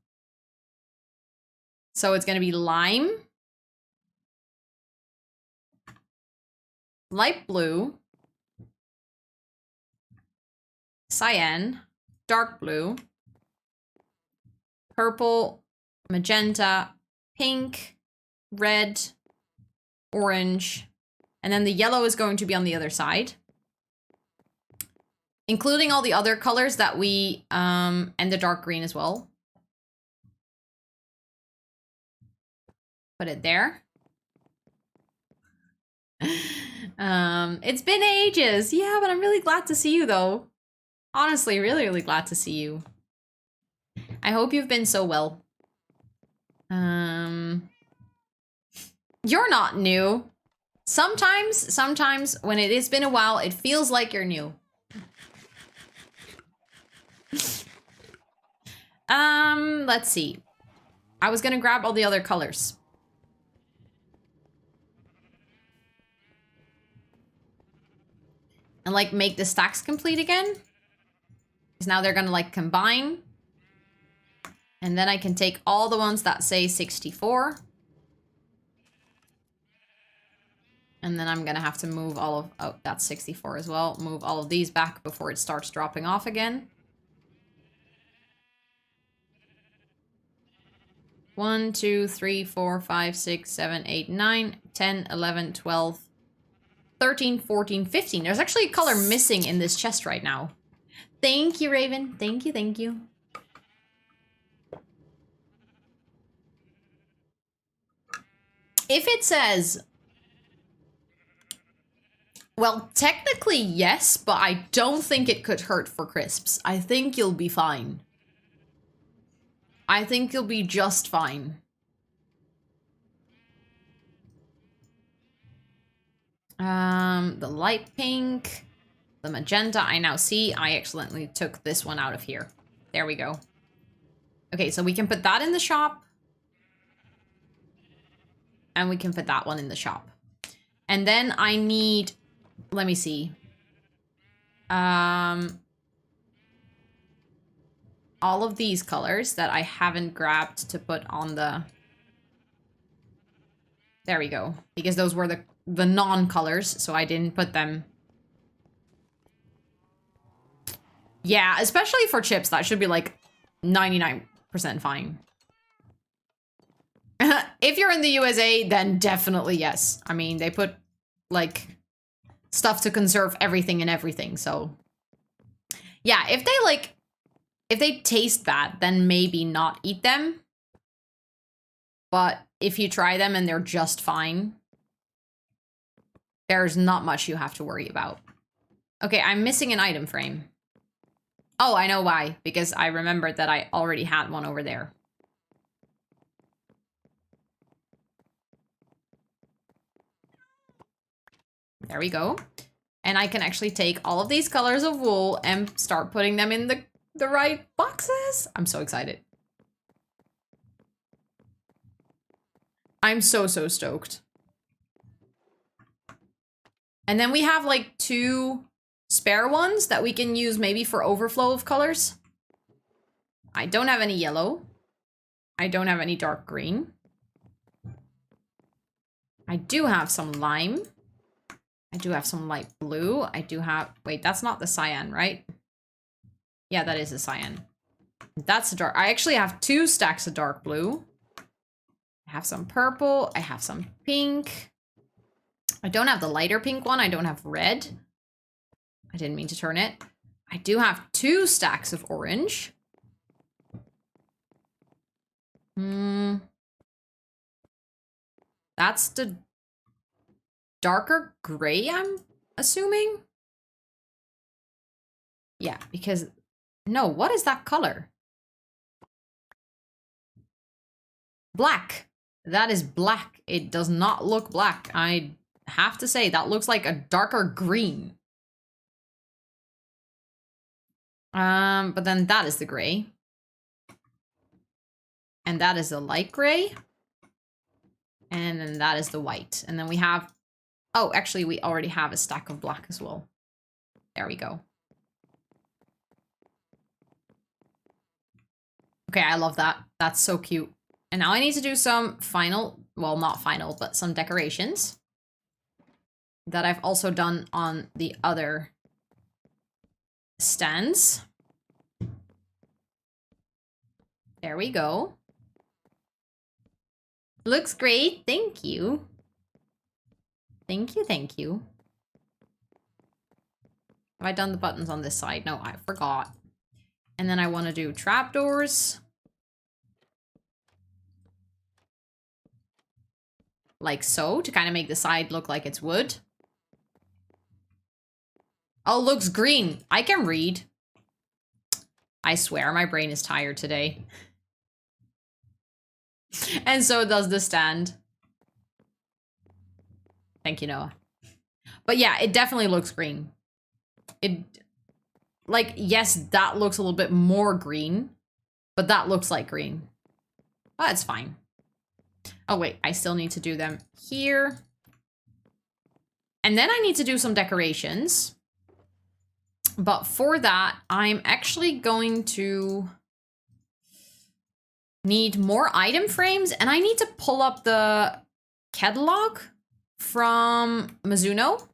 Speaker 1: So it's going to be lime, light blue, cyan, dark blue, purple, magenta, pink, red, orange, and then the yellow is going to be on the other side. Including all the other colors that we, and the dark green as well. Put it there. It's been ages. Yeah, but I'm really glad to see you though. Honestly, really, really glad to see you. I hope you've been so well. You're not new. Sometimes when it has been a while, it feels like you're new. Let's see. I was gonna grab all the other colors. And like make the stacks complete again. Because now they're gonna like combine. And then I can take all the ones that say 64. And then I'm gonna have to move all of, oh, that's 64 as well. Move all of these back before it starts dropping off again. 1, 2, 3, 4, 5, 6, 7, 8, 9, 10, 11, 12, 13, 14, 15. There's actually a color missing in this chest right now. Thank you, Raven. Thank you, thank you. If it says... Well, technically, yes, but I don't think it could hurt for crisps. I think you'll be fine. I think you'll be just fine. The light pink, the magenta, I now see. I accidentally took this one out of here. There we go. Okay, so we can put that in the shop. And we can put that one in the shop. And then I need, let me see. All of these colors that I haven't grabbed to put on the... There we go. Because those were the non-colors, so I didn't put them. Yeah, especially for chips, that should be like 99% fine. If you're in the USA, then definitely yes. I mean, they put like stuff to conserve everything and everything, so... Yeah, if they taste bad, then maybe not eat them. But if you try them and they're just fine, there's not much you have to worry about. Okay, I'm missing an item frame. Oh, I know why. Because I remembered that I already had one over there. There we go. And I can actually take all of these colors of wool and start putting them in the right boxes. I'm so excited. I'm so stoked. And then we have like 2 spare ones that we can use maybe for overflow of colors. I don't have any yellow. I don't have any dark green. I do have some lime. I do have some light blue. I do have... Wait, that's not the cyan, right? Yeah, that is the cyan. That's a dark... I actually have 2 stacks of dark blue. I have some purple. I have some pink. I don't have the lighter pink one. I don't have red. I didn't mean to turn it. I do have 2 stacks of orange. That's the darker gray, I'm assuming? Yeah, because... No, what is that color? Black. That is black. It does not look black. I have to say, that looks like a darker green. But then that is the gray. And that is the light gray. And then that is the white. And then we have... Oh, actually, we already have a stack of black as well. There we go. Okay, I love that. That's so cute. And now I need to do some final... Well, not final, but some decorations. That I've also done on the other stands. There we go. Looks great. Thank you. Thank you, thank you. Have I done the buttons on this side? No, I forgot. And then I want to do trapdoors. Like so, to kind of make the side look like it's wood. Oh, looks green. I can read. I swear, my brain is tired today. And so does the stand. Thank you, Noah. But yeah, it definitely looks green. It, like, yes, that looks a little bit more green, but that looks like green. Oh, it's fine. Oh, wait, I still need to do them here. And then I need to do some decorations. But for that, I'm actually going to need more item frames, and I need to pull up the catalog from Mizuno.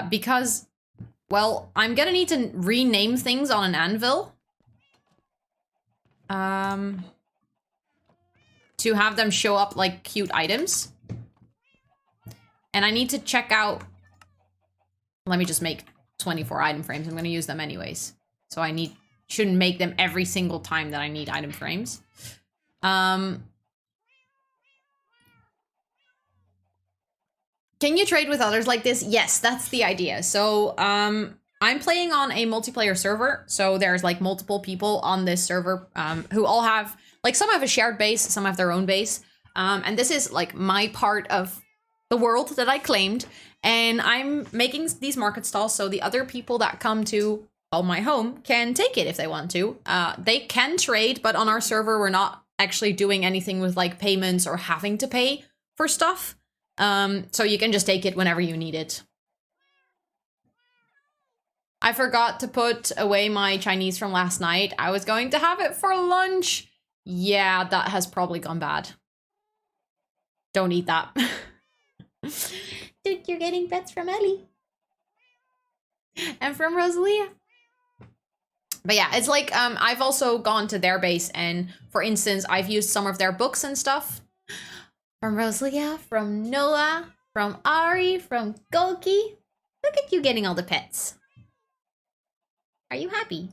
Speaker 1: Because, well, I'm gonna need to rename things on an anvil. To have them show up like cute items. And I need to check out... Let me just make 24 item frames. I'm gonna use them anyways. So I shouldn't make them every single time that I need item frames. Can you trade with others like this? Yes, that's the idea. So, I'm playing on a multiplayer server. So there's like multiple people on this server, who all have, like, some have a shared base, some have their own base. And this is like my part of the world that I claimed. And I'm making these market stalls so the other people that come to, well, my home can take it if they want to. They can trade, but on our server, we're not actually doing anything with like payments or having to pay for stuff. So you can just take it whenever you need it. I forgot to put away my Chinese from last night. I was going to have it for lunch. Yeah, that has probably gone bad. Don't eat that. Dude, you're getting pets from Ellie. And from Rosalia. But yeah, it's like, I've also gone to their base and, for instance, I've used some of their books and stuff. From Rosalia, from Noah, from Ari, from Goki. Look at you getting all the pets. Are you happy?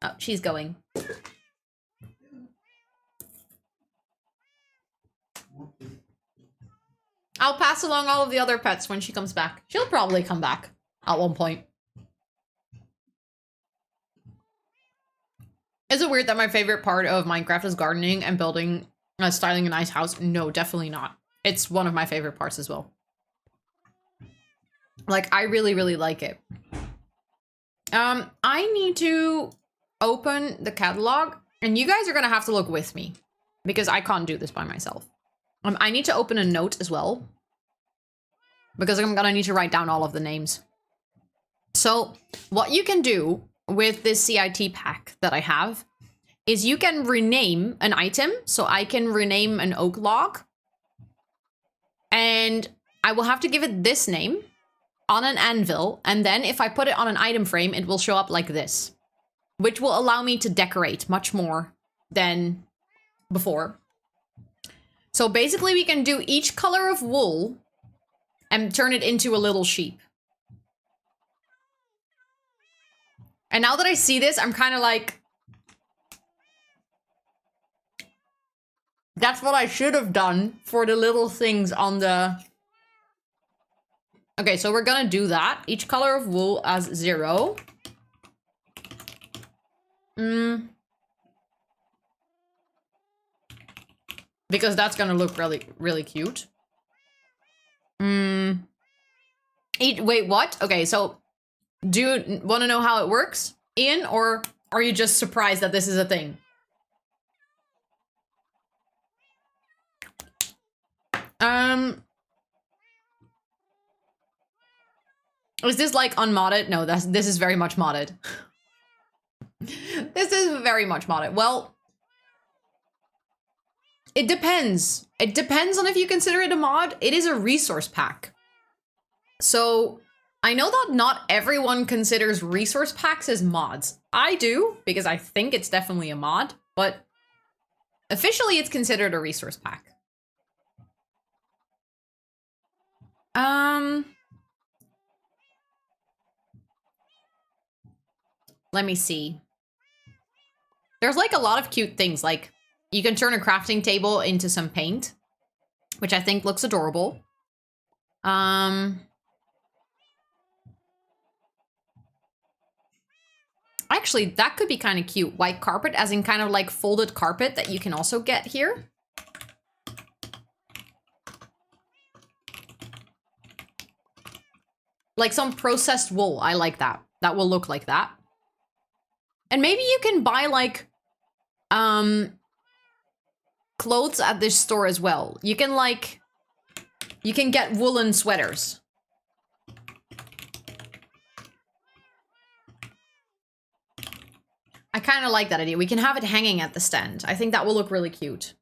Speaker 1: Oh, she's going. I'll pass along all of the other pets when she comes back. She'll probably come back at one point. Is it weird that my favorite part of Minecraft is gardening and building, styling a nice house? No, definitely not. It's one of my favorite parts as well. Like, I really, really like it. I need to open the catalog And you guys are gonna have to look with me because I can't do this by myself. I need to open a note as well because I'm gonna need to write down all of the names. So what you can do with this CIT pack that I have is you can rename an item. So I can rename an oak log and I will have to give it this name on an anvil. And then if I put it on an item frame, it will show up like this, which will allow me to decorate much more than before. So basically we can do each color of wool and turn it into a little sheep. And now that I see this, I'm kind of like, that's what I should have done for the little things on the... Okay, so we're gonna do that. Each color of wool as 0. Because that's gonna look really, really cute. Wait, what? Okay, so do you want to know how it works, Ian, or are you just surprised that this is a thing? Is this like unmodded? No, this is very much modded. This is very much modded. Well, it depends. It depends on if you consider it a mod. It is a resource pack. So I know that not everyone considers resource packs as mods. I do, because I think it's definitely a mod, but officially it's considered a resource pack. Let me see. There's like a lot of cute things, like you can turn a crafting table into some paint, which I think looks adorable. Actually, that could be kind of cute. White carpet, as in kind of like folded carpet that you can also get here. Like some processed wool. I like that. That will look like that. And maybe you can buy like clothes at this store as well. You can get woolen sweaters. I kind of like that idea. We can have it hanging at the stand. I think that will look really cute.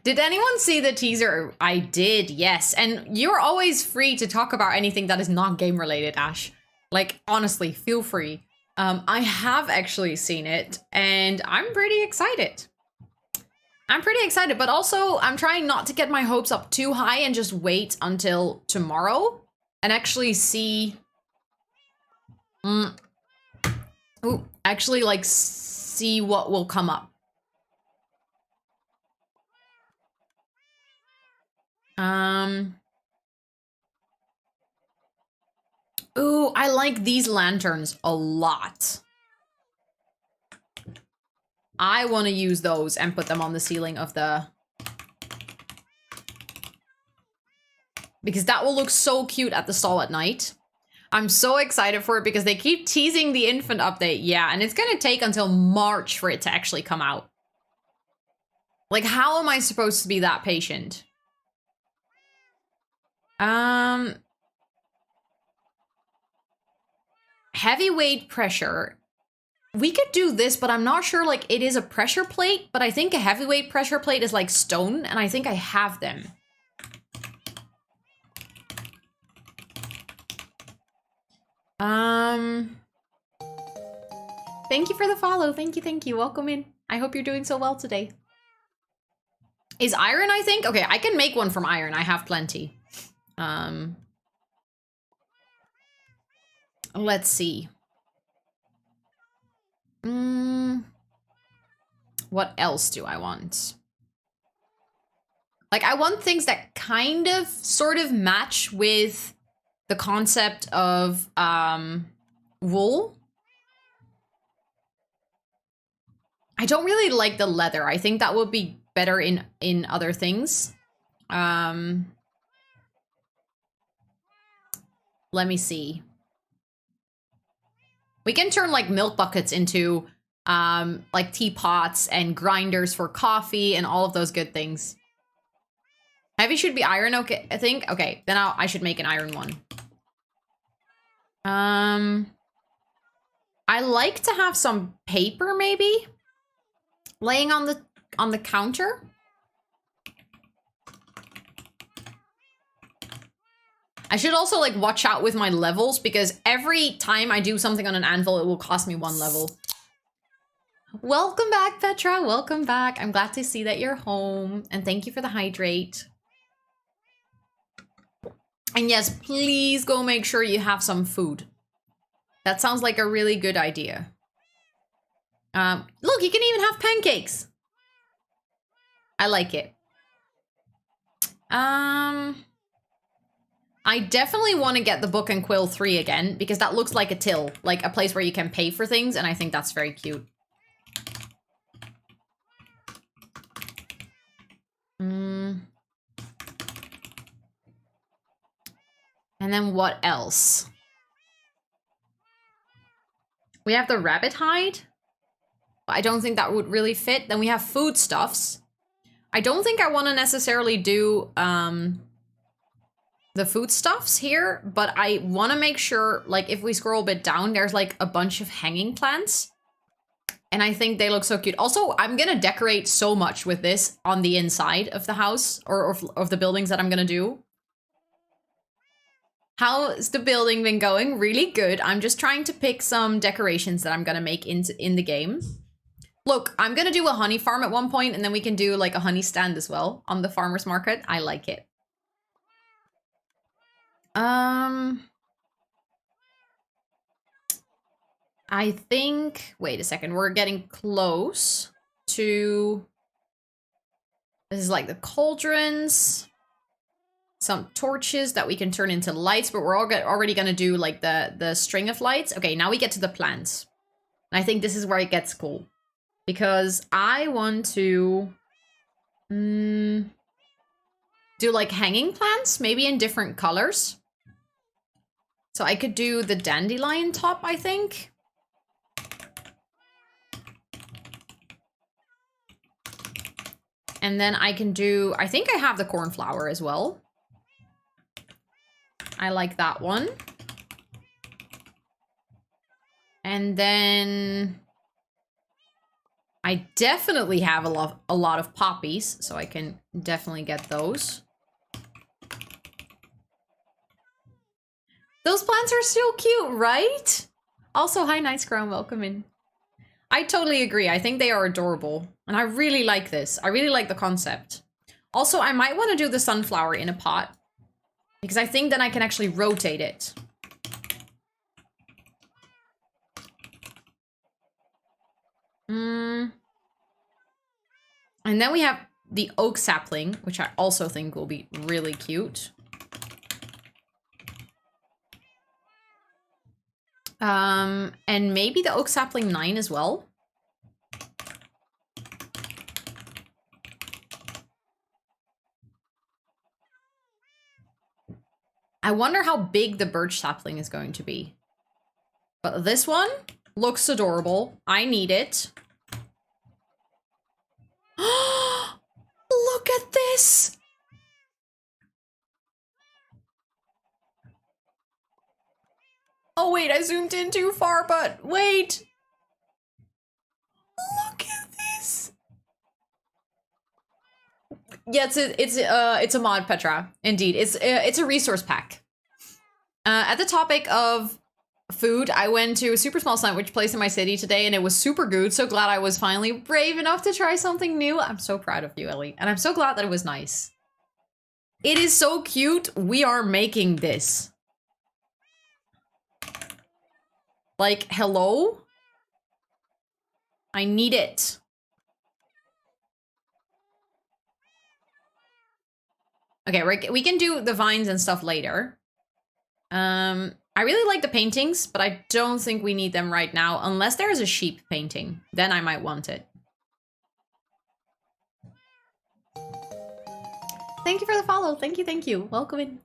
Speaker 1: Did anyone see the teaser? I did, yes. And you're always free to talk about anything that is not game related, Ash. Like, honestly, feel free. I have actually seen it, and I'm pretty excited. I'm pretty excited, but also I'm trying not to get my hopes up too high and just wait until tomorrow and actually see... actually, like, see what will come up. Ooh, I like these lanterns a lot. I want to use those and put them on the ceiling of the... Because that will look so cute at the stall at night. I'm so excited for it because they keep teasing the infant update. Yeah, and it's going to take until March for it to actually come out. Like, how am I supposed to be that patient? Heavyweight pressure. We could do this, but I'm not sure, like, it is a pressure plate, but I think a heavyweight pressure plate is like stone, and I think I have them. Thank you for the follow. Thank you. Welcome in. I hope you're doing so well today. Is iron, I think? Okay, I can make one from iron. I have plenty. Let's see. What else do I want? Like, I want things that kind of, sort of match with the concept of, wool. I don't really like the leather. I think that would be better in other things. Let me see. We can turn like milk buckets into like teapots and grinders for coffee and all of those good things. Heavy should be iron, okay, I think. Okay, then I should make an iron one. I like to have some paper maybe laying on the counter. I should also like watch out with my levels because every time I do something on an anvil, it will cost me 1 level. Welcome back, Petra. Welcome back. I'm glad to see that you're home. And thank you for the hydrate. And yes, please go make sure you have some food. That sounds like a really good idea. Look, you can even have pancakes. I like it. I definitely want to get the Book and Quill 3 again, because that looks like a till, like a place where you can pay for things, and I think that's very cute. And then what else? We have the rabbit hide. I don't think that would really fit. Then we have foodstuffs. I don't think I want to necessarily do the foodstuffs here, but I want to make sure, like, if we scroll a bit down, there's like a bunch of hanging plants. And I think they look so cute. Also, I'm going to decorate so much with this on the inside of the house or of the buildings that I'm going to do. How's the building been going? Really good. I'm just trying to pick some decorations that I'm going to make in the game. Look, I'm going to do a honey farm at one point, and then we can do like a honey stand as well on the farmer's market. I like it. I think, wait a second, we're getting close to, this is like the cauldrons, some torches that we can turn into lights, but we're already gonna do like the string of lights. Okay, now we get to the plants. And I think this is where it gets cool, because I want to do like hanging plants, maybe in different colors. So I could do the dandelion top, I think. And then I can do, I think I have the cornflower as well. I like that one. And then I definitely have a lot of poppies, so I can definitely get those. Those plants are so cute, right? Also, hi, Nice Crown, welcome in. I totally agree. I think they are adorable. And I really like this. I really like the concept. Also, I might want to do the sunflower in a pot, because I think then I can actually rotate it. And then we have the oak sapling, which I also think will be really cute. And maybe the oak sapling 9 as well. I wonder how big the birch sapling is going to be. But this one looks adorable. I need it. Look at this! Oh wait, I zoomed in too far, but wait! Look at this! Yeah, it's a mod, Petra. Indeed, it's a resource pack. At the topic of food, I went to a super small sandwich place in my city today, and it was super good. So glad I was finally brave enough to try something new. I'm so proud of you, Ellie, and I'm so glad that it was nice. It is so cute. We are making this. Like, hello? I need it. Okay, we can do the vines and stuff later. I really like the paintings, but I don't think we need them right now, unless there is a sheep painting. Then I might want it. Thank you for the follow. Thank you, thank you. Welcome in.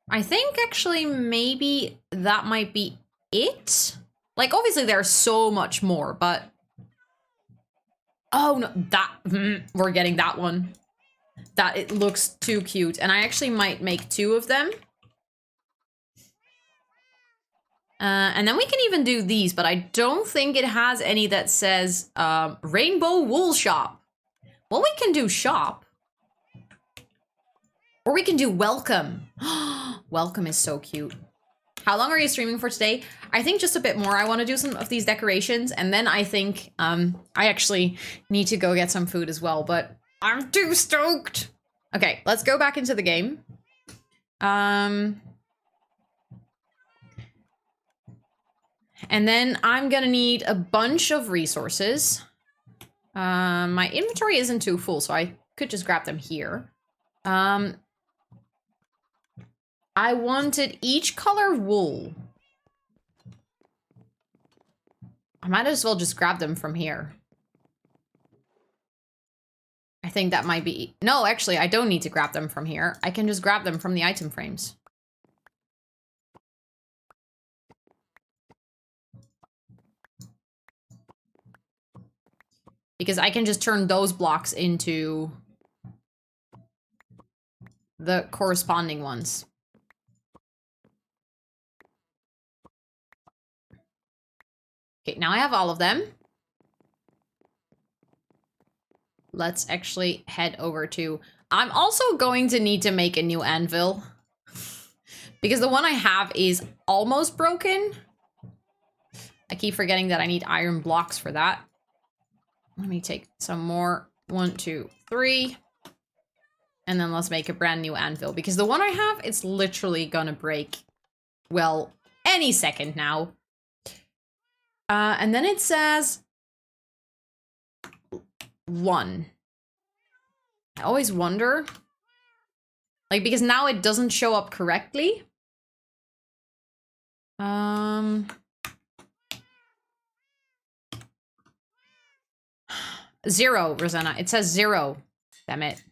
Speaker 1: I think actually maybe that might be it. Like, obviously there's so much more, but... Oh, no, that... we're getting that one. That, it looks too cute. And I actually might make 2 of them. And then we can even do these, but I don't think it has any that says, Rainbow Wool Shop. Well, we can do shop. Or we can do welcome. Welcome is so cute. How long are you streaming for today? I think just a bit more. I want to do some of these decorations, and then I think I actually need to go get some food as well, but I'm too stoked. Okay, let's go back into the game. And then I'm gonna need a bunch of resources. My inventory isn't too full, so I could just grab them here. I wanted each color wool. I might as well just grab them from here. I think that might be... No, actually, I don't need to grab them from here. I can just grab them from the item frames. Because I can just turn those blocks into the corresponding ones. Okay, now I have all of them. Let's actually head over to... I'm also going to need to make a new anvil. Because the one I have is almost broken. I keep forgetting that I need iron blocks for that. Let me take some more. 1, 2, 3. And then let's make a brand new anvil. Because the one I have, it's literally gonna break, well, any second now. And then it says 1. I always wonder. Like, because now it doesn't show up correctly. 0, Rosanna. It says 0. Damn it.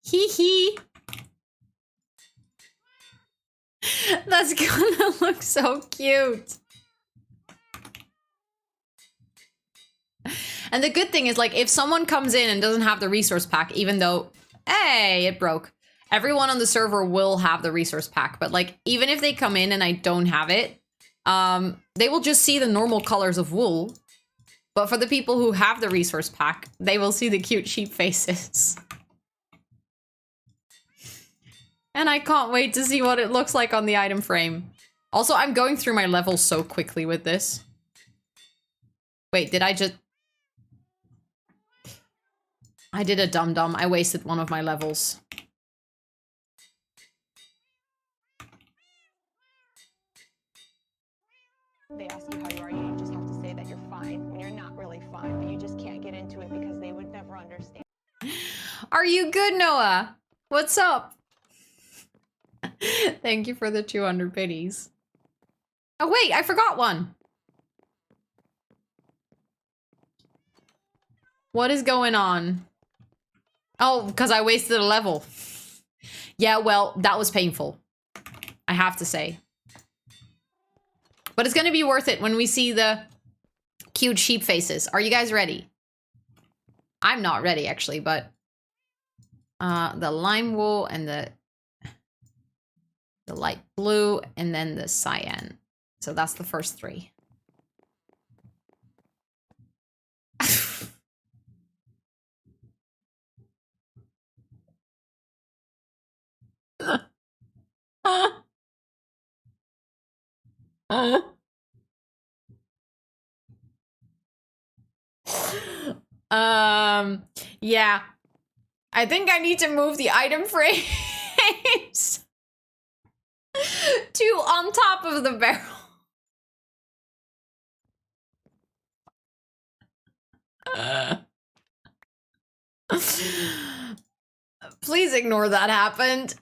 Speaker 1: Hee hee. That's gonna look so cute. And the good thing is, like, if someone comes in and doesn't have the resource pack, even though, hey, it broke. Everyone on the server will have the resource pack. But, like, even if they come in and I don't have it, they will just see the normal colors of wool. But for the people who have the resource pack, they will see the cute sheep faces. And I can't wait to see what it looks like on the item frame. Also, I'm going through my levels so quickly with this. Wait, did I just... I did a dum-dum. I wasted one of my levels.
Speaker 3: They ask you how you are, you just have to say that you're fine when you're not really fine, but you just can't get into it because they would never understand.
Speaker 1: Are you good, Noah? What's up? Thank you for the 200 biddies. Oh, wait, I forgot one. What is going on? Oh, because I wasted a level. Yeah, well, that was painful. I have to say. But it's going to be worth it when we see the cute sheep faces. Are you guys ready? I'm not ready, actually, but... the lime wool and the light blue, and then the cyan. So that's the first 3. Yeah. I think I need to move the item frames to on top of the barrel. Please ignore that happened.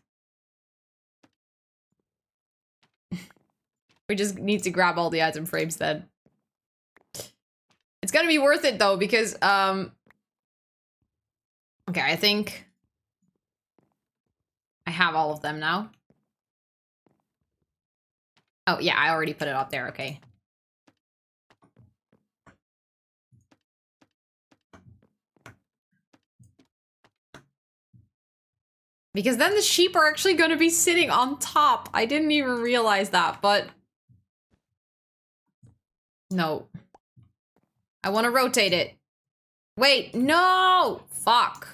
Speaker 1: We just need to grab all the item frames then. It's gonna be worth it though, because, okay, I think I have all of them now. Oh, yeah, I already put it up there, okay. Because then the sheep are actually gonna be sitting on top. I didn't even realize that, but... No. I want to rotate it. Wait, no! Fuck.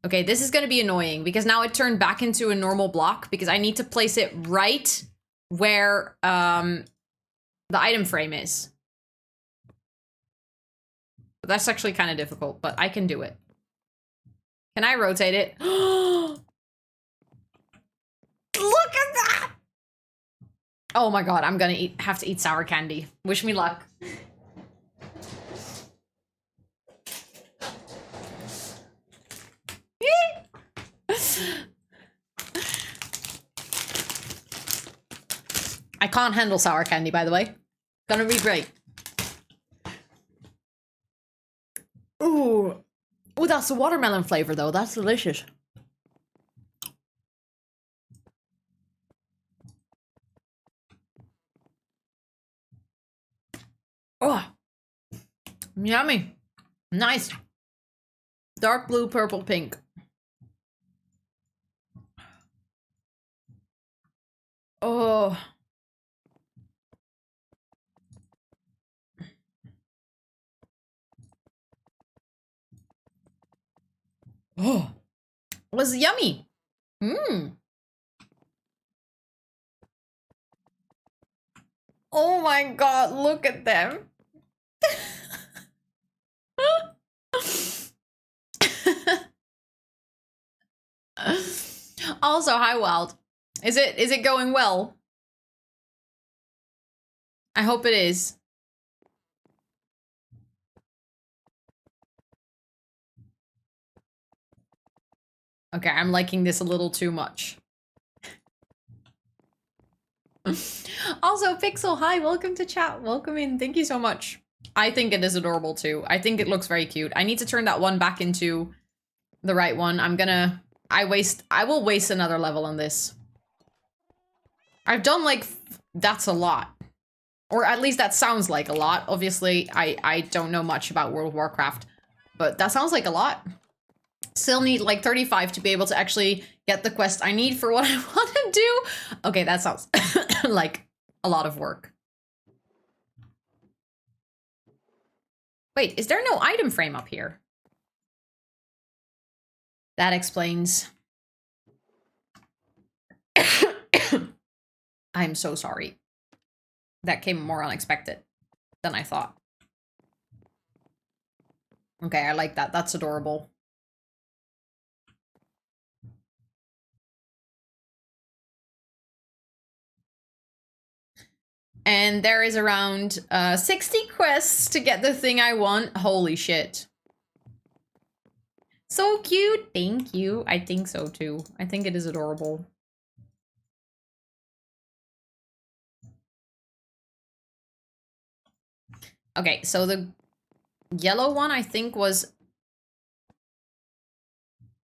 Speaker 1: Okay, this is gonna be annoying, because now it turned back into a normal block, because I need to place it right where, the item frame is. But that's actually kind of difficult, but I can do it. Can I rotate it? Look at that! Oh my god, I'm gonna have to eat sour candy. Wish me luck. I can't handle sour candy, by the way. Gonna be great. Ooh. Ooh, that's the watermelon flavor, though. That's delicious. Oh. Yummy. Nice. Dark blue, purple, pink. Oh. Oh. It was yummy. Mmm. Oh my god, look at them. Also, hi Wild. Is it going well? I hope it is. Okay, I'm liking this a little too much. Also, Pixel, hi, welcome to chat. Welcome in. Thank you so much. I think it is adorable too. I think it looks very cute. I need to turn that one back into the right one. I will waste another level on this. I've done like, that's a lot. Or at least that sounds like a lot. Obviously, I don't know much about World of Warcraft, but that sounds like a lot. Still need like 35 to be able to actually get the quest I need for what I want to do. Okay, that sounds like a lot of work. Wait, is there no item frame up here? That explains. I'm so sorry. That came more unexpected than I thought. Okay, I like that. That's adorable. And there is around 60 quests to get the thing I want. Holy shit. So cute. Thank you. I think so too. I think it is adorable. Okay, so the yellow one I think was...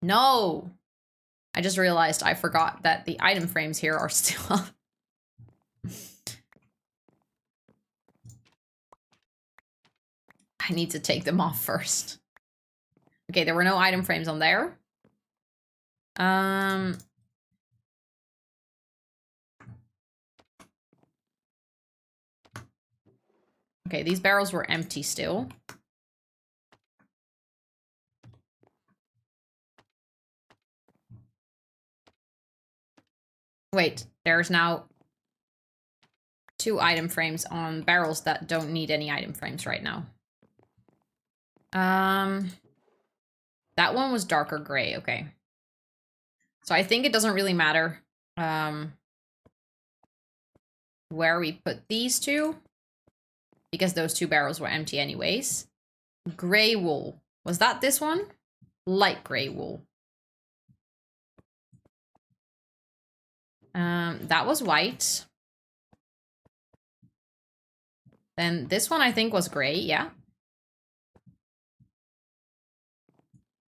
Speaker 1: No! I just realized I forgot that the item frames here are still up. I need to take them off first. Okay, there were no item frames on there. Okay, these barrels were empty still. Wait, there's now 2 item frames on barrels that don't need any item frames right now. That one was darker gray, okay. So I think it doesn't really matter where we put these two, because those 2 barrels were empty anyways. Gray wool. Was that this one? Light gray wool. That was white. Then this one I think was gray, yeah.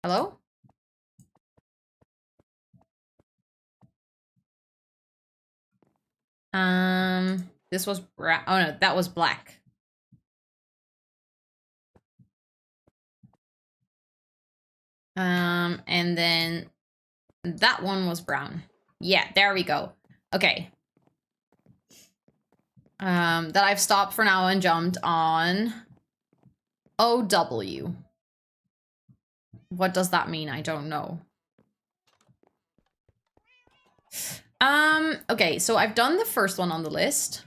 Speaker 1: Hello? This was brown. Oh no, that was black. And then that one was brown. Yeah, there we go. Okay. That I've stopped for now and jumped on OW. What does that mean? I don't know. Okay, so I've done the first one on the list.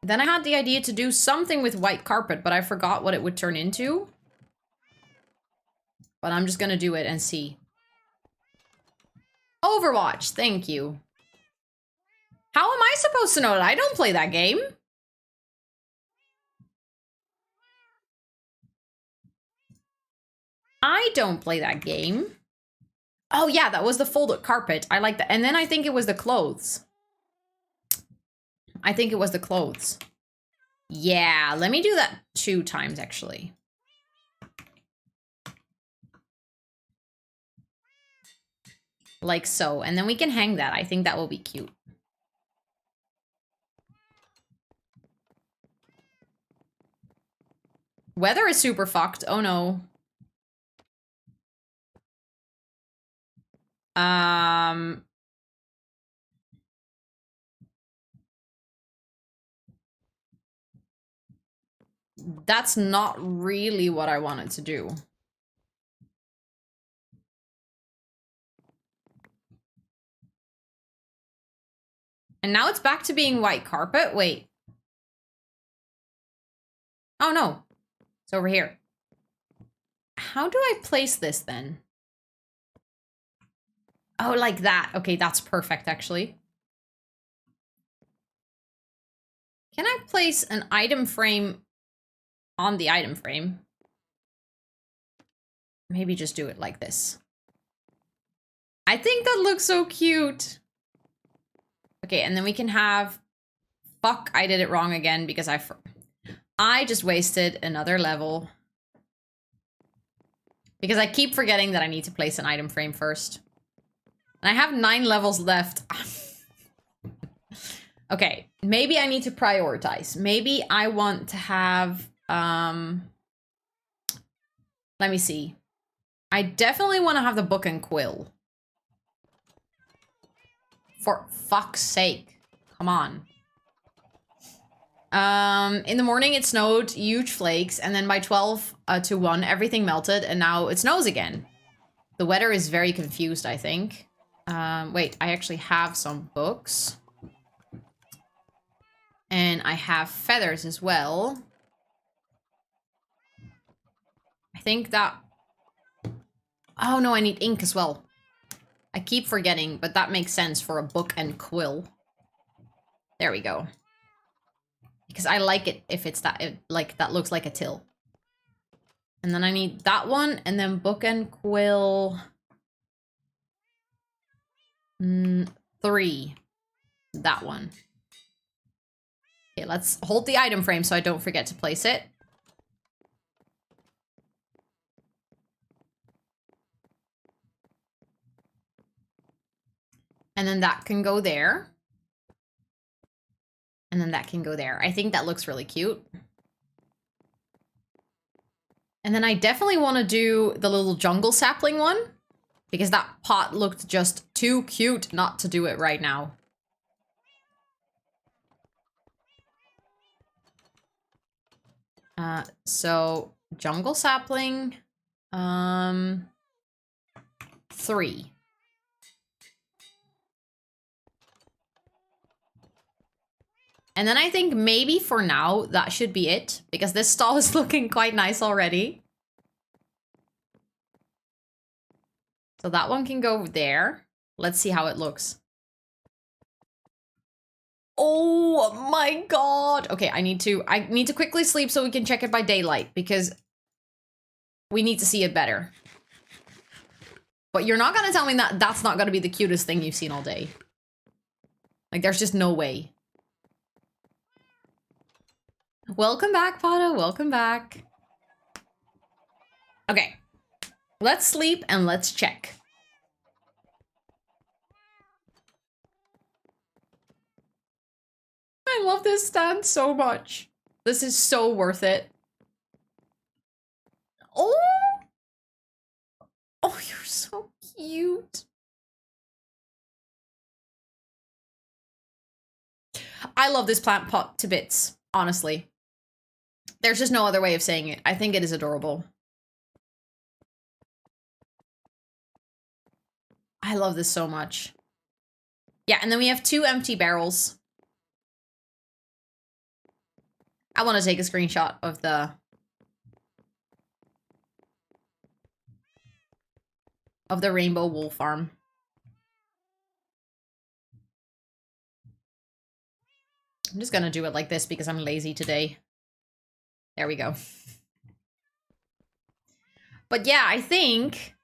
Speaker 1: Then I had the idea to do something with white carpet, but I forgot what it would turn into. But I'm just gonna do it and see. Overwatch, thank you. How am I supposed to know that? I don't play that game. I don't play that game. Oh yeah, that was the folded carpet. I like that. And then I think it was the clothes. I think it was the clothes. Yeah, let me do that 2 times actually. Like so. And then we can hang that. I think that will be cute. Weather is super fucked. Oh no. That's not really what I wanted to do. And now it's back to being white carpet. Wait. Oh no. It's over here. How do I place this then? Oh, like that. Okay, that's perfect actually. Can I place an item frame on the item frame? Maybe just do it like this. I think that looks so cute. Okay, and then we can have... Fuck, I did it wrong again because I just wasted another level. Because I keep forgetting that I need to place an item frame first. And I have 9 levels left. Okay, maybe I need to prioritize. Maybe I want to have... let me see. I definitely want to have the book and quill. For fuck's sake. Come on. In the morning it snowed, huge flakes, and then by 12 to 1, everything melted, and now it snows again. The weather is very confused, I think. Wait, I actually have some books. And I have feathers as well. I think that... Oh no, I need ink as well. I keep forgetting, but that makes sense for a book and quill. There we go. Because I like it if it's that, like, that looks like a till. And then I need that one, and then book and quill... 3. That one. Okay, let's hold the item frame so I don't forget to place it. And then that can go there. And then that can go there. I think that looks really cute. And then I definitely want to do the little jungle sapling one. Because that pot looked just too cute not to do it right now. So jungle sapling, 3. And then I think maybe for now that should be it, because this stall is looking quite nice already. So that one can go there. Let's see how it looks. Oh my god. Okay, I need to quickly sleep so we can check it by daylight, because we need to see it better. But you're not gonna tell me that that's not gonna be the cutest thing you've seen all day. Like, there's just no way. Welcome back, Pato. Welcome back. Okay. Let's sleep and let's check. I love this stand so much. This is so worth it. Oh! Oh, you're so cute. I love this plant pot to bits, honestly. There's just no other way of saying it. I think it is adorable. I love this so much. Yeah, and then we have 2 empty barrels. I want to take a screenshot of the rainbow wool farm. I'm just gonna do it like this because I'm lazy today. There we go. But yeah, I think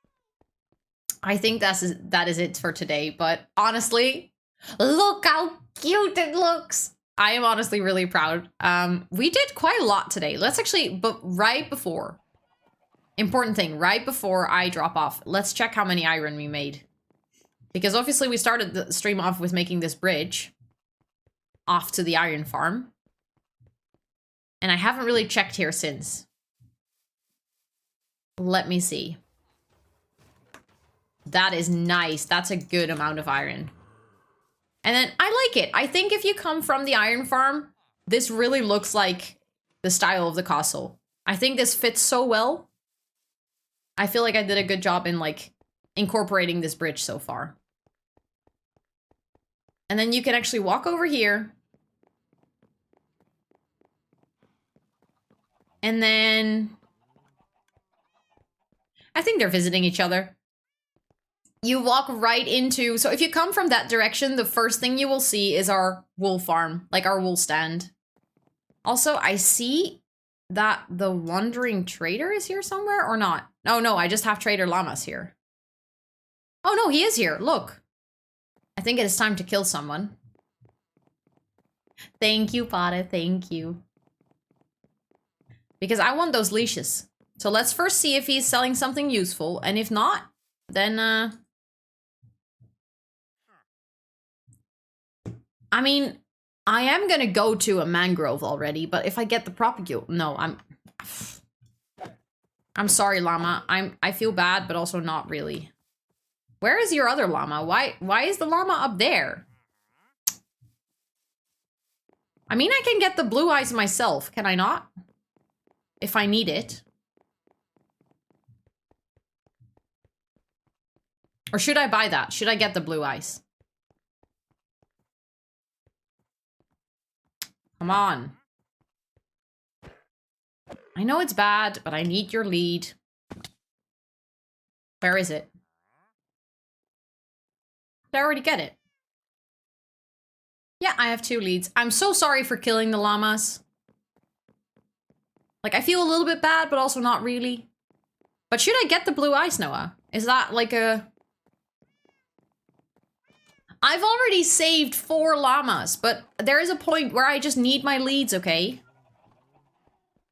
Speaker 1: that is it for today. But honestly, look how cute it looks. I am honestly really proud. We did quite a lot today. Let's actually, but right before, important thing, right before I drop off, let's check how many iron we made. Because obviously we started the stream off with making this bridge off to the iron farm. And I haven't really checked here since. Let me see. That is nice. That's a good amount of iron. And then I like it. I think if you come from the iron farm, this really looks like the style of the castle. I think this fits so well. I feel like I did a good job in like incorporating this bridge so far. And then you can actually walk over here. And then I think they're visiting each other. You walk right into, so if you come from that direction, the first thing you will see is our wool farm, like our wool stand. Also, I see that the wandering trader is here somewhere or not. Oh no, I just have Trader Llamas here. Oh no, he is here, look. I think it is time to kill someone. Thank you, Pata, thank you. Because I want those leashes. So let's first see if he's selling something useful, and if not, then I mean, I am gonna go to a mangrove already, but if I get the propagule, no, I'm sorry, llama. I feel bad, but also not really. Where is your other llama? Why is the llama up there? I mean, I can get the blue eyes myself, can I not? If I need it. Or should I buy that? Should I get the blue eyes? Come on. I know it's bad, but I need your lead. Where is it? Did I already get it? Yeah, I have 2 leads. I'm so sorry for killing the llamas. Like, I feel a little bit bad, but also not really. But should I get the blue eyes, Noah? Is that like a... I've already saved 4 llamas, but there is a point where I just need my leads, okay?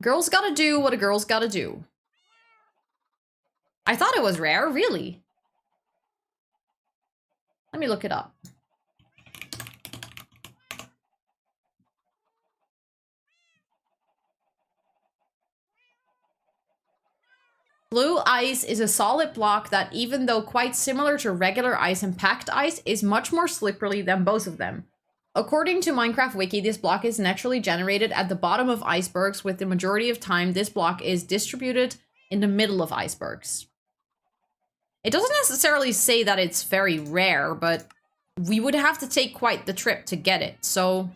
Speaker 1: Girls gotta do what a girl's gotta do. I thought it was rare, really. Let me look it up. Blue ice is a solid block that, even though quite similar to regular ice and packed ice, is much more slippery than both of them. According to Minecraft Wiki, this block is naturally generated at the bottom of icebergs, with the majority of time this block is distributed in the middle of icebergs. It doesn't necessarily say that it's very rare, but we would have to take quite the trip to get it, so...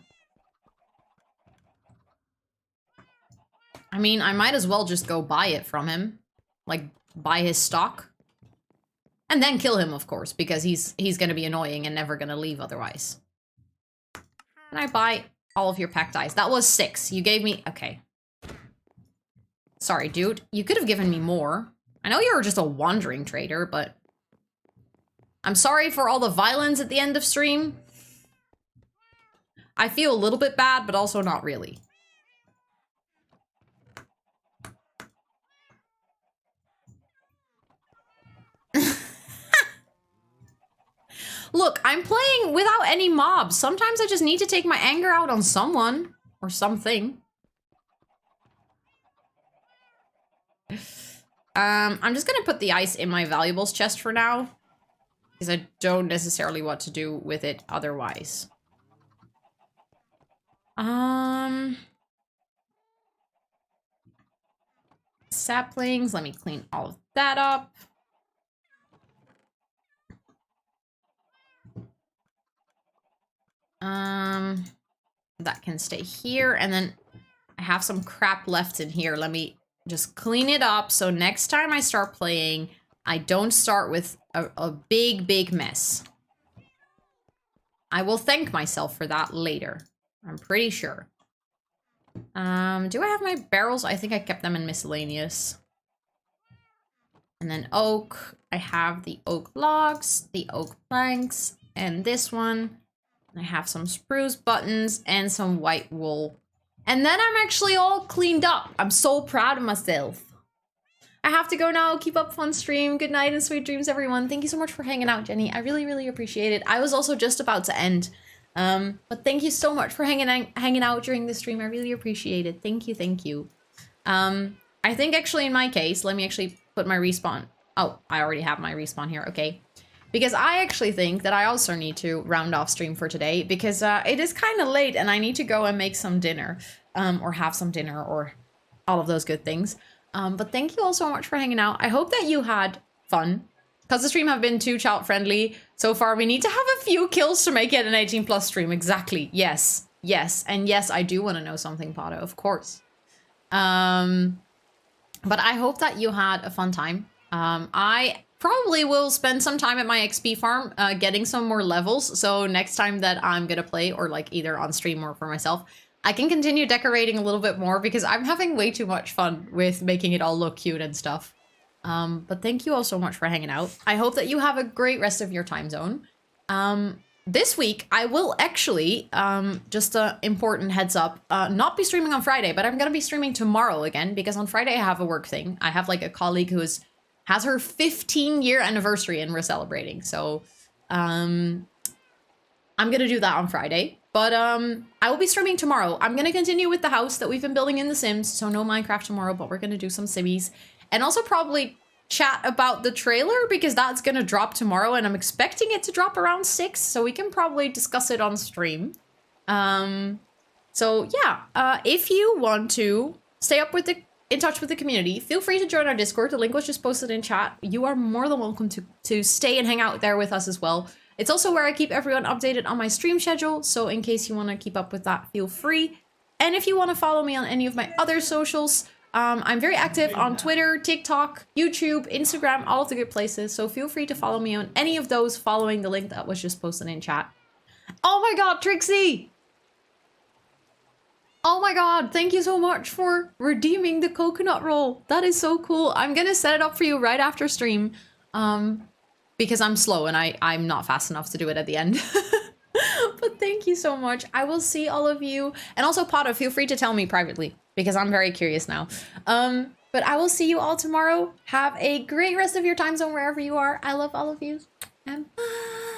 Speaker 1: I mean, I might as well just go buy it from him. Like, buy his stock. And then kill him, of course, because he's gonna be annoying and never gonna leave otherwise. Can I buy all of your packed ice? That was 6. You gave me... Okay. Sorry, dude. You could have given me more. I know you were just a wandering trader, but... I'm sorry for all the violence at the end of stream. I feel a little bit bad, but also not really. Look, I'm playing without any mobs. Sometimes I just need to take my anger out on someone or something. I'm just gonna put the ice in my valuables chest for now, because I don't necessarily want to do with it otherwise. Saplings, let me clean all of that up. That can stay here, and then I have some crap left in here. Let me just clean it up so next time I start playing, I don't start with a big mess. I will thank myself for that later. I'm pretty sure. Do I have my barrels? I think I kept them in miscellaneous. And then oak. I have the oak logs, the oak planks, and this one. I have some spruce buttons and some white wool. And then I'm actually all cleaned up. I'm so proud of myself. I have to go now. Keep up fun stream. Good night and sweet dreams, everyone. Thank you so much for hanging out, Jenny. I really appreciate it. I was also just about to end. But thank you so much for hanging out during the stream. I really appreciate it. Thank you. I think actually in my case, let me actually put my respawn. Oh, I already have my respawn here. Okay. Because I actually think that I also need to round off stream for today, because it is kind of late and I need to go and make some dinner, or have some dinner, or all of those good things. But thank you all so much for hanging out. I hope that you had fun, because the stream have been too child friendly so far. We need to have a few kills to make it an 18+ stream. Exactly. Yes. And yes, I do want to know something, Pada, of course. But I hope that you had a fun time. I probably will spend some time at my XP farm getting some more levels. So next time that I'm gonna play, or like either on stream or for myself, I can continue decorating a little bit more, because I'm having way too much fun with making it all look cute and stuff. But thank you all so much for hanging out. I hope that you have a great rest of your time zone. This week, I will actually, just an important heads up, not be streaming on Friday, but I'm gonna be streaming tomorrow again, because on Friday I have a work thing. I have like a colleague who has her 15-year anniversary and we're celebrating. So I'm gonna do that on Friday. But I will be streaming tomorrow. I'm gonna continue with the house that we've been building in The Sims. So no Minecraft tomorrow, but we're gonna do some Simmies. And also probably chat about the trailer, because that's gonna drop tomorrow and I'm expecting it to drop around 6. So we can probably discuss it on stream. So yeah, if you want to stay in touch with the community, feel free to join our Discord. The link was just posted in chat. You are more than welcome to stay and hang out there with us as well. It's also where I keep everyone updated on my stream schedule, so in case you want to keep up with that, feel free. And if you want to follow me on any of my other socials, I'm very active on Twitter, TikTok, YouTube, Instagram, all of the good places, so feel free to follow me on any of those following the link that was just posted in chat. Oh my god, Trixie! Oh my god, thank you so much for redeeming the coconut roll. That is so cool. I'm gonna set it up for you right after stream. Because I'm slow and I'm not fast enough to do it at the end. But thank you so much. I will see all of you. And also, Pada, feel free to tell me privately, because I'm very curious now. But I will see you all tomorrow. Have a great rest of your time zone wherever you are. I love all of you. And bye.